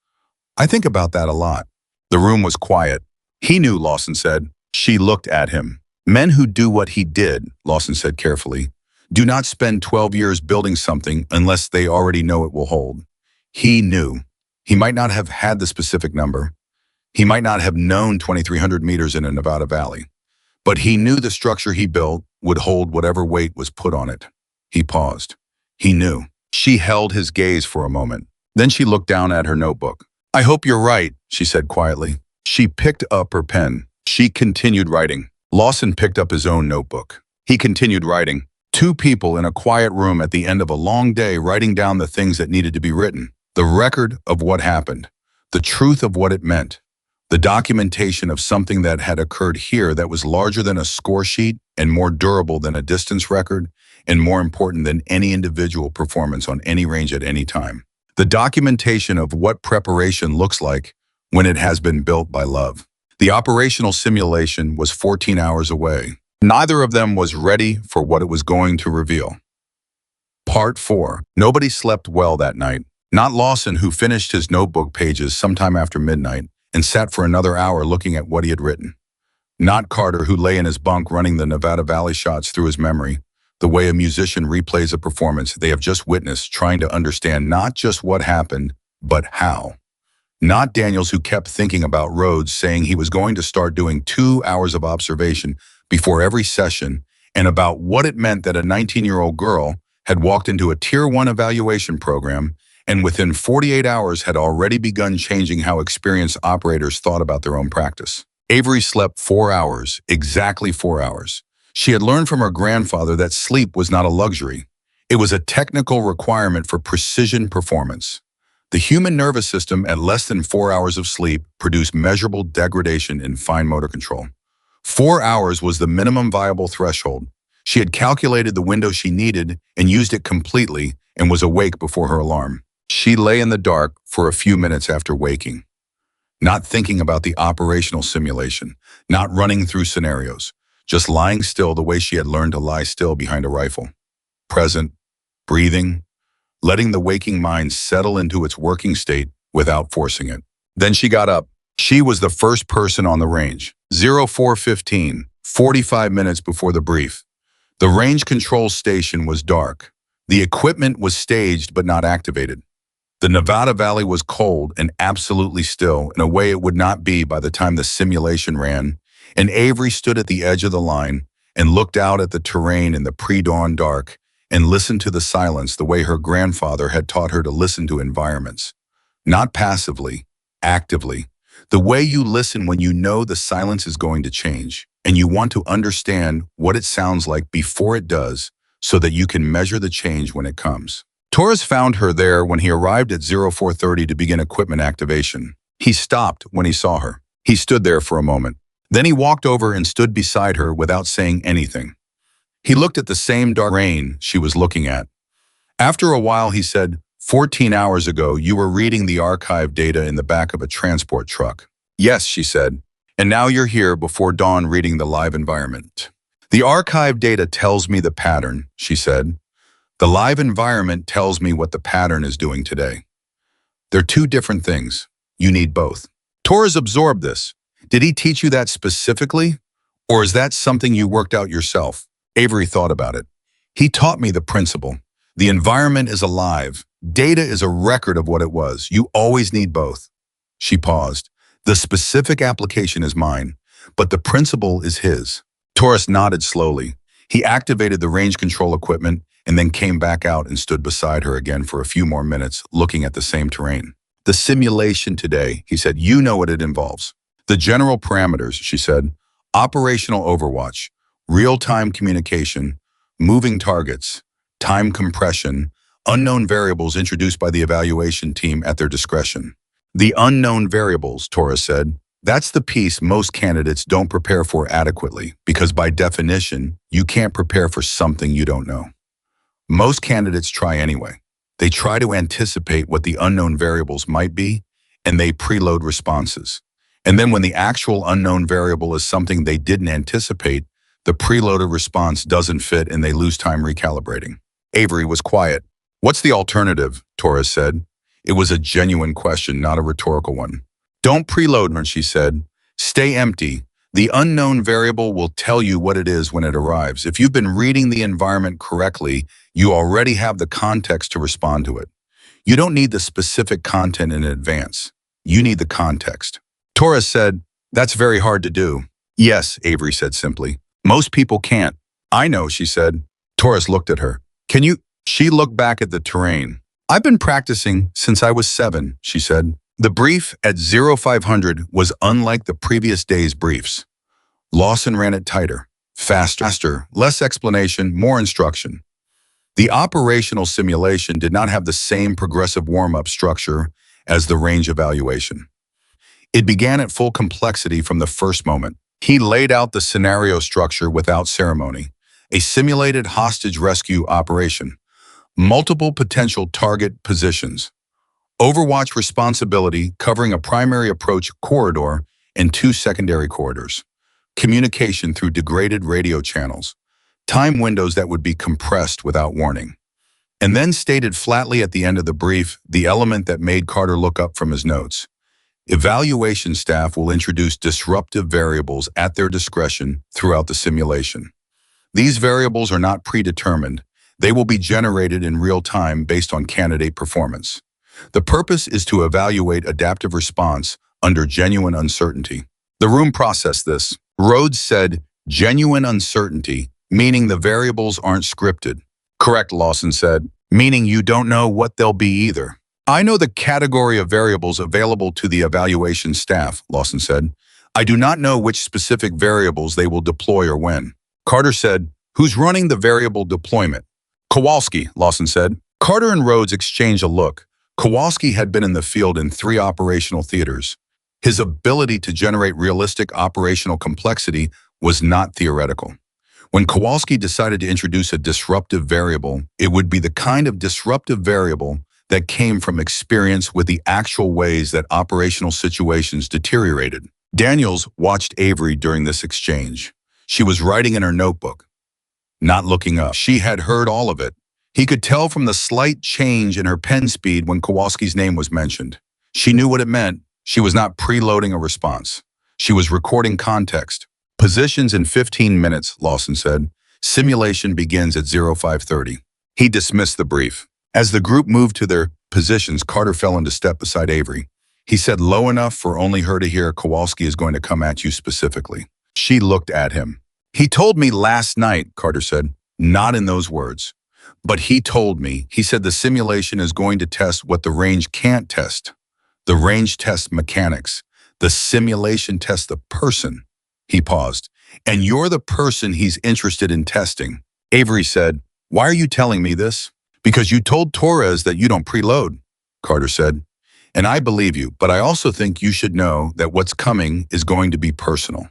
"I think about that a lot." The room was quiet. "He knew," Lawson said. She looked at him. "Men who do what he did," Lawson said carefully, "do not spend 12 years building something unless they already know it will hold." He knew. He might not have had the specific number. He might not have known 2,300 meters in a Nevada valley. But he knew the structure he built would hold whatever weight was put on it. He paused. He knew. She held his gaze for a moment. Then she looked down at her notebook. "I hope you're right," she said quietly. She picked up her pen. She continued writing. Lawson picked up his own notebook. He continued writing. 2 people in a quiet room at the end of a long day writing down the things that needed to be written. The record of what happened. The truth of what it meant. The documentation of something that had occurred here that was larger than a score sheet and more durable than a distance record, and more important than any individual performance on any range at any time. The documentation of what preparation looks like when it has been built by love. The operational simulation was 14 hours away. Neither of them was ready for what it was going to reveal. Part 4. Nobody slept well that night. Not Lawson, who finished his notebook pages sometime after midnight and sat for another hour looking at what he had written. Not Carter, who lay in his bunk running the Nevada Valley shots through his memory, the way a musician replays a performance they have just witnessed, trying to understand not just what happened, but how. Not Daniels, who kept thinking about Rhodes, saying he was going to start doing 2 hours of observation before every session, and about what it meant that a 19-year-old girl had walked into a Tier 1 evaluation program and within 48 hours had already begun changing how experienced operators thought about their own practice. Avery slept 4 hours, exactly 4 hours. She had learned from her grandfather that sleep was not a luxury. It was a technical requirement for precision performance. The human nervous system at less than 4 hours of sleep produced measurable degradation in fine motor control. 4 hours was the minimum viable threshold. She had calculated the window she needed and used it completely and was awake before her alarm. She lay in the dark for a few minutes after waking, not thinking about the operational simulation, not running through scenarios, just lying still the way she had learned to lie still behind a rifle. Present, breathing, letting the waking mind settle into its working state without forcing it. Then she got up. She was the first person on the range. 04:15, 45 minutes before the brief. The range control station was dark. The equipment was staged but not activated. The Nevada Valley was cold and absolutely still in a way it would not be by the time the simulation ran, and Avery stood at the edge of the line and looked out at the terrain in the pre-dawn dark and listened to the silence the way her grandfather had taught her to listen to environments. Not passively, actively. The way you listen when you know the silence is going to change and you want to understand what it sounds like before it does so that you can measure the change when it comes. Torres found her there when he arrived at 04:30 to begin equipment activation. He stopped when he saw her. He stood there for a moment. Then he walked over and stood beside her without saying anything. He looked at the same dark rain she was looking at. After a while, he said, 14 hours ago, you were reading the archive data in the back of a transport truck. Yes, she said. And now you're here before dawn reading the live environment. The archive data tells me the pattern, she said. The live environment tells me what the pattern is doing today. They're two different things. You need both. Torres absorbed this. Did he teach you that specifically? Or is that something you worked out yourself? Avery thought about it. He taught me the principle. The environment is alive. Data is a record of what it was. You always need both. She paused. The specific application is mine, but the principle is his. Torres nodded slowly. He activated the range control equipment and then came back out and stood beside her again for a few more minutes, looking at the same terrain. The simulation today, he said, you know what it involves. The general parameters, she said, operational overwatch, real-time communication, moving targets, time compression, unknown variables introduced by the evaluation team at their discretion. The unknown variables, Torres said, that's the piece most candidates don't prepare for adequately, because by definition, you can't prepare for something you don't know. Most candidates try anyway. They try to anticipate what the unknown variables might be, and they preload responses. And then when the actual unknown variable is something they didn't anticipate, the preloaded response doesn't fit and they lose time recalibrating. Avery was quiet. What's the alternative? Torres said. It was a genuine question, not a rhetorical one. Don't preload her, she said. Stay empty. The unknown variable will tell you what it is when it arrives. If you've been reading the environment correctly, you already have the context to respond to it. You don't need the specific content in advance. You need the context. Torres said, that's very hard to do. Yes, Avery said simply. Most people can't. I know, she said. Torres looked at her. Can you? She looked back at the terrain. I've been practicing since I was 7, she said. The brief at 0500 was unlike the previous day's briefs. Lawson ran it tighter, faster, less explanation, more instruction. The operational simulation did not have the same progressive warm-up structure as the range evaluation. It began at full complexity from the first moment. He laid out the scenario structure without ceremony. A simulated hostage rescue operation. Multiple potential target positions. Overwatch responsibility covering a primary approach corridor and 2 secondary corridors. Communication through degraded radio channels. Time windows that would be compressed without warning. And then stated flatly at the end of the brief, the element that made Carter look up from his notes. Evaluation staff will introduce disruptive variables at their discretion throughout the simulation. These variables are not predetermined. They will be generated in real time based on candidate performance. The purpose is to evaluate adaptive response under genuine uncertainty. The room processed this. Rhodes said, genuine uncertainty, meaning the variables aren't scripted. Correct, Lawson said, meaning you don't know what they'll be either. I know the category of variables available to the evaluation staff, Lawson said. I do not know which specific variables they will deploy or when. Carter said, who's running the variable deployment? Kowalski, Lawson said. Carter and Rhodes exchanged a look. Kowalski had been in the field in 3 operational theaters. His ability to generate realistic operational complexity was not theoretical. When Kowalski decided to introduce a disruptive variable, it would be the kind of disruptive variable that came from experience with the actual ways that operational situations deteriorated. Daniels watched Avery during this exchange. She was writing in her notebook, not looking up. She had heard all of it. He could tell from the slight change in her pen speed when Kowalski's name was mentioned. She knew what it meant. She was not preloading a response. She was recording context. Positions in 15 minutes, Lawson said. Simulation begins at 0530. He dismissed the brief. As the group moved to their positions, Carter fell into step beside Avery. He said low enough for only her to hear, Kowalski is going to come at you specifically. She looked at him. He told me last night, Carter said, not in those words. But he told me, he said the simulation is going to test what the range can't test. The range tests mechanics. The simulation tests the person. He paused. And you're the person he's interested in testing. Avery said, why are you telling me this? Because you told Torres that you don't preload, Carter said. And I believe you, but I also think you should know that what's coming is going to be personal.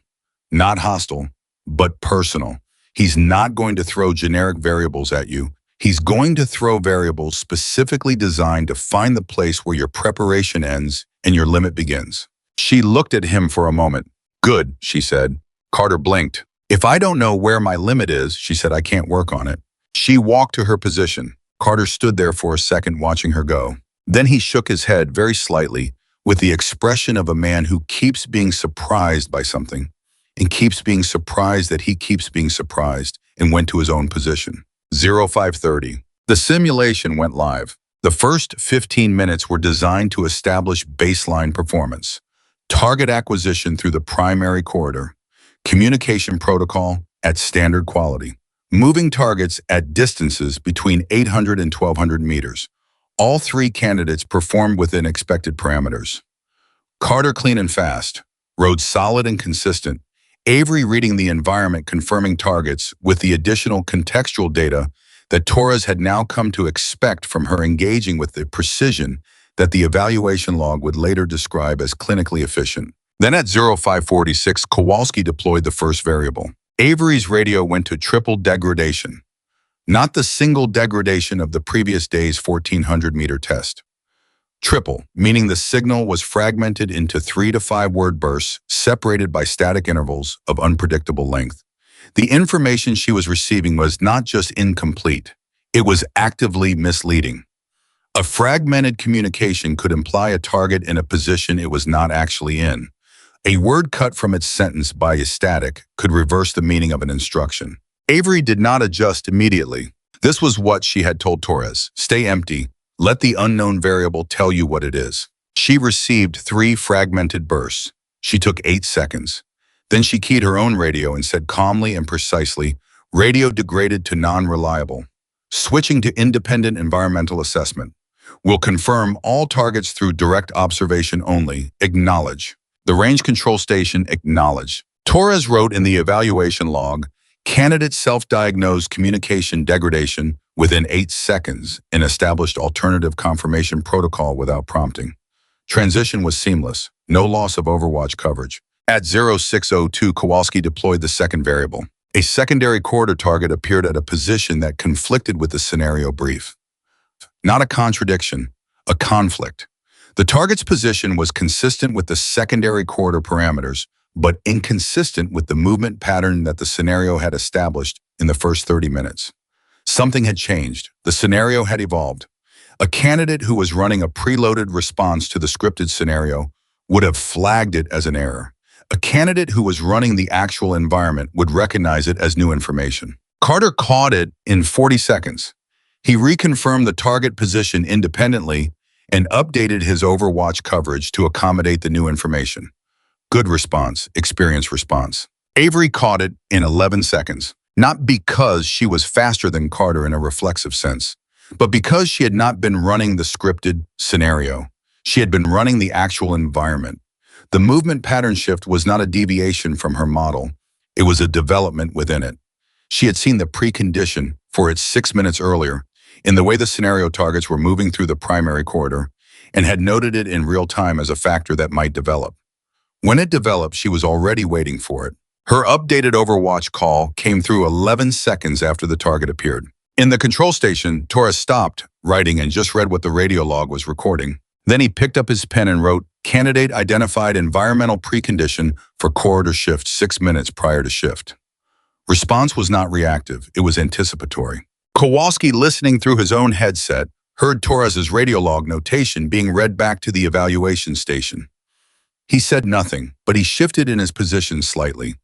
Not hostile, but personal. He's not going to throw generic variables at you. He's going to throw variables specifically designed to find the place where your preparation ends and your limit begins. She looked at him for a moment. Good, she said. Carter blinked. If I don't know where my limit is, she said, I can't work on it. She walked to her position. Carter stood there for a second watching her go. Then he shook his head very slightly with the expression of a man who keeps being surprised by something and keeps being surprised that he keeps being surprised, and went to his own position. 0530. The simulation went live. The first 15 minutes were designed to establish baseline performance, target acquisition through the primary corridor, communication protocol at standard quality, moving targets at distances between 800 and 1200 meters. All 3 candidates performed within expected parameters. Carter clean and fast, Rhodes solid and consistent, Avery reading the environment, confirming targets with the additional contextual data that Torres had now come to expect from her, engaging with the precision that the evaluation log would later describe as clinically efficient. Then at 0546, Kowalski deployed the first variable. Avery's radio went to triple degradation, not the single degradation of the previous day's 1400-meter test. Triple, meaning the signal was fragmented into 3 to 5 word bursts separated by static intervals of unpredictable length. The information she was receiving was not just incomplete, it was actively misleading. A fragmented communication could imply a target in a position it was not actually in. A word cut from its sentence by a static could reverse the meaning of an instruction. Avery did not adjust immediately. This was what she had told Torres. Stay empty. Let the unknown variable tell you what it is. She received 3 fragmented bursts. She took 8 seconds. Then she keyed her own radio and said calmly and precisely, radio degraded to non-reliable. Switching to independent environmental assessment. Will confirm all targets through direct observation only. Acknowledge. The range control station acknowledged. Torres wrote in the evaluation log, candidate self-diagnosed communication degradation within 8 seconds and established alternative confirmation protocol without prompting. Transition was seamless, no loss of Overwatch coverage. At 0602, Kowalski deployed the second variable. A secondary corridor target appeared at a position that conflicted with the scenario brief. Not a contradiction, a conflict. The target's position was consistent with the secondary corridor parameters, but inconsistent with the movement pattern that the scenario had established in the first 30 minutes. Something had changed. The scenario had evolved. A candidate who was running a preloaded response to the scripted scenario would have flagged it as an error. A candidate who was running the actual environment would recognize it as new information. Carter caught it in 40 seconds. He reconfirmed the target position independently and updated his Overwatch coverage to accommodate the new information. Good response, experienced response. Avery caught it in 11 seconds, not because she was faster than Carter in a reflexive sense, but because she had not been running the scripted scenario. She had been running the actual environment. The movement pattern shift was not a deviation from her model. It was a development within it. She had seen the precondition for it 6 minutes earlier in the way the scenario targets were moving through the primary corridor and had noted it in real time as a factor that might develop. When it developed, she was already waiting for it. Her updated Overwatch call came through 11 seconds after the target appeared. In the control station, Torres stopped writing and just read what the radio log was recording. Then he picked up his pen and wrote, "Candidate identified environmental precondition for corridor shift 6 minutes prior to shift." Response was not reactive, it was anticipatory. Kowalski, listening through his own headset, heard Torres's radio log notation being read back to the evaluation station. He said nothing, but he shifted in his position slightly.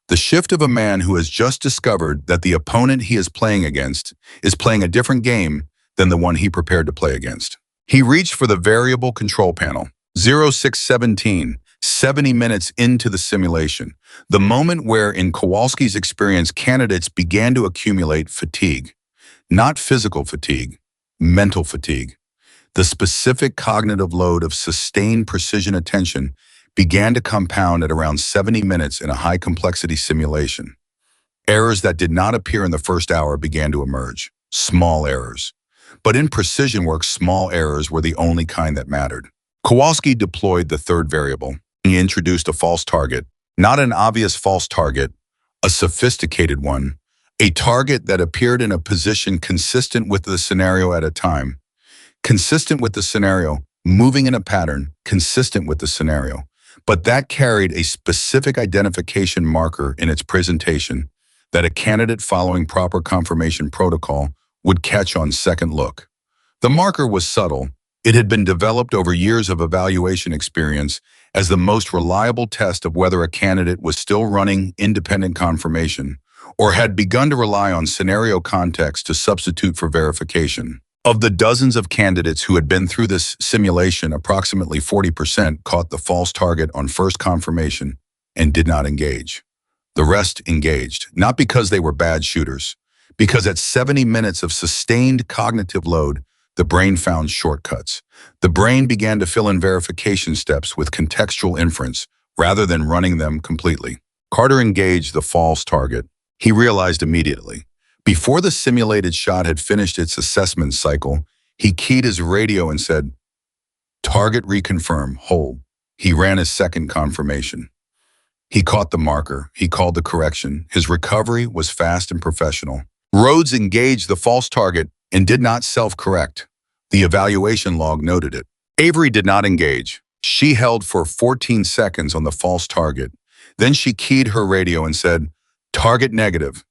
The shift of a man who has just discovered that the opponent he is playing against is playing a different game than the one he prepared to play against. He reached for the variable control panel. 0617, 70 minutes into the simulation, the moment where, in Kowalski's experience, candidates began to accumulate fatigue. Not physical fatigue, mental fatigue. The specific cognitive load of sustained precision attention began to compound at around 70 minutes in a high-complexity simulation. Errors that did not appear in the first hour began to emerge. Small errors. But in precision work, small errors were the only kind that mattered. Kowalski deployed the third variable. He introduced a false target. Not an obvious false target, a sophisticated one. A target that appeared in a position consistent with the scenario at a time. Consistent with the scenario, moving in a pattern, consistent with the scenario. But that carried a specific identification marker in its presentation that a candidate following proper confirmation protocol would catch on second look. The marker was subtle. It had been developed over years of evaluation experience as the most reliable test of whether a candidate was still running independent confirmation or had begun to rely on scenario context to substitute for verification. Of the dozens of candidates who had been through this simulation, approximately 40% caught the false target on first confirmation and did not engage. The rest engaged, not because they were bad shooters, because at 70 minutes of sustained cognitive load, the brain found shortcuts. The brain began to fill in verification steps with contextual inference rather than running them completely. Carter engaged the false target. He realized immediately. Before the simulated shot had finished its assessment cycle, he keyed his radio and said, "Target reconfirm, hold." He ran his second confirmation. He caught the marker. He called the correction. His recovery was fast and professional. Rhodes engaged the false target and did not self-correct. The evaluation log noted it. Avery did not engage. She held for 14 seconds on the false target. Then she keyed her radio and said, "Target negative.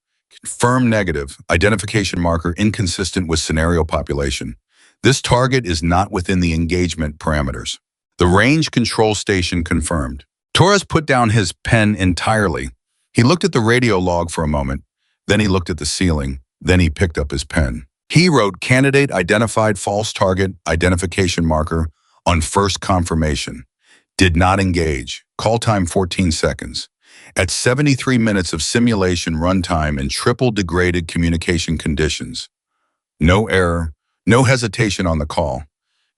Confirm negative, identification marker inconsistent with scenario population. This target is not within the engagement parameters." The range control station confirmed. Torres put down his pen entirely. He looked at the radio log for a moment, then he looked at the ceiling, then he picked up his pen. He wrote, "Candidate identified false target identification marker on first confirmation. Did not engage. Call time 14 seconds. At 73 minutes of simulation runtime in triple degraded communication conditions. No error, no hesitation on the call.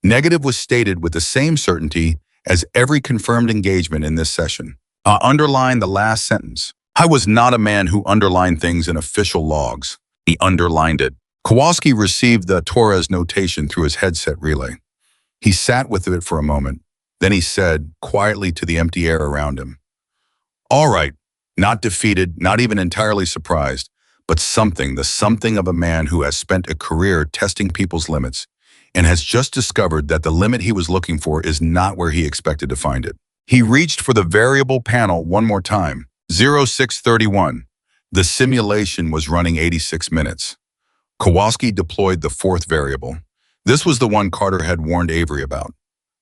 Negative was stated with the same certainty as every confirmed engagement in this session." I underlined the last sentence. I was not a man who underlined things in official logs. He underlined it. Kowalski received the Torres notation through his headset relay. He sat with it for a moment. Then he said, quietly to the empty air around him, All right, not defeated, not even entirely surprised, but the something of a man who has spent a career testing people's limits and has just discovered that the limit he was looking for is not where he expected to find it. He reached for the variable panel one more time, 0631. The simulation was running 86 minutes. Kowalski deployed the fourth variable. This was the one Carter had warned Avery about.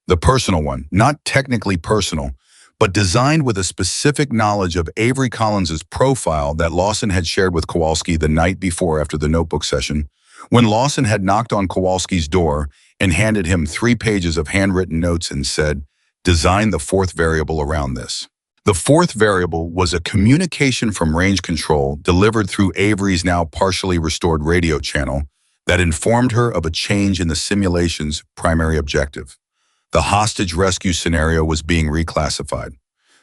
The personal one, not technically personal, but designed with a specific knowledge of Avery Collins's profile that Lawson had shared with Kowalski the night before after the notebook session, when Lawson had knocked on Kowalski's door and handed him 3 pages of handwritten notes and said, "Design the fourth variable around this." The fourth variable was a communication from range control delivered through Avery's now partially restored radio channel that informed her of a change in the simulation's primary objective. The hostage rescue scenario was being reclassified.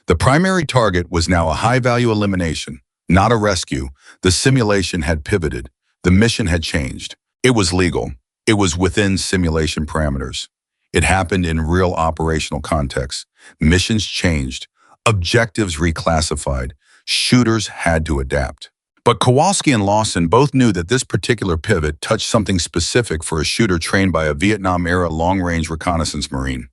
The primary target was now a high-value elimination, not a rescue. The simulation had pivoted. The mission had changed. It was legal. It was within simulation parameters. It happened in real operational context. Missions changed. Objectives reclassified. Shooters had to adapt. But Kowalski and Lawson both knew that this particular pivot touched something specific for a shooter trained by a Vietnam-era long-range reconnaissance Marine.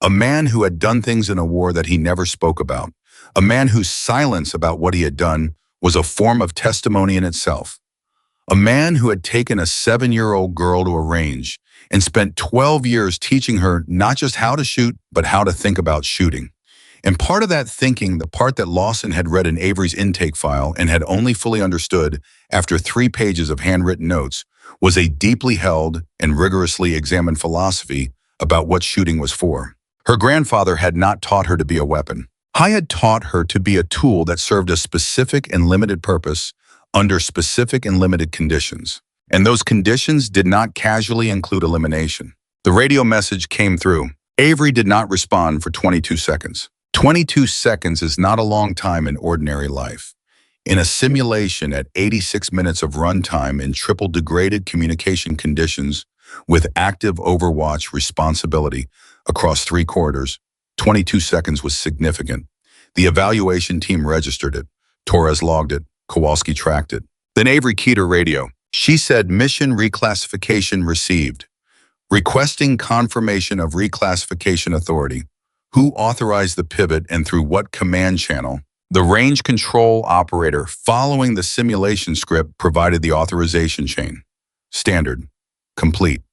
A man who had done things in a war that he never spoke about. A man whose silence about what he had done was a form of testimony in itself. A man who had taken a 7-year-old girl to a range and spent 12 years teaching her not just how to shoot, but how to think about shooting. And part of that thinking, the part that Lawson had read in Avery's intake file and had only fully understood after 3 pages of handwritten notes, was a deeply held and rigorously examined philosophy about what shooting was for. Her grandfather had not taught her to be a weapon. He had taught her to be a tool that served a specific and limited purpose under specific and limited conditions. And those conditions did not casually include elimination. The radio message came through. Avery did not respond for 22 seconds. 22 seconds is not a long time in ordinary life. In a simulation at 86 minutes of runtime in triple degraded communication conditions with active overwatch responsibility across 3 corridors, 22 seconds was significant. The evaluation team registered it. Torres logged it. Kowalski tracked it. Then Avery keyed her radio. She said, "Mission reclassification received. Requesting confirmation of reclassification authority. Who authorized the pivot and through what command channel?" The range control operator following the simulation script provided the authorization chain. Standard. Complete.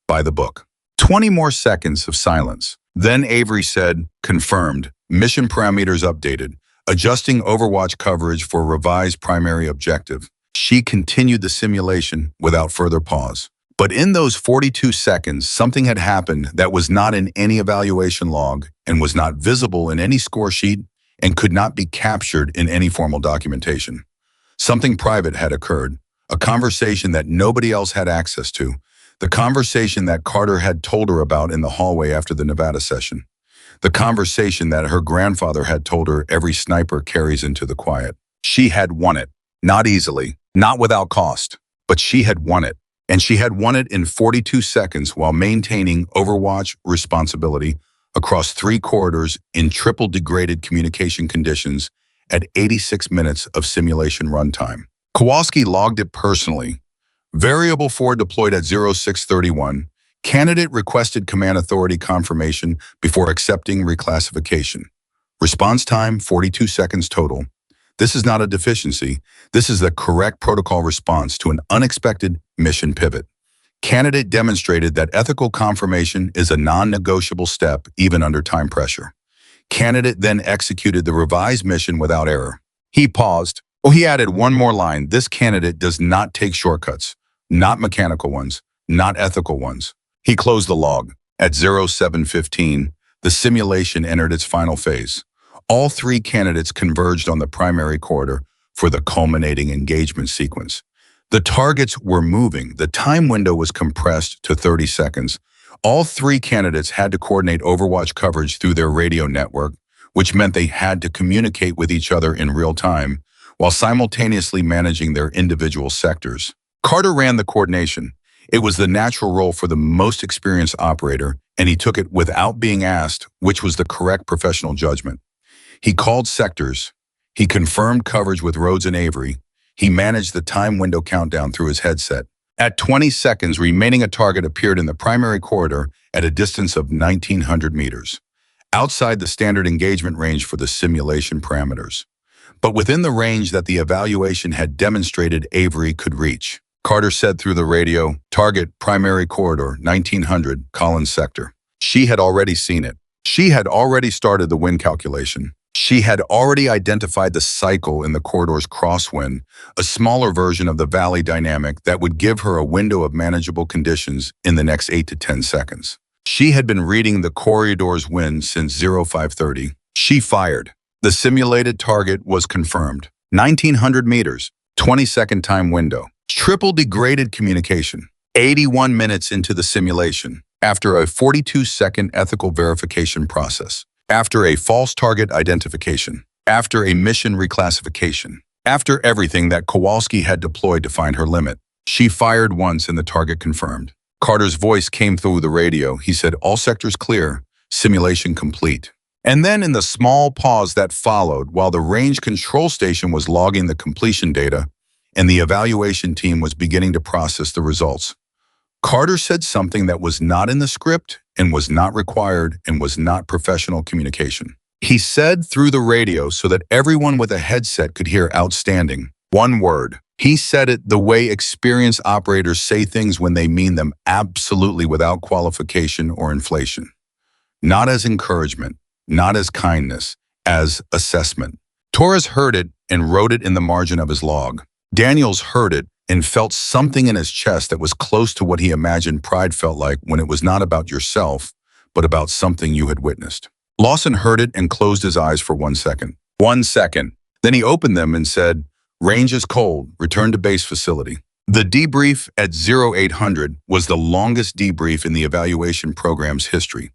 By the book. 20 more seconds of silence. Then Avery said, "Confirmed. Mission parameters updated. Adjusting overwatch coverage for revised primary objective." She continued the simulation without further pause. But in those 42 seconds, something had happened that was not in any evaluation log and was not visible in any score sheet and could not be captured in any formal documentation. Something private had occurred, a conversation that nobody else had access to, the conversation that Carter had told her about in the hallway after the Nevada session, the conversation that her grandfather had told her every sniper carries into the quiet. She had won it, not easily, not without cost, but she had won it. And she had won it in 42 seconds while maintaining overwatch responsibility across 3 corridors in triple degraded communication conditions at 86 minutes of simulation runtime. Kowalski logged it personally. Variable 4 deployed at 0631. Candidate requested command authority confirmation before accepting reclassification. Response time, 42 seconds total. This is not a deficiency. This is the correct protocol response to an unexpected mission pivot. Candidate demonstrated that ethical confirmation is a non-negotiable step even under time pressure. Candidate then executed the revised mission without error. He paused. He added one more line. This candidate does not take shortcuts, not mechanical ones, not ethical ones. He closed the log. At 0715, the simulation entered its final phase. All 3 candidates converged on the primary corridor for the culminating engagement sequence. The targets were moving. The time window was compressed to 30 seconds. All 3 candidates had to coordinate overwatch coverage through their radio network, which meant they had to communicate with each other in real time while simultaneously managing their individual sectors. Carter ran the coordination. It was the natural role for the most experienced operator, and he took it without being asked, which was the correct professional judgment. He called sectors. He confirmed coverage with Rhodes and Avery. He managed the time window countdown through his headset. At 20 seconds remaining, a target appeared in the primary corridor at a distance of 1,900 meters, outside the standard engagement range for the simulation parameters, but within the range that the evaluation had demonstrated Avery could reach. Carter said through the radio, "Target, primary corridor, 1900, Collins sector." She had already seen it. She had already started the wind calculation. She had already identified the cycle in the corridor's crosswind, a smaller version of the valley dynamic that would give her a window of manageable conditions in the next 8 to 10 seconds. She had been reading the corridor's wind since 0530. She fired. The simulated target was confirmed. 1,900 meters, 20-second time window. Triple degraded communication. 81 minutes into the simulation, after a 42-second ethical verification process, after a false target identification, after a mission reclassification, after everything that Kowalski had deployed to find her limit. She fired once and the target confirmed. Carter's voice came through the radio. He said, "All sectors clear, simulation complete." And then in the small pause that followed, while the range control station was logging the completion data and the evaluation team was beginning to process the results, Carter said something that was not in the script and was not required and was not professional communication. He said through the radio so that everyone with a headset could hear outstanding. One word. He said it the way experienced operators say things when they mean them, absolutely without qualification or inflation. Not as encouragement, not as kindness, as assessment. Torres heard it and wrote it in the margin of his log. Daniels heard it and felt something in his chest that was close to what he imagined pride felt like when it was not about yourself, but about something you had witnessed. Lawson heard it and closed his eyes for 1 second. 1 second. Then he opened them and said, "Range is cold. Return to base facility." The debrief at 0800 was the longest debrief in the evaluation program's history.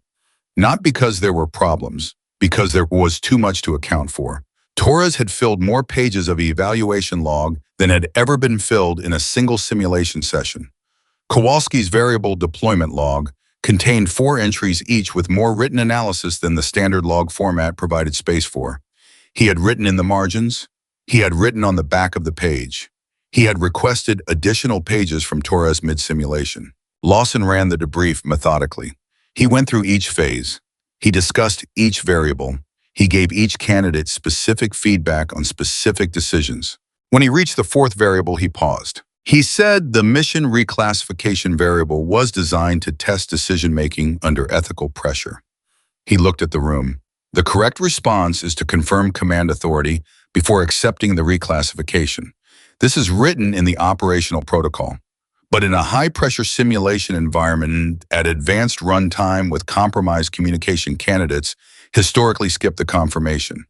Not because there were problems, because there was too much to account for. Torres had filled more pages of evaluation log than had ever been filled in a single simulation session. Kowalski's variable deployment log contained 4 entries each with more written analysis than the standard log format provided space for. He had written in the margins. He had written on the back of the page. He had requested additional pages from Torres mid-simulation. Lawson ran the debrief methodically. He went through each phase. He discussed each variable. He gave each candidate specific feedback on specific decisions. When he reached the 4th variable, he paused. He said the mission reclassification variable was designed to test decision-making under ethical pressure. He looked at the room. The correct response is to confirm command authority before accepting the reclassification. This is written in the operational protocol. But in a high-pressure simulation environment at advanced runtime with compromised communication, candidates historically skip the confirmation.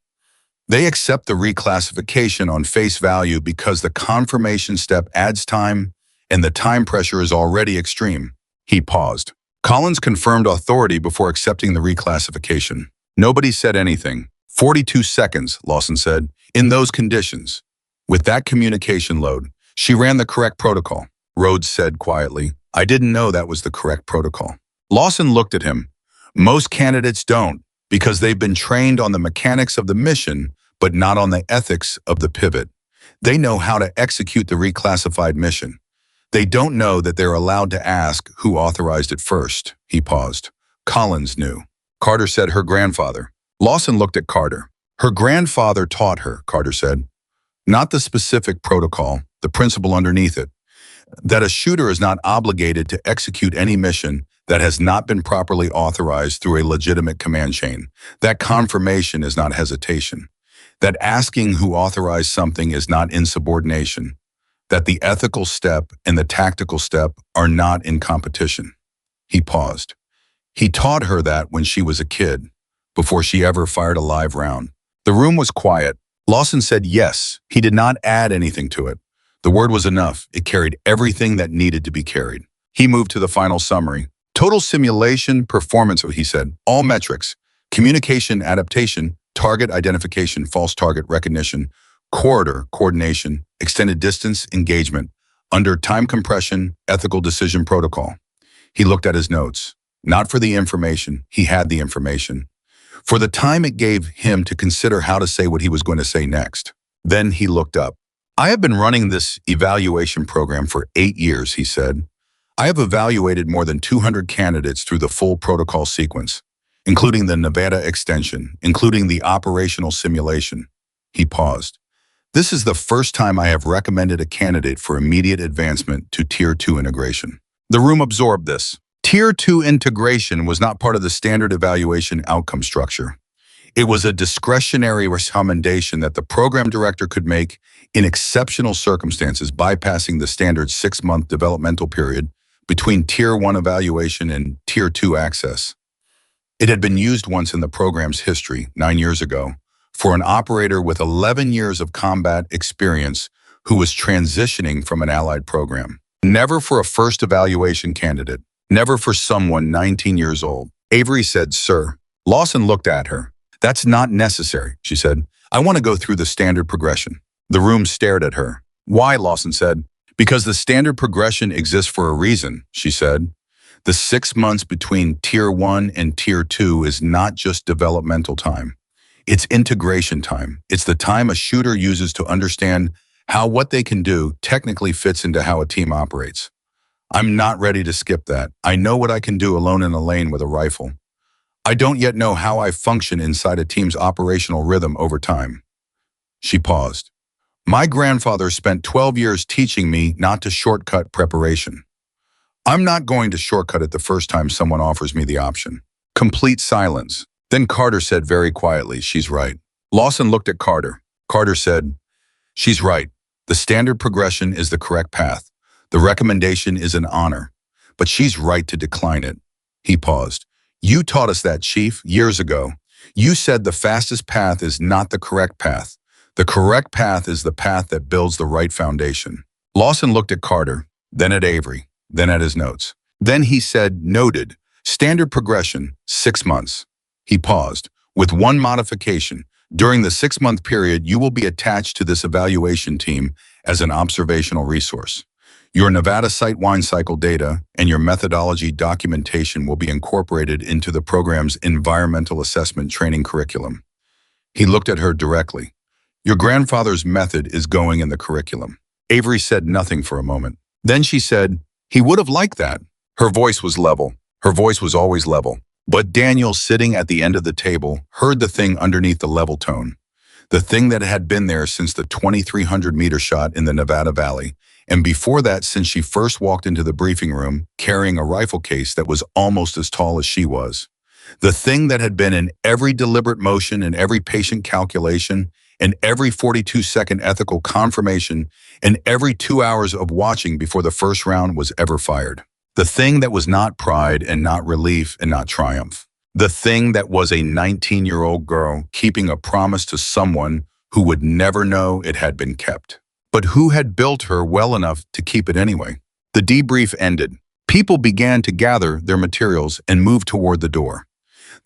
They accept the reclassification on face value because the confirmation step adds time and the time pressure is already extreme. He paused. Collins confirmed authority before accepting the reclassification. Nobody said anything. 42 seconds, Lawson said. In those conditions, with that communication load, she ran the correct protocol. Rhodes said quietly, "I didn't know that was the correct protocol." Lawson looked at him. Most candidates don't, because they've been trained on the mechanics of the mission, but not on the ethics of the pivot. They know how to execute the reclassified mission. They don't know that they're allowed to ask who authorized it first. He paused. Collins knew. Carter said her grandfather. Lawson looked at Carter. Her grandfather taught her, Carter said. Not the specific protocol, the principle underneath it. That a shooter is not obligated to execute any mission that has not been properly authorized through a legitimate command chain. That confirmation is not hesitation. That asking who authorized something is not insubordination. That the ethical step and the tactical step are not in competition. He paused. He taught her that when she was a kid, before she ever fired a live round. The room was quiet. Lawson said yes. He did not add anything to it. The word was enough. It carried everything that needed to be carried. He moved to the final summary. Total simulation performance, he said. All metrics. Communication adaptation, target identification, false target recognition, corridor coordination, extended distance engagement, under time compression, ethical decision protocol. He looked at his notes. Not for the information. He had the information. for the time it gave him to consider how to say what he was going to say next. Then he looked up. I have been running this evaluation program for 8 years, he said. I have evaluated more than 200 candidates through the full protocol sequence, including the Nevada extension, including the operational simulation. He paused. This is the first time I have recommended a candidate for immediate advancement to Tier 2 integration. The room absorbed this. Tier 2 integration was not part of the standard evaluation outcome structure. It was a discretionary recommendation that the program director could make in exceptional circumstances, bypassing the standard 6-month developmental period between Tier 1 evaluation and Tier 2 access. It had been used once in the program's history, 9 years ago, for an operator with 11 years of combat experience who was transitioning from an allied program. Never for a first evaluation candidate. Never for someone 19 years old. Avery said, "Sir." Lawson looked at her. "That's not necessary," she said. "I want to go through the standard progression." The room stared at her. "Why?" Lawson said. "Because the standard progression exists for a reason," she said. "The 6 months between Tier 1 and Tier 2 is not just developmental time. It's integration time. It's the time a shooter uses to understand how what they can do technically fits into how a team operates. I'm not ready to skip that. I know what I can do alone in a lane with a rifle. I don't yet know how I function inside a team's operational rhythm over time." She paused. "My grandfather spent 12 years teaching me not to shortcut preparation. I'm not going to shortcut it the first time someone offers me the option." Complete silence. Then Carter said very quietly, "She's right." Lawson looked at Carter. Carter said, "She's right. The standard progression is the correct path. The recommendation is an honor, but she's right to decline it." He paused. "You taught us that, Chief, years ago. You said the fastest path is not the correct path. The correct path is the path that builds the right foundation." Lawson looked at Carter, then at Avery, then at his notes. Then he said, "Noted. Standard progression, 6 months." He paused. "With one modification. During the 6-month period, you will be attached to this evaluation team as an observational resource. Your Nevada sight-wind cycle data and your methodology documentation will be incorporated into the program's environmental assessment training curriculum." He looked at her directly. "Your grandfather's method is going in the curriculum." Avery said nothing for a moment. Then she said, "He would have liked that." Her voice was level. Her voice was always level. But Daniel, sitting at the end of the table, heard the thing underneath the level tone. The thing that had been there since the 2,300-meter shot in the Nevada Valley, and before that since she first walked into the briefing room carrying a rifle case that was almost as tall as she was. The thing that had been in every deliberate motion and every patient calculation and every 42-second ethical confirmation and every 2 hours of watching before the first round was ever fired. The thing that was not pride and not relief and not triumph. The thing that was a 19-year-old girl keeping a promise to someone who would never know it had been kept. But who had built her well enough to keep it anyway? The debrief ended. People began to gather their materials and move toward the door.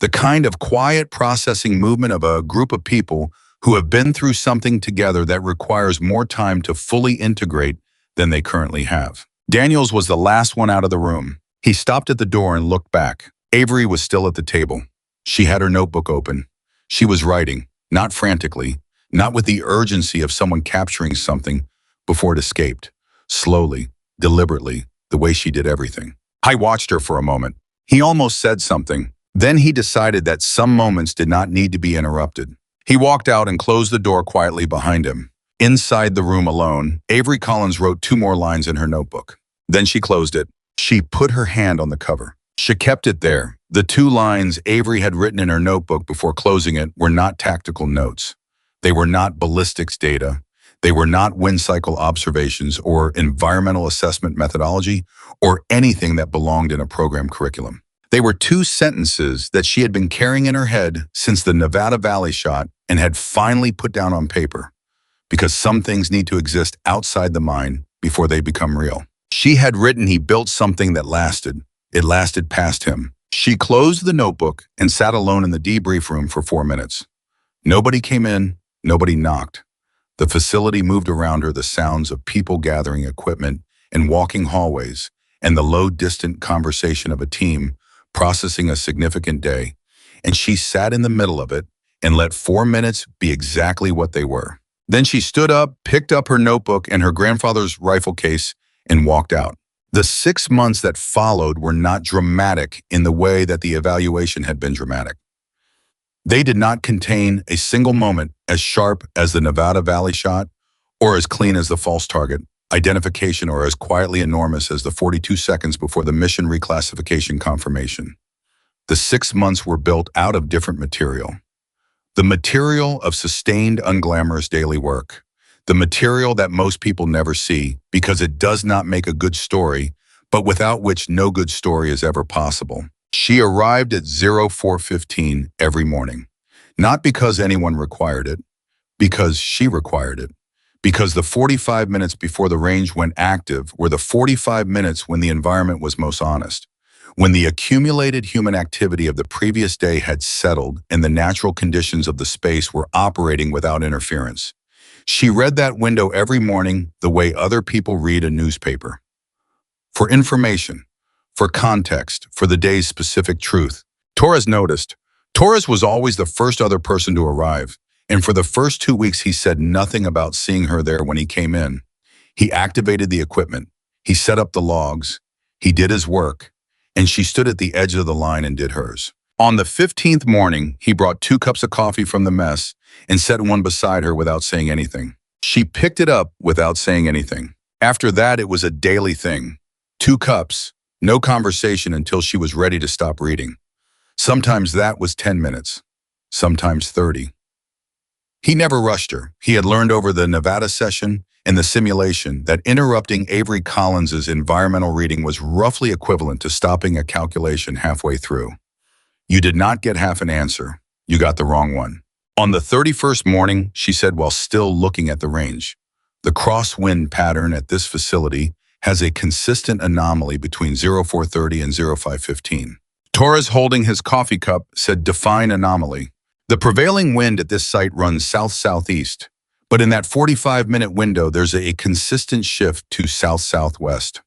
The kind of quiet processing movement of a group of people who have been through something together that requires more time to fully integrate than they currently have. Daniels was the last one out of the room. He stopped at the door and looked back. Avery was still at the table. She had her notebook open. She was writing, not frantically, not with the urgency of someone capturing something before it escaped. Slowly, deliberately, the way she did everything. I watched her for a moment. He almost said something. Then he decided that some moments did not need to be interrupted. He walked out and closed the door quietly behind him. Inside the room alone, Avery Collins wrote 2 more lines in her notebook. Then she closed it. She put her hand on the cover. She kept it there. The 2 lines Avery had written in her notebook before closing it were not tactical notes. They were not ballistics data. They were not wind cycle observations or environmental assessment methodology or anything that belonged in a program curriculum. They were 2 sentences that she had been carrying in her head since the Nevada Valley shot and had finally put down on paper. Because some things need to exist outside the mind before they become real. She had written he built something that lasted. It lasted past him. She closed the notebook and sat alone in the debrief room for 4 minutes. Nobody came in, nobody knocked. The facility moved around her, the sounds of people gathering equipment and walking hallways, and the low, distant conversation of a team processing a significant day. and she sat in the middle of it and let 4 minutes be exactly what they were. Then she stood up, picked up her notebook and her grandfather's rifle case, and walked out. The 6 months that followed were not dramatic in the way that the evaluation had been dramatic. They did not contain a single moment as sharp as the Nevada Valley shot, or as clean as the false target identification, or as quietly enormous as the 42 seconds before the mission reclassification confirmation. The 6 months were built out of different material. The material of sustained, unglamorous daily work. The material that most people never see because it does not make a good story, but without which no good story is ever possible. She arrived at 04:15 every morning, not because anyone required it, because she required it. Because the 45 minutes before the range went active were the 45 minutes when the environment was most honest, when the accumulated human activity of the previous day had settled and the natural conditions of the space were operating without interference. She read that window every morning the way other people read a newspaper. For information, for context, for the day's specific truth. Torres noticed. Torres was always the first other person to arrive, and for the first 2 weeks he said nothing about seeing her there when he came in. He activated the equipment, he set up the logs, he did his work, and she stood at the edge of the line and did hers. On the 15th morning, he brought 2 cups of coffee from the mess and set one beside her without saying anything. She picked it up without saying anything. After that, it was a daily thing. 2 cups, no conversation until she was ready to stop reading. Sometimes that was 10 minutes, sometimes 30. He never rushed her. He had learned over the Nevada session and the simulation that interrupting Avery Collins's environmental reading was roughly equivalent to stopping a calculation halfway through. You did not get half an answer. You got the wrong one. On the 31st morning, she said while still looking at the range, the crosswind pattern at this facility has a consistent anomaly between 0430 and 0515. Torres, holding his coffee cup, said, "Define anomaly." The prevailing wind at this site runs south-southeast, but in that 45-minute window, there's a consistent shift to south-southwest.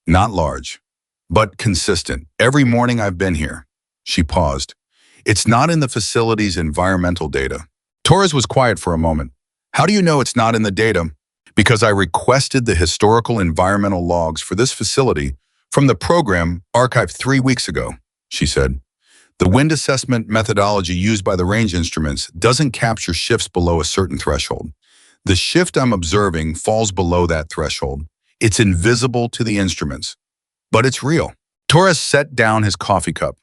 Not large, but consistent. Every morning I've been here. She paused. It's not in the facility's environmental data. Torres was quiet for a moment. How do you know it's not in the data? Because I requested the historical environmental logs for this facility from the program archived 3 weeks ago, she said. The wind assessment methodology used by the range instruments doesn't capture shifts below a certain threshold. The shift I'm observing falls below that threshold. It's invisible to the instruments, but it's real. Torres set down his coffee cup.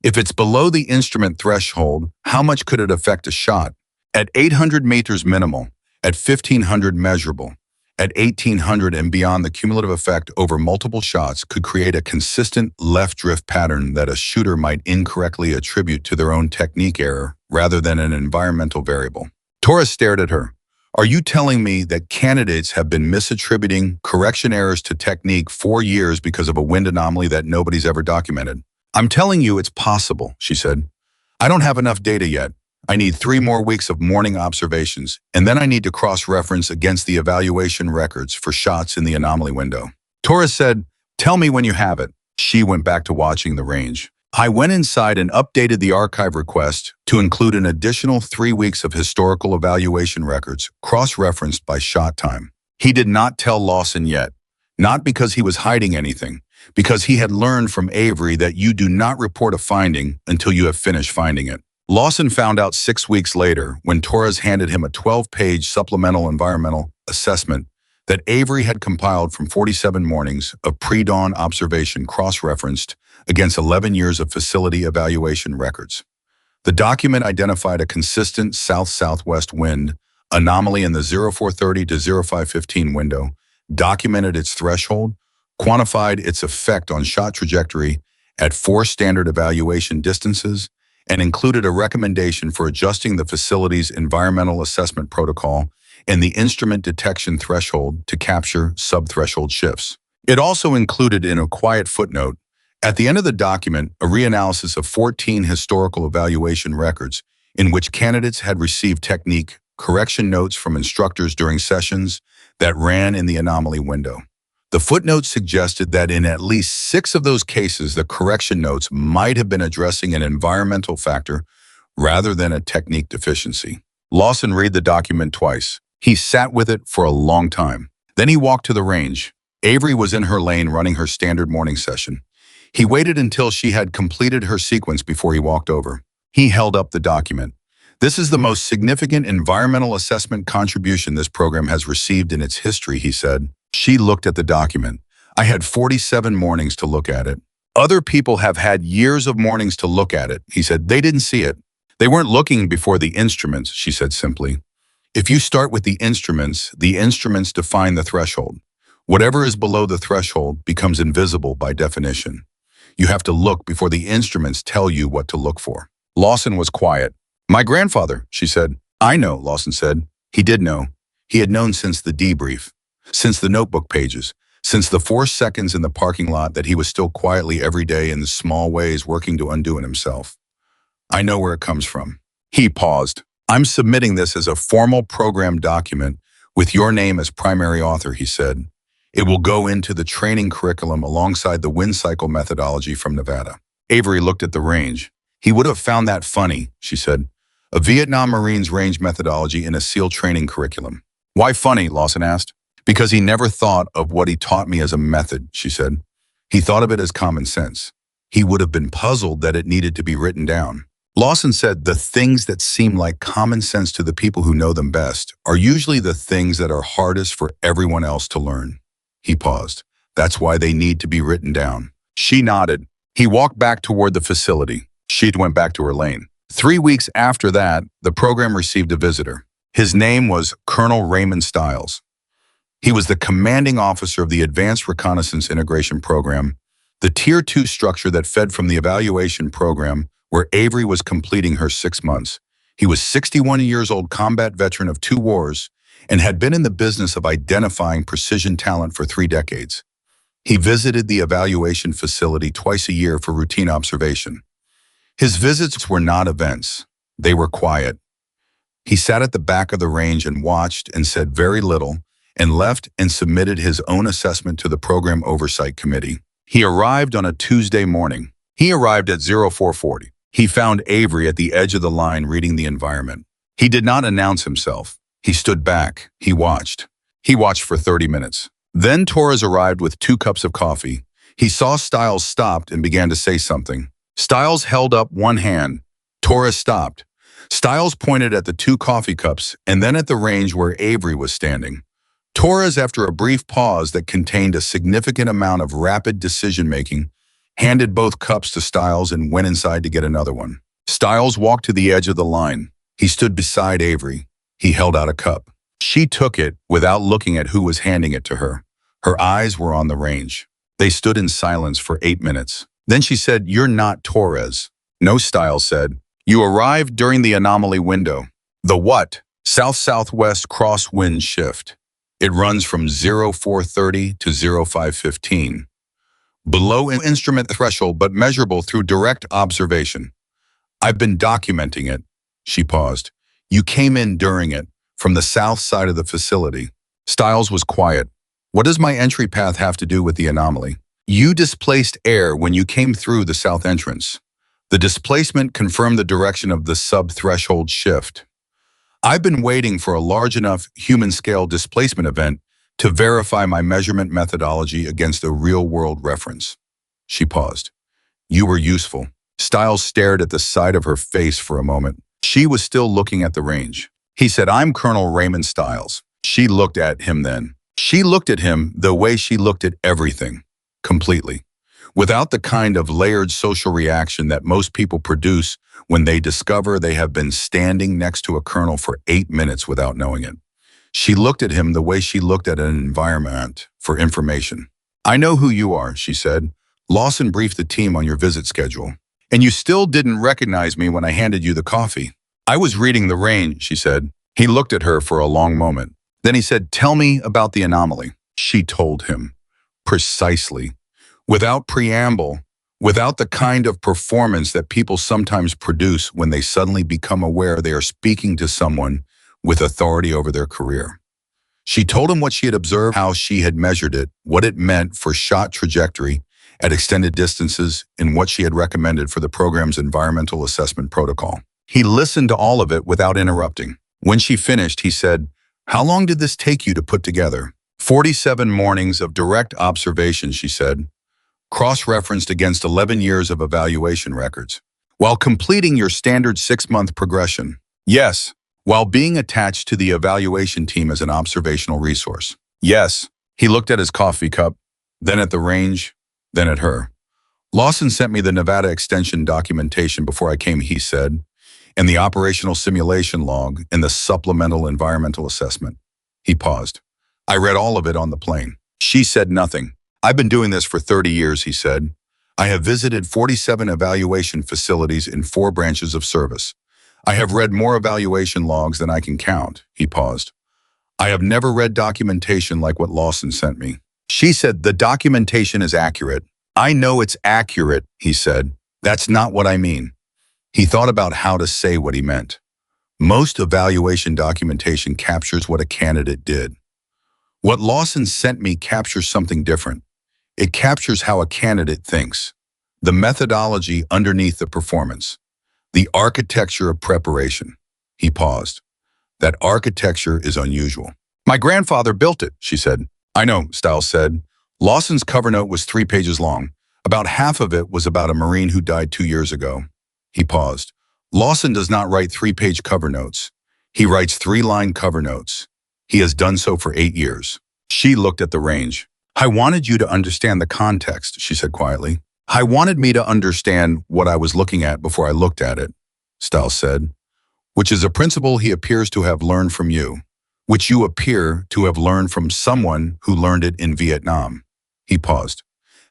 If it's below the instrument threshold, how much could it affect a shot? At 800 meters minimal, at 1500 measurable, at 1800 and beyond, the cumulative effect over multiple shots could create a consistent left drift pattern that a shooter might incorrectly attribute to their own technique error rather than an environmental variable. Torres stared at her. Are you telling me that candidates have been misattributing correction errors to technique for years because of a wind anomaly that nobody's ever documented? I'm telling you it's possible, she said. I don't have enough data yet. I need 3 more weeks of morning observations, and then I need to cross-reference against the evaluation records for shots in the anomaly window. Torres said, "Tell me when you have it." She went back to watching the range. I went inside and updated the archive request to include an additional 3 weeks of historical evaluation records, cross-referenced by shot time. He did not tell Lawson yet, not because he was hiding anything, because he had learned from Avery that you do not report a finding until you have finished finding it. Lawson found out 6 weeks later when Torres handed him a 12-page supplemental environmental assessment that Avery had compiled from 47 mornings of pre-dawn observation cross-referenced against 11 years of facility evaluation records. The document identified a consistent south-southwest wind anomaly in the 0430 to 0515 window, documented its threshold, quantified its effect on shot trajectory at 4 standard evaluation distances, and included a recommendation for adjusting the facility's environmental assessment protocol and the instrument detection threshold to capture subthreshold shifts. It also included in a quiet footnote, at the end of the document, a reanalysis of 14 historical evaluation records in which candidates had received technique correction notes from instructors during sessions that ran in the anomaly window. The footnotes suggested that in at least 6 of those cases, the correction notes might have been addressing an environmental factor rather than a technique deficiency. Lawson read the document twice. He sat with it for a long time. Then he walked to the range. Avery was in her lane running her standard morning session. He waited until she had completed her sequence before he walked over. He held up the document. This is the most significant environmental assessment contribution this program has received in its history, he said. She looked at the document. I had 47 mornings to look at it. Other people have had years of mornings to look at it, he said. They didn't see it. They weren't looking before the instruments, she said simply. If you start with the instruments define the threshold. Whatever is below the threshold becomes invisible by definition. You have to look before the instruments tell you what to look for. Lawson was quiet. My grandfather, she said. I know, Lawson said. He did know. He had known since the debrief, since the notebook pages, since the 4 seconds in the parking lot that he was still quietly every day in the small ways working to undo it himself. I know where it comes from. He paused. I'm submitting this as a formal program document with your name as primary author, he said. It will go into the training curriculum alongside the wind cycle methodology from Nevada. Avery looked at the range. He would have found that funny, she said. A Vietnam Marines range methodology in a SEAL training curriculum. Why funny, Lawson asked. Because he never thought of what he taught me as a method, she said. He thought of it as common sense. He would have been puzzled that it needed to be written down. Lawson said the things that seem like common sense to the people who know them best are usually the things that are hardest for everyone else to learn. He paused. That's why they need to be written down. She nodded. He walked back toward the facility. She went back to her lane. 3 weeks after that, the program received a visitor. His name was Colonel Raymond Stiles. He was the commanding officer of the Advanced Reconnaissance Integration Program, the Tier 2 structure that fed from the evaluation program where Avery was completing her 6 months. He was 61 years old, combat veteran of 2 wars, and had been in the business of identifying precision talent for 3 decades. He visited the evaluation facility twice a year for routine observation. His visits were not events. They were quiet. He sat at the back of the range and watched and said very little, and left and submitted his own assessment to the Program Oversight Committee. He arrived on a Tuesday morning. He arrived at 0440. He found Avery at the edge of the line reading the environment. He did not announce himself. He stood back. He watched. He watched for 30 minutes. Then Torres arrived with 2 cups of coffee. He saw Stiles stopped and began to say something. Stiles held up one hand. Torres stopped. Stiles pointed at the 2 coffee cups and then at the range where Avery was standing. Torres, after a brief pause that contained a significant amount of rapid decision-making, handed both cups to Stiles and went inside to get another one. Stiles walked to the edge of the line. He stood beside Avery. He held out a cup. She took it without looking at who was handing it to her. Her eyes were on the range. They stood in silence for 8 minutes. Then she said, "You're not Torres." "No," Stiles said. "You arrived during the anomaly window." "The what?" "South-southwest crosswind shift. It runs from 0430 to 0515. Below an instrument threshold, but measurable through direct observation. I've been documenting it." She paused. "You came in during it, from the south side of the facility." Stiles was quiet. "What does my entry path have to do with the anomaly?" "You displaced air when you came through the south entrance. The displacement confirmed the direction of the sub-threshold shift. I've been waiting for a large enough human-scale displacement event to verify my measurement methodology against a real-world reference." She paused. "You were useful." Stiles stared at the side of her face for a moment. She was still looking at the range. He said, "I'm Colonel Raymond Stiles." She looked at him then. She looked at him the way she looked at everything, completely, without the kind of layered social reaction that most people produce when they discover they have been standing next to a colonel for 8 minutes without knowing it. She looked at him the way she looked at an environment for information. "I know who you are," she said. "Lawson briefed the team on your visit schedule. And you still didn't recognize me when I handed you the coffee." "I was reading the range," she said. He looked at her for a long moment. Then he said, "Tell me about the anomaly." She told him. Precisely. Without preamble. Without the kind of performance that people sometimes produce when they suddenly become aware they are speaking to someone with authority over their career. She told him what she had observed, how she had measured it, what it meant for shot trajectory at extended distances, and what she had recommended for the program's environmental assessment protocol. He listened to all of it without interrupting. When she finished, he said, "How long did this take you to put together?" 47 mornings of direct observation, she said, cross-referenced against 11 years of evaluation records, while completing your standard 6-month progression. Yes, while being attached to the evaluation team as an observational resource. Yes, he looked at his coffee cup, then at the range, then at her. Lawson sent me the Nevada Extension documentation before I came, he said, and the operational simulation log and the supplemental environmental assessment. He paused. I read all of it on the plane. She said nothing. I've been doing this for 30 years, he said. I have visited 47 evaluation facilities in 4 branches of service. I have read more evaluation logs than I can count, he paused. I have never read documentation like what Lawson sent me. She said, the documentation is accurate. I know it's accurate, he said. That's not what I mean. He thought about how to say what he meant. Most evaluation documentation captures what a candidate did. What Lawson sent me captures something different. It captures how a candidate thinks, the methodology underneath the performance, the architecture of preparation. He paused. That architecture is unusual. My grandfather built it, she said. I know, Stiles said. Lawson's cover note was 3 pages long. About half of it was about a Marine who died 2 years ago. He paused. Lawson does not write 3-page cover notes. He writes 3-line cover notes. He has done so for 8 years. She looked at the range. I wanted you to understand the context, she said quietly. I wanted me to understand what I was looking at before I looked at it, Stiles said, which is a principle he appears to have learned from you, which you appear to have learned from someone who learned it in Vietnam. He paused.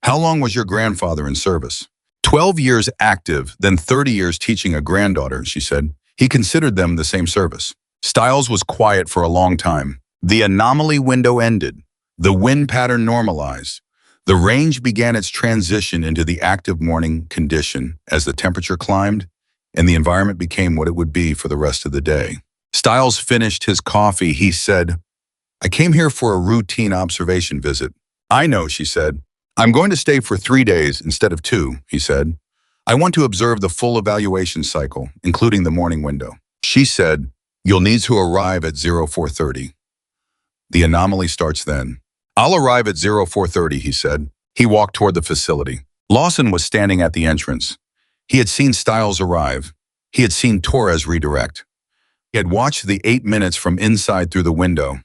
How long was your grandfather in service? 12 years active, then 30 years teaching a granddaughter, she said. He considered them the same service. Stiles was quiet for a long time. The anomaly window ended. The wind pattern normalized. The range began its transition into the active morning condition as the temperature climbed and the environment became what it would be for the rest of the day. Stiles finished his coffee. He said, I came here for a routine observation visit. I know, she said. I'm going to stay for 3 days instead of 2, he said. I want to observe the full evaluation cycle, including the morning window. She said, you'll need to arrive at 0430. The anomaly starts then. I'll arrive at 0430, he said. He walked toward the facility. Lawson was standing at the entrance. He had seen Stiles arrive. He had seen Torres redirect. He had watched the 8 minutes from inside through the window.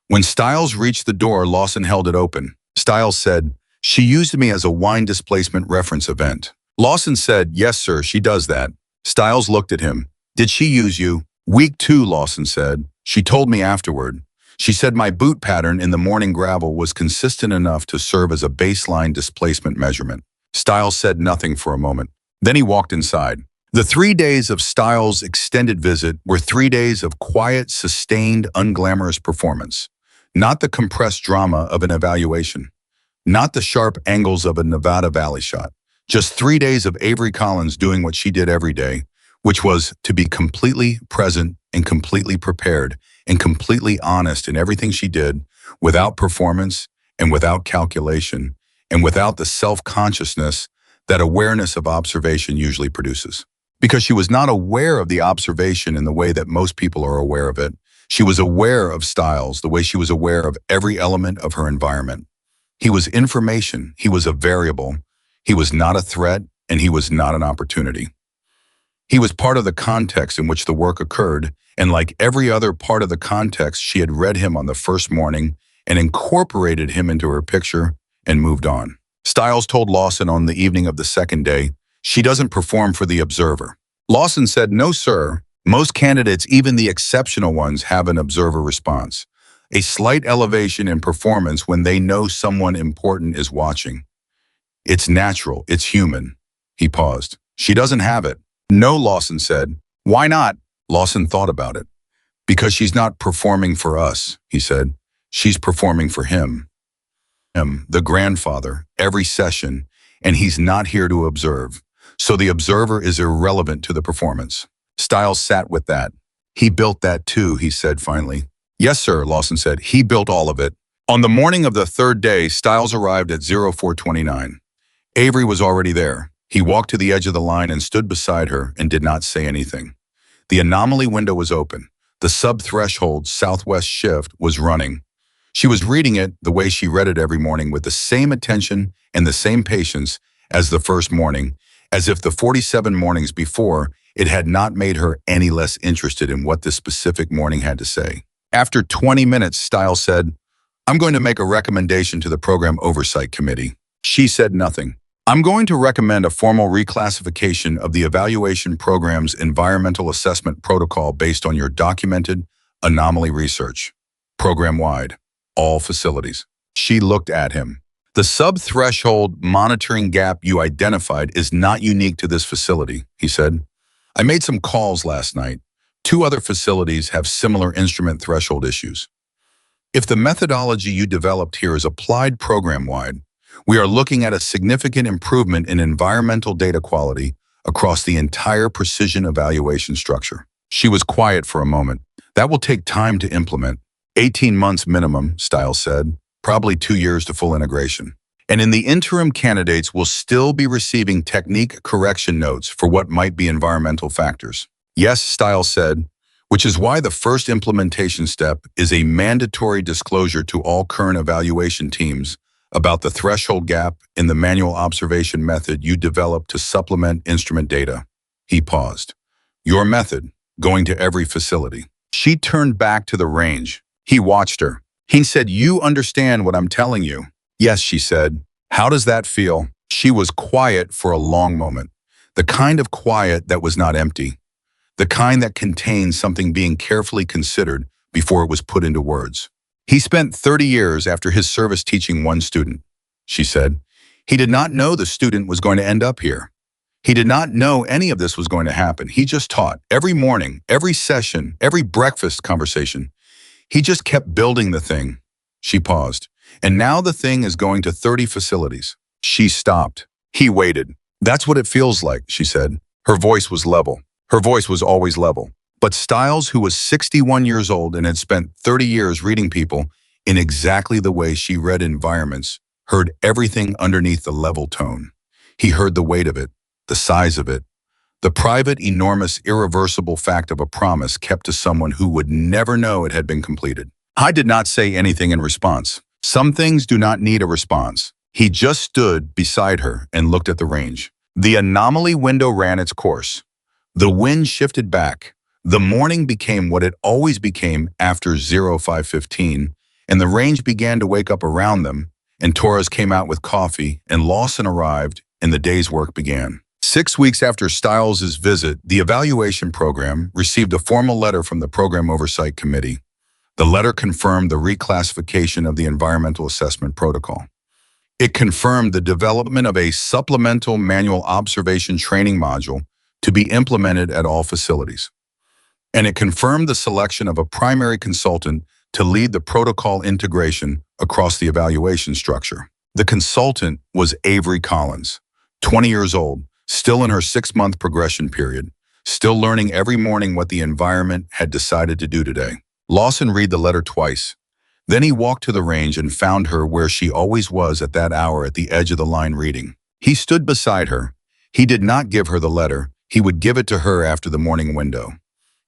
When Stiles reached the door, Lawson held it open. Stiles said, she used me as a wine displacement reference event. Lawson said, yes, sir, she does that. Stiles looked at him. Did she use you? Week 2, Lawson said. She told me afterward. She said my boot pattern in the morning gravel was consistent enough to serve as a baseline displacement measurement. Stiles said nothing for a moment. Then he walked inside. The 3 days of Stiles' extended visit were 3 days of quiet, sustained, unglamorous performance. Not the compressed drama of an evaluation. Not the sharp angles of a Nevada Valley shot. Just 3 days of Avery Collins doing what she did every day, which was to be completely present and completely prepared and completely honest in everything she did, without performance and without calculation and without the self-consciousness that awareness of observation usually produces. Because she was not aware of the observation in the way that most people are aware of it. She was aware of Stiles the way she was aware of every element of her environment. He was information, he was a variable, he was not a threat, and he was not an opportunity. He was part of the context in which the work occurred, and like every other part of the context, she had read him on the first morning and incorporated him into her picture and moved on. Stiles told Lawson on the evening of the second day, she doesn't perform for the observer. Lawson said, no, sir. Most candidates, even the exceptional ones, have an observer response. A slight elevation in performance when they know someone important is watching. It's natural, it's human. He paused. She doesn't have it. No, Lawson said. Why not? Lawson thought about it. Because she's not performing for us, he said. She's performing for him. Him, the grandfather, every session, and he's not here to observe. So the observer is irrelevant to the performance. Stiles sat with that. He built that too, he said finally. Yes, sir, Lawson said. He built all of it. On the morning of the third day, Stiles arrived at 0429. Avery was already there. He walked to the edge of the line and stood beside her and did not say anything. The anomaly window was open. The sub-threshold southwest shift was running. She was reading it the way she read it every morning, with the same attention and the same patience as the first morning, as if the 47 mornings before it had not made her any less interested in what this specific morning had to say. After 20 minutes, Stiles said, "I'm going to make a recommendation to the Program Oversight Committee." She said nothing. "I'm going to recommend a formal reclassification of the evaluation program's environmental assessment protocol based on your documented anomaly research, program-wide, all facilities." She looked at him. "The sub-threshold monitoring gap you identified is not unique to this facility," he said. "I made some calls last night. 2 other facilities have similar instrument threshold issues. If the methodology you developed here is applied program-wide, we are looking at a significant improvement in environmental data quality across the entire precision evaluation structure." She was quiet for a moment. "That will take time to implement. 18 months minimum," Stiles said. "Probably 2 years to full integration. And in the interim, candidates will still be receiving technique correction notes for what might be environmental factors." "Yes," Stiles said, "which is why the first implementation step is a mandatory disclosure to all current evaluation teams about the threshold gap in the manual observation method you developed to supplement instrument data." He paused. "Your method, going to every facility." She turned back to the range. He watched her. He said, "You understand what I'm telling you?" "Yes," she said. "How does that feel?" She was quiet for a long moment. The kind of quiet that was not empty. The kind that contained something being carefully considered before it was put into words. "He spent 30 years after his service teaching one student," she said. "He did not know the student was going to end up here. He did not know any of this was going to happen. He just taught every morning, every session, every breakfast conversation. He just kept building the thing." She paused. "And now the thing is going to 30 facilities." She stopped. He waited. "That's what it feels like," she said. Her voice was level. Her voice was always level. But Stiles, who was 61 years old and had spent 30 years reading people in exactly the way she read environments, heard everything underneath the level tone. He heard the weight of it, the size of it, the private, enormous, irreversible fact of a promise kept to someone who would never know it had been completed. I did not say anything in response. Some things do not need a response. He just stood beside her and looked at the range. The anomaly window ran its course. The wind shifted back. The morning became what it always became after 0515, and the range began to wake up around them, and Torres came out with coffee, and Lawson arrived, and the day's work began. 6 weeks after Stiles' visit, the evaluation program received a formal letter from the Program Oversight Committee. The letter confirmed the reclassification of the environmental assessment protocol. It confirmed the development of a supplemental manual observation training module to be implemented at all facilities. And it confirmed the selection of a primary consultant to lead the protocol integration across the evaluation structure. The consultant was Avery Collins, 20 years old, still in her 6-month progression period, still learning every morning what the environment had decided to do today. Lawson read the letter twice. Then he walked to the range and found her where she always was at that hour at the edge of the line reading. He stood beside her. He did not give her the letter. He would give it to her after the morning window.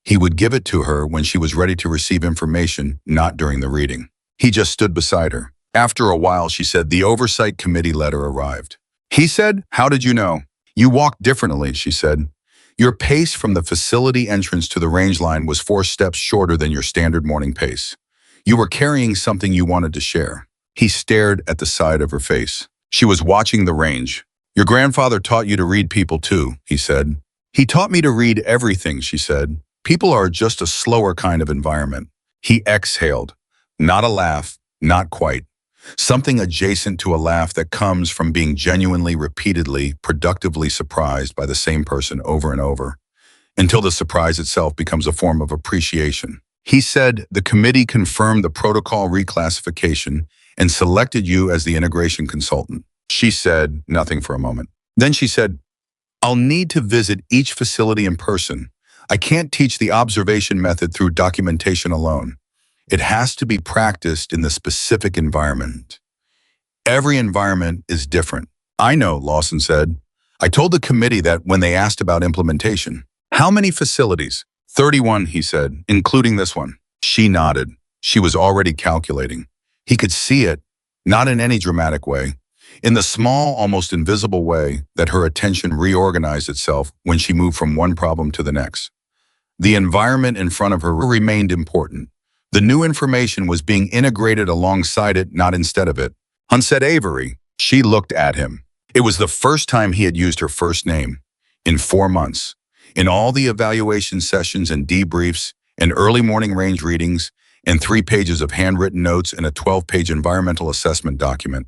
He would give it to her when she was ready to receive information, not during the reading. He just stood beside her. After a while, she said, "The Oversight Committee letter arrived." He said, "How did you know?" "You walked differently," she said. "Your pace from the facility entrance to the range line was 4 steps shorter than your standard morning pace. You were carrying something you wanted to share." He stared at the side of her face. She was watching the range. "Your grandfather taught you to read people too," he said. "He taught me to read everything," she said. "People are just a slower kind of environment." He exhaled. Not a laugh, not quite. Something adjacent to a laugh that comes from being genuinely, repeatedly, productively surprised by the same person over and over, until the surprise itself becomes a form of appreciation. He said, "The committee confirmed the protocol reclassification and selected you as the integration consultant." She said nothing for a moment. Then she said, "I'll need to visit each facility in person. I can't teach the observation method through documentation alone. It has to be practiced in the specific environment. Every environment is different. I know, Lawson said. I told the committee that when they asked about implementation. How many facilities? 31, he said, including this one. She nodded. She was already calculating. He could see it, not in any dramatic way, in the small, almost invisible way that her attention reorganized itself when she moved from one problem to the next. The environment in front of her remained important. The new information was being integrated alongside it, not instead of it. Hun said Avery. She looked at him. It was the first time he had used her first name. In 4 months. In all the evaluation sessions and debriefs, and early morning range readings, and 3 pages of handwritten notes and a 12-page environmental assessment document.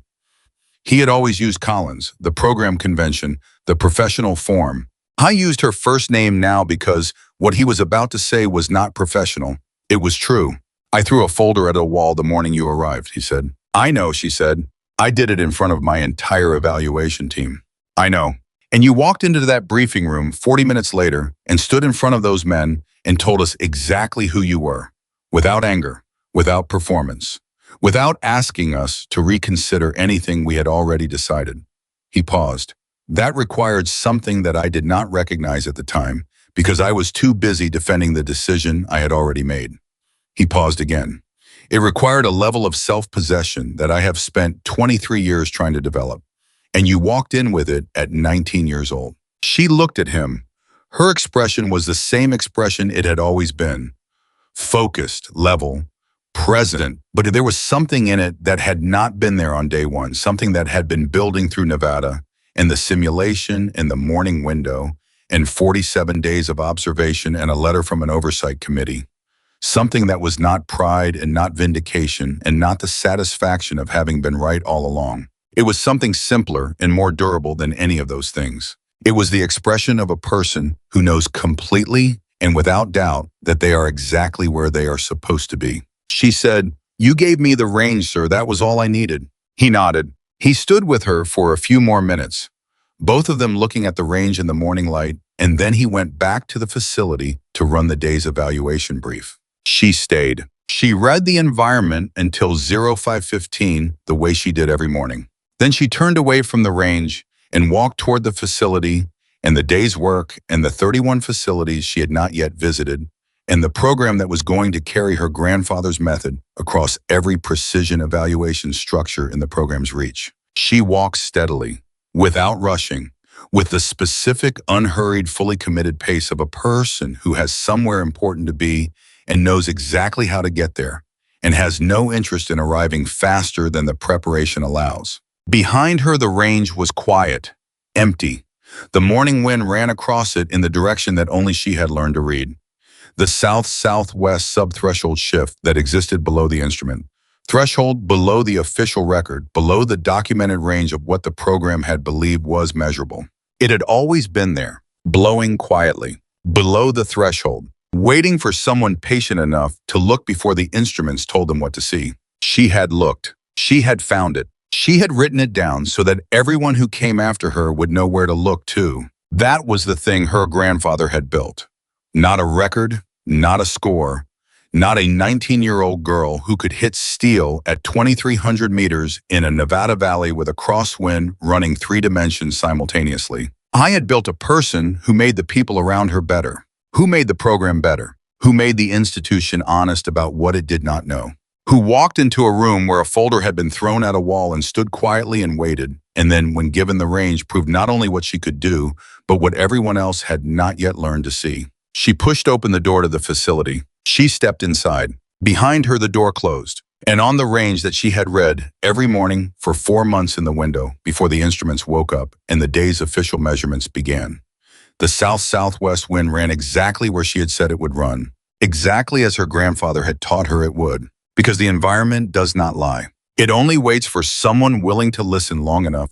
He had always used Collins, the program convention, the professional form. I used her first name now because what he was about to say was not professional. It was true. I threw a folder at a wall the morning you arrived, he said. I know, she said. I did it in front of my entire evaluation team. I know. And you walked into that briefing room 40 minutes later and stood in front of those men and told us exactly who you were, without anger, without performance, without asking us to reconsider anything we had already decided. He paused. That required something that I did not recognize at the time because I was too busy defending the decision I had already made. He paused again. It required a level of self-possession that I have spent 23 years trying to develop. And you walked in with it at 19 years old. She looked at him. Her expression was the same expression it had always been. Focused, level, present, but there was something in it that had not been there on day one, something that had been building through Nevada, and the simulation, and the morning window, and 47 days of observation and a letter from an oversight committee. Something that was not pride and not vindication and not the satisfaction of having been right all along. It was something simpler and more durable than any of those things. It was the expression of a person who knows completely and without doubt that they are exactly where they are supposed to be. She said, "You gave me the range, sir. That was all I needed." He nodded. He stood with her for a few more minutes, both of them looking at the range in the morning light, and then he went back to the facility to run the day's evaluation brief. She stayed. She read the environment until 05:15 the way she did every morning. Then she turned away from the range and walked toward the facility and the day's work and the 31 facilities she had not yet visited and the program that was going to carry her grandfather's method across every precision evaluation structure in the program's reach. She walked steadily, without rushing, with the specific, unhurried, fully committed pace of a person who has somewhere important to be and knows exactly how to get there and has no interest in arriving faster than the preparation allows. Behind her, the range was quiet, empty. The morning wind ran across it in the direction that only she had learned to read. The south-southwest subthreshold shift that existed below the instrument. Threshold below the official record, below the documented range of what the program had believed was measurable. It had always been there, blowing quietly, below the threshold, waiting for someone patient enough to look before the instruments told them what to see. She had looked. She had found it. She had written it down so that everyone who came after her would know where to look too. That was the thing her grandfather had built. Not a record, not a score, not a 19-year-old girl who could hit steel at 2,300 meters in a Nevada valley with a crosswind running 3 dimensions simultaneously. I had built a person who made the people around her better, who made the program better, who made the institution honest about what it did not know, who walked into a room where a folder had been thrown at a wall and stood quietly and waited, and then, when given the range, proved not only what she could do, but what everyone else had not yet learned to see. She pushed open the door to the facility. She stepped inside. Behind her, the door closed, and on the range that she had read every morning for 4 months in the window before the instruments woke up and the day's official measurements began. The south-southwest wind ran exactly where she had said it would run, exactly as her grandfather had taught her it would. Because the environment does not lie. It only waits for someone willing to listen long enough